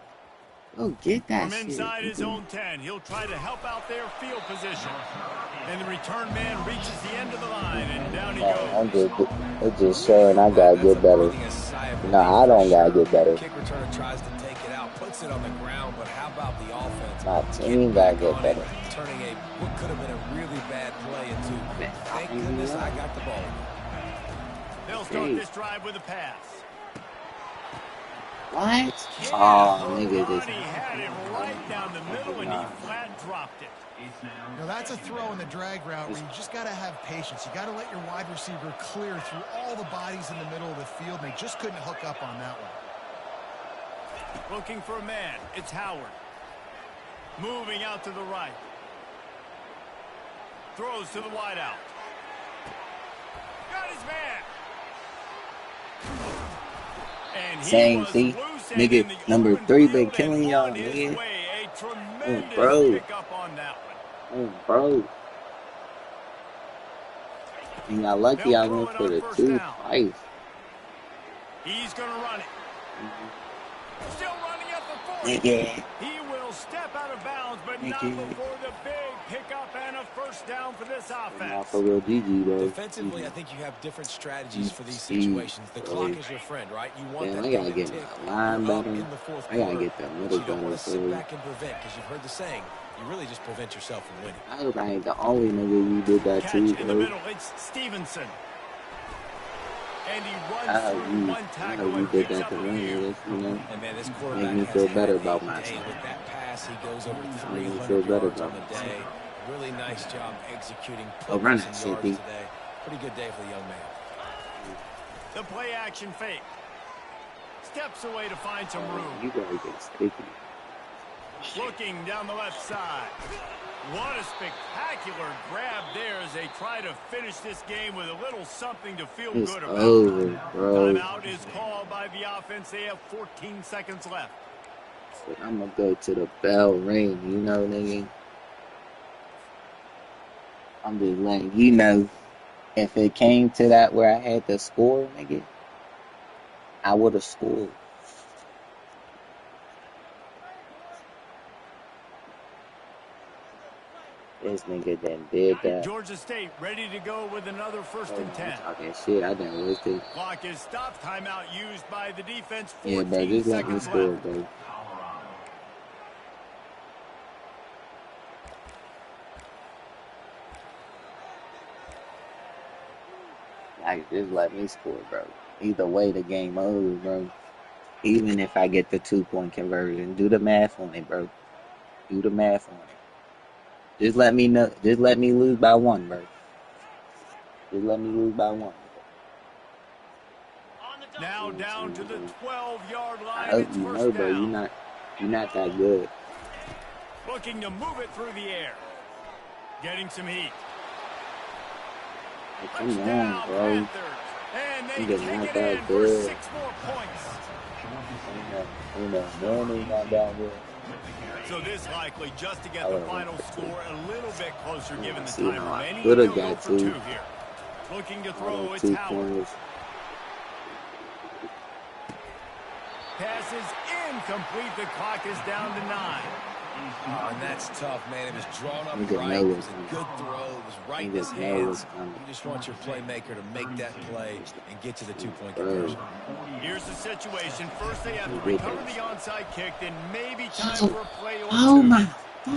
Go get that From shit. inside his own 10, he'll try to help out their field position. And the return man reaches the end of the line, and down he I'm goes. just, it's just showing I gotta get better. No, I don't gotta get better. Kick returner tries to take it out, puts it on the ground, but how about the offense? My team gotta get on it, better. turning what could have been a really bad play into, thank goodness I got the ball. They'll start this drive with a pass. What? Yeah, Oh, nigga, Ronnie had it right down the middle, and he flat dropped it. Now that's a throw in the drag route where you just got to have patience. You got to let your wide receiver clear through all the bodies in the middle of the field, and they just couldn't hook up on that one. Looking for a man. It's Howard. Moving out to the right. Throws to the wideout. Got his man. And he Same, was see? loose Nigga, and in the number open 3 field been and killing y'all, on his nigga. way. A tremendous bro. pickup on that one. Oh, bro. You got lucky I went for the 2 twice. He's going to run it. Still running up the 40. Nigga. He will step out of bounds downs, but Thank not you. before the big pickup and a first down for this And now offense. for real GG, bro. Defensively, I GG. think you have different strategies for these Speed, situations. The bro. clock is your friend, right? You want Damn, that I thing gotta to get tick. my line You're up better. in the fourth I gotta quarter, get the but middle you don't want better, to sit bro. back and prevent because you've heard the saying, you really just prevent yourself from winning. I hope I ain't the only nigga you did that Catch too, in the bro. middle. It's Stevenson. And he I runs hope through you, one I tackle hope you and did picks that up to a win, few. niggas, you know? And man, this Make quarterback me has feel had better a about day. myself. With that pass, he goes over Make me 300 feel better yards on about the myself. day. Really nice job executing, Oh, putting run up that some shit, yards D. today. Pretty good day for the young man. The play action fake. Steps away to find some room. You gotta get sticky. Looking down the left side. What a spectacular grab there as they try to finish this game with a little something to feel It's good about. over, bro. Timeout is called by the offense. They have 14 seconds left. But I'm gonna go to the bell ring, you know, nigga. I'm just letting you know, if it came to that where I had to score, nigga, I would have scored. This nigga then did that. Georgia State ready to go with another first Oh, and I'm 10. talking shit. I done wasted. Clock is stopped. Timeout used by the defense. Yeah, 14 bro, just let me seconds score, left. bro. Like, just let me score, bro. Either way, the game over, bro. Even if I get the 2-point conversion, do the math on it, bro. Do the math on it. Just let me know. Just let me lose by one, bro. Just let me lose by one. Now down to the 12-yard I line. hope It's you first know, bro. down. You're not that good. Looking to move it through the air. Getting some heat. Like, come on, Touchdown, bro. Panthers. And You they just take not it that in for good. 6 more points. Morning not that good. So this likely just to get I the would've final went for score a little bit closer given the See time how I remaining. could have They'll go got for 2 two. here. Looking to All throw, those it's 2 Howard. pointers. Pass is incomplete. The clock is down to 9. Oh, and that's tough, man. It was drawn up Nigga right. know It it's was a coming. good throw. It was right in his Niggas know it's hands. coming. You just want your playmaker to make that play and get to the 2-point Bro. conversion. Here's the situation. First, they have to You did recover that. the onside kick, then maybe time for a play or Oh 2. my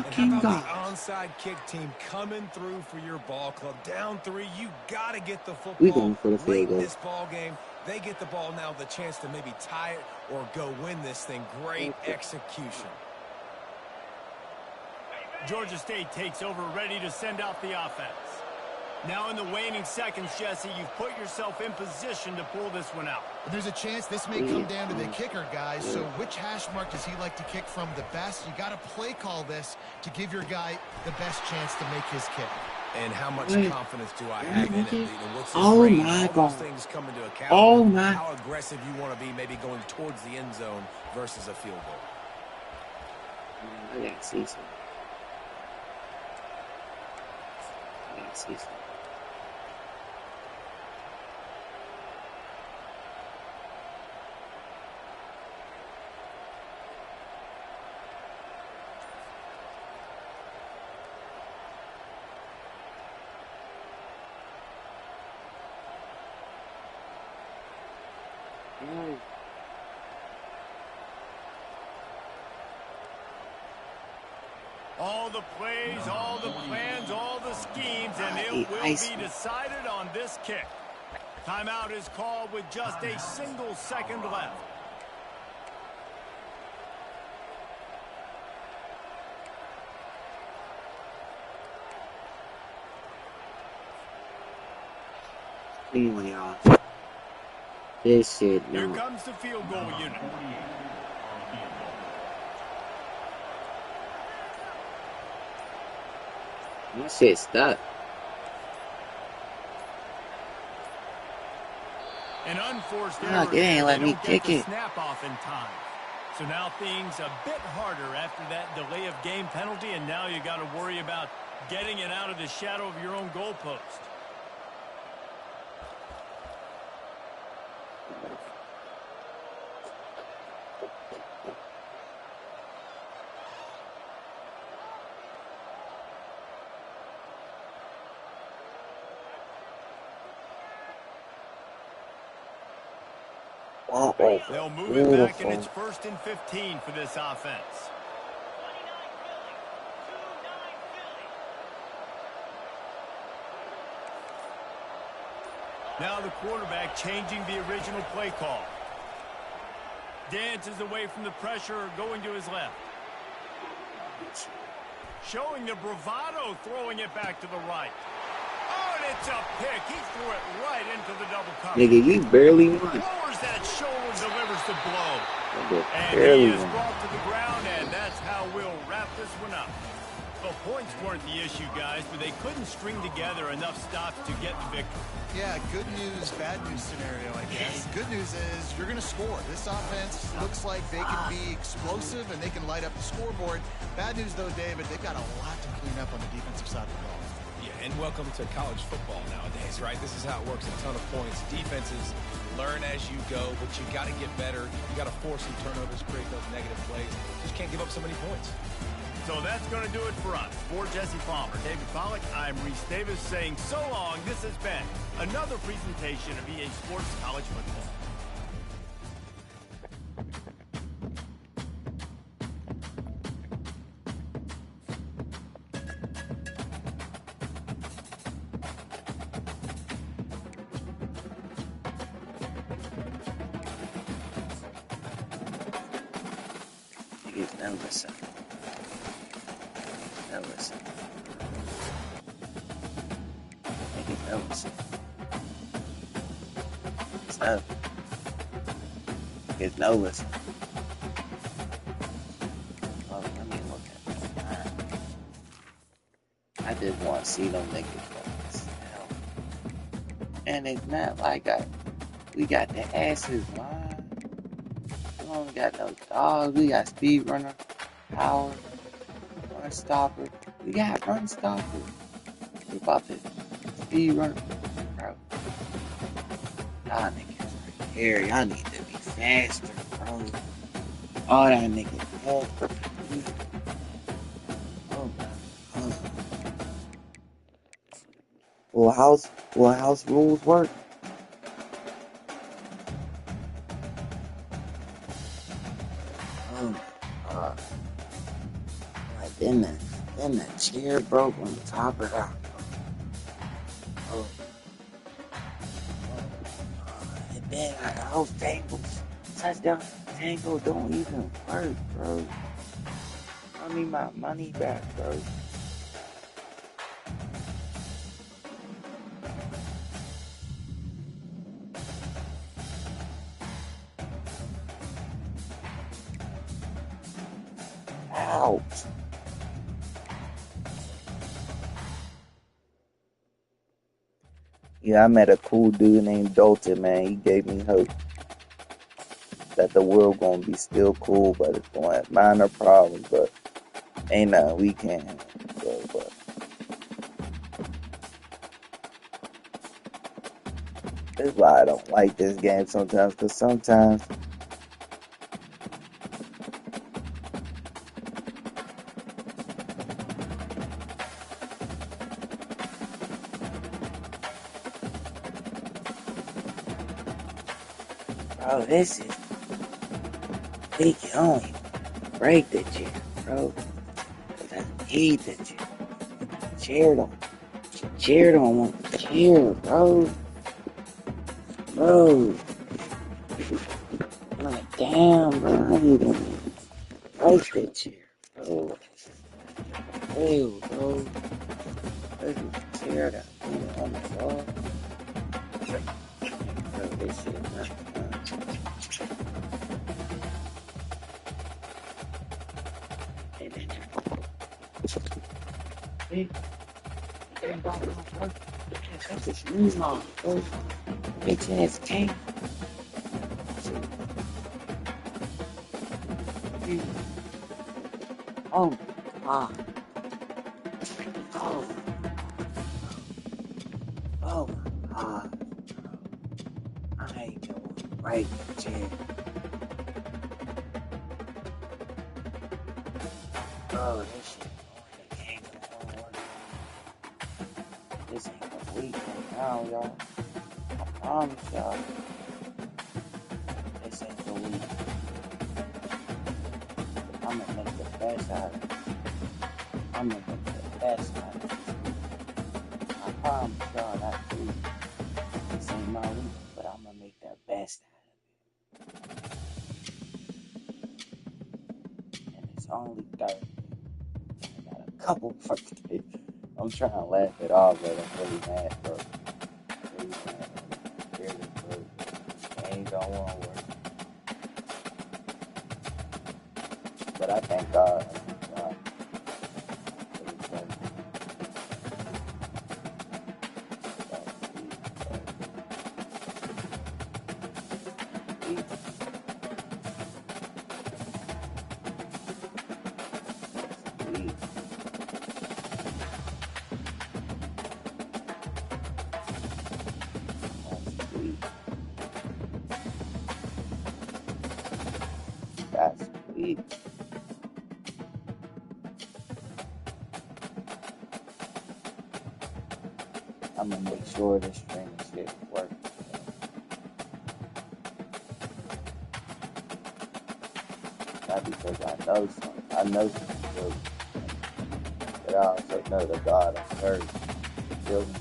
And how fucking about god. the onside kick team coming through for your ball club? Down 3, you got to get the We football going for the late field in goal. this ball game. They get the ball now, the chance to maybe tie it or go win this thing. Great execution. Georgia State takes over, ready to send out the offense. Now in the waning seconds, Jesse, you've put yourself in position to pull this one out. And there's a chance this may come down to the kicker, guys. So which hash mark does he like to kick from the best? You got to play call this to give your guy the best chance to make his kick. And how much Wait. confidence do I have in it? You know, what's his Oh range? my All god. those things come into account. Oh my. How aggressive you want to be, maybe going towards the end zone versus a field goal. I gotta see some. I gotta see some. All the plays, all the plans, all the schemes, and it will be decided on this kick. Timeout is called with just a single second left. Anyway, y'all. This shit, Here no. comes the field goal unit. That shit stuck. An unforced Fuck, error. it ain't let They me don't kick get the it. snap off in time. So now things a bit harder after that delay of game penalty, and now you got to worry about getting it out of the shadow of your own goalpost. That was They'll move it back, and beautiful. it's 1st and 15 for this offense. Now the quarterback changing the original play call. Dances away from the pressure, going to his left. Showing the bravado, throwing it back to the right. Oh, and it's a pick. He threw it right into the double cover. Nigga, you barely won. Lowers that shoulder, delivers the blow. Nigga, And he barely is won. brought to the ground, and that's how we'll wrap this one up. The points weren't the issue, guys, but they couldn't string together enough stops to get the victory. Yeah, good news, bad news scenario, I guess. Good news is you're going to score. This offense looks like they can be explosive and they can light up the scoreboard. Bad news, though, David, they've got a lot to clean up on the defensive side of the ball. Yeah, and welcome to college football nowadays, right? This is how it works. A ton of points. Defenses learn as you go, but you got to get better. You got to force some turnovers, create those negative plays. Just can't give up so many points. So that's going to do it for us. For Jesse Palmer, David Pollack, I'm Reese Davis saying so long. This has been another presentation of EA Sports College Football. Niggas, now listen. Now listen. Niggas, now listen. So, niggas, now listen. Oh, let me look at that. I just want to see them niggas fucking sell. And it's not like we got the asses, man. We don't got no dogs. We got speedrunner, power, run stopper. We got run stopper. What about this speedrunner, bro? Y'all niggas right here. Y'all need to be faster, bro. All that niggas faster. Oh my God. Will house rules work? Oh my God. Like then that chair broke on the top of that. Oh. And then house tables, touchdown tango don't even work, bro. I need my money back, bro. Ouch. Yeah, I met a cool dude named Dalton, man. He gave me hope that the world gonna be still cool, but it's gonna have minor problems, but ain't nothing we can't handle. So, but that's why I don't like this game sometimes, because sometimes bro, this is we can only break the chair, bro. Cause I need the chair. Chair don't want the chair, bro. Bro. Like damn, bro. I need to break the chair, bro. Ew, bro. This is the chair that I put on the floor. Bro, this shit is not fun. Bitch ass tank. Oh God. Oh. Oh my God. I ain't doing right, Jen. Oh, this shit ain't gonna work. This ain't gonna weak right now, y'all. I promise y'all. single week. I'm gonna make the best out of it. I'm gonna make the best out of it. I promise y'all that too. This ain't my week, but I'm gonna make the best out of it. And it's only Thursday. I got a couple birthdays. I'm trying to laugh it off, but I'm really mad, bro. Really mad. Really, bro. I ain't gonna want to work. But I thank God. I thank God. That's sweet. I'm gonna make sure this streaming shit works. Not because I know some people, but I also know the God I serve. You feel me?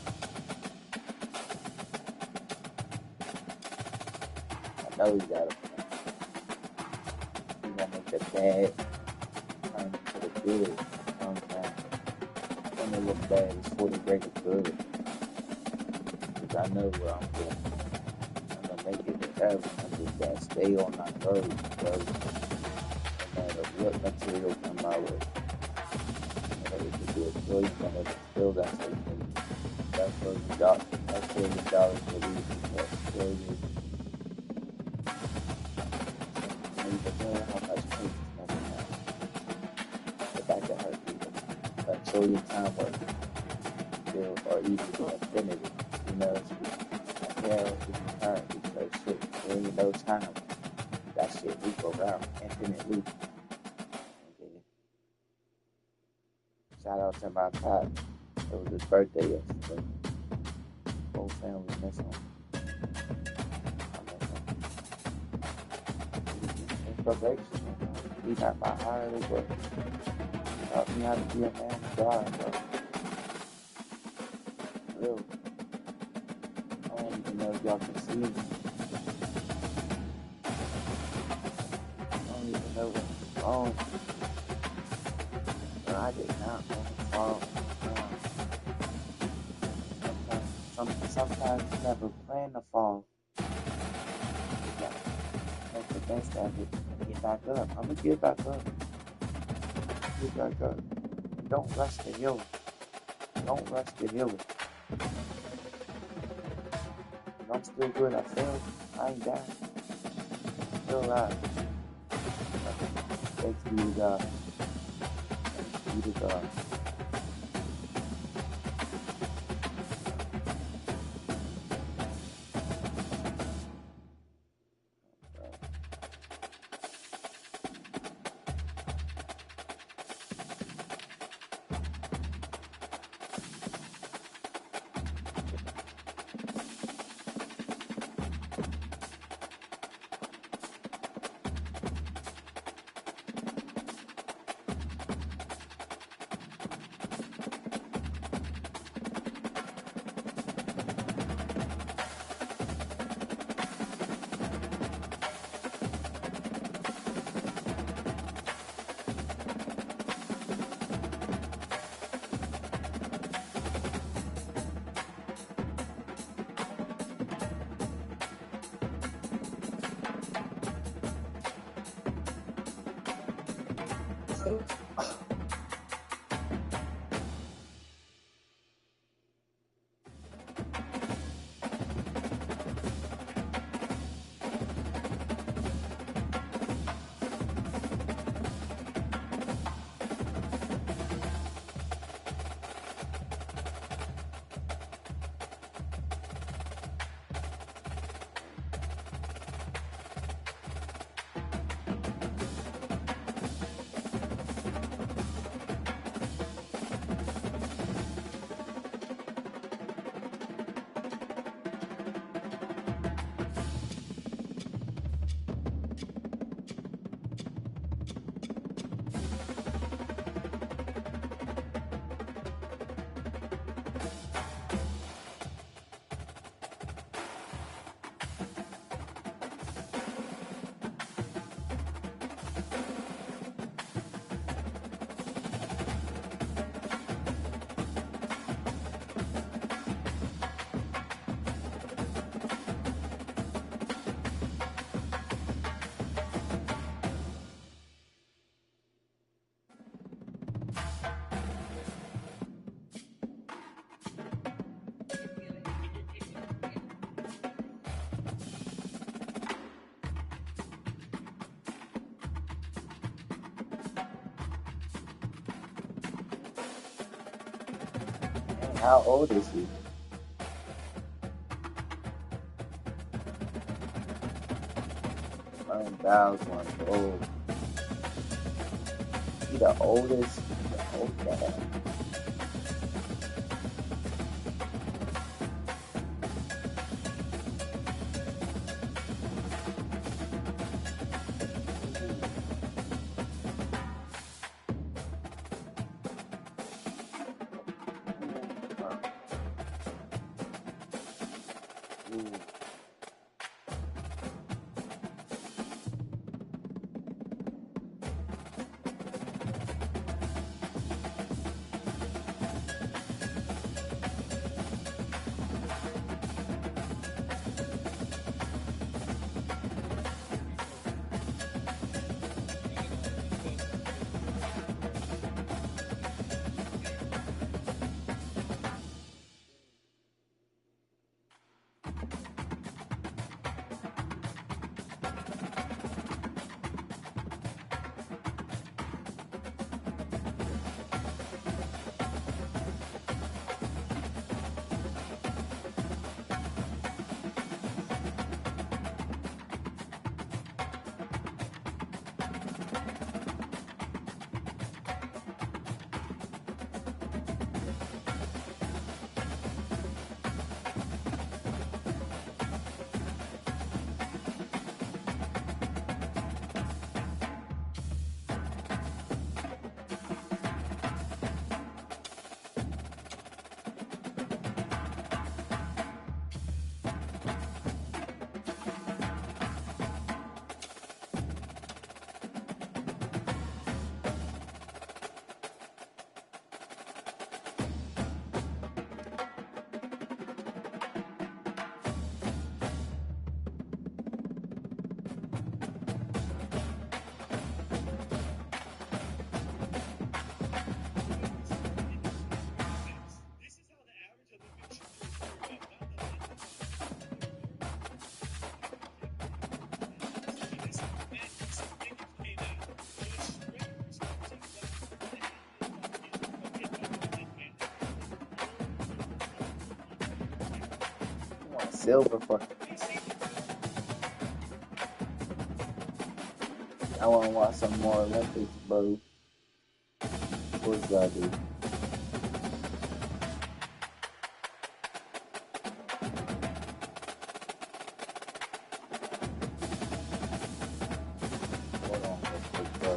I know He got a plan. He's gonna make the bad turn into the good. You know what I'm saying? When it look bad, it's for the greater good. Because I know where I'm going. I'm gonna make it forever. I just gotta stay on my road, bro. No matter what material come my way. Whether it be a choice, whether it's still got something. That's where the dollars will be. That's where you man, how much pain is never now. But that can hurt people. But show your time work. Or even infinity. You know, it's hell is current because shit, there ain't no time. That shit we go around infinitely. Okay. Shout out to my pop. It was his birthday yesterday. Whole family miss him. I miss him. Inspiration. He got my heart as well. He taught me how to be a man of God, bro. Real. I don't even know if y'all can see me. I don't even know what's wrong. But I did not want to fall. Sometimes you never plan to fall. You gotta make the best of it and get back up. I'm gonna get back up. Get back up. Don't rush the healing. Don't rush the healing. I'm still good. I failed. I ain't dying. Still alive. Thanks be to God. Thanks be to God. How old is he? Bow's 1 old. He the oldest. The oldest. Silver for. I want to watch some more Olympics, bro. What's that, dude? Hold on, real quick, bro.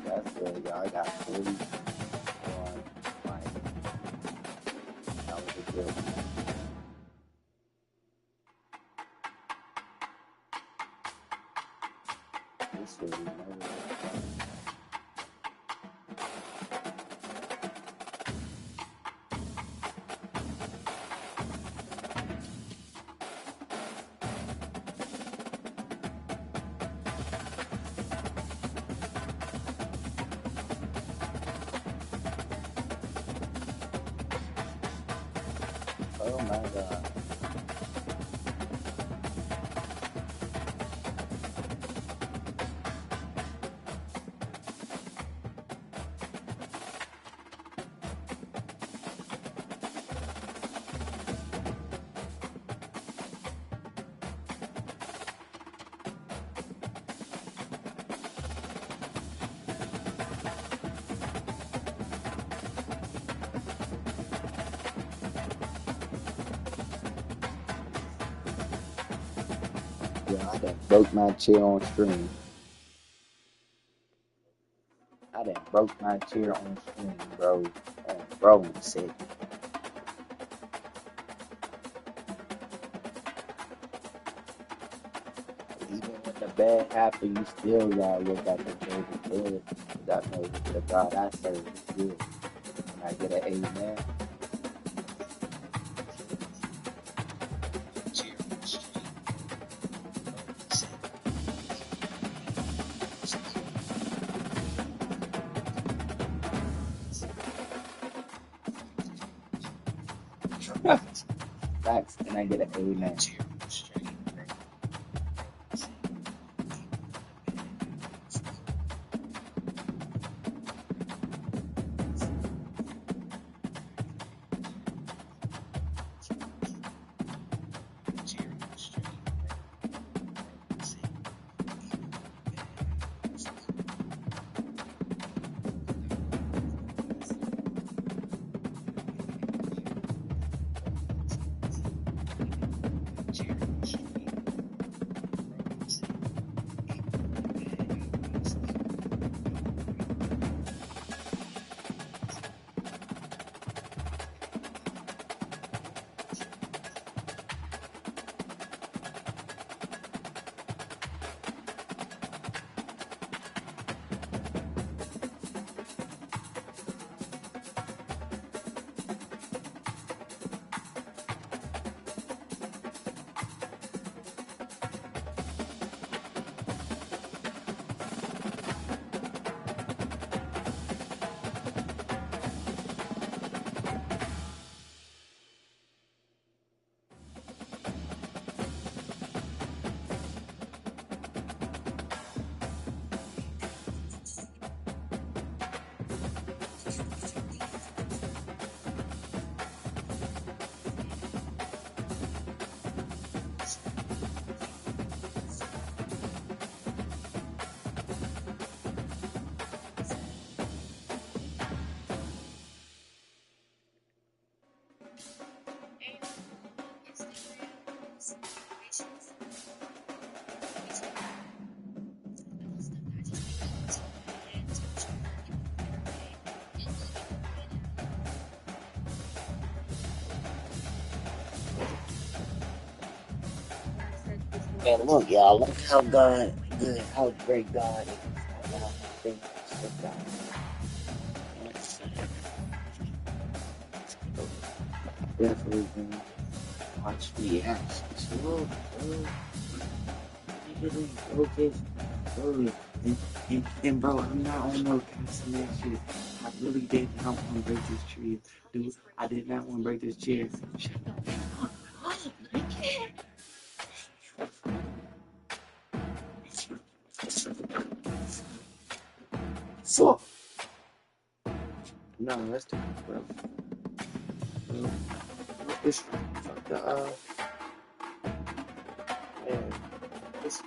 That's good, y'all. I got 41. Like, that was a good one. This really never. Oh my god. Yeah, I done broke my chair on stream. I done broke my chair on stream, bro. Bro, sick. even when the bad happen, you still gotta look at the good and good. That knows the God I serve is good. Can I get an amen? Facts. Can I get an amen? Man, look, y'all. Look how good, how great God is. How God thank you for God. Definitely gonna watch the actions. Bro, just, bro, and bro, I'm not on no casting that shit. I really did not want to break this tree, dude. I did not want to break this chair. Shut up. I can't. Fuck. No, that's the bro. Bro, it's fuck the man. It's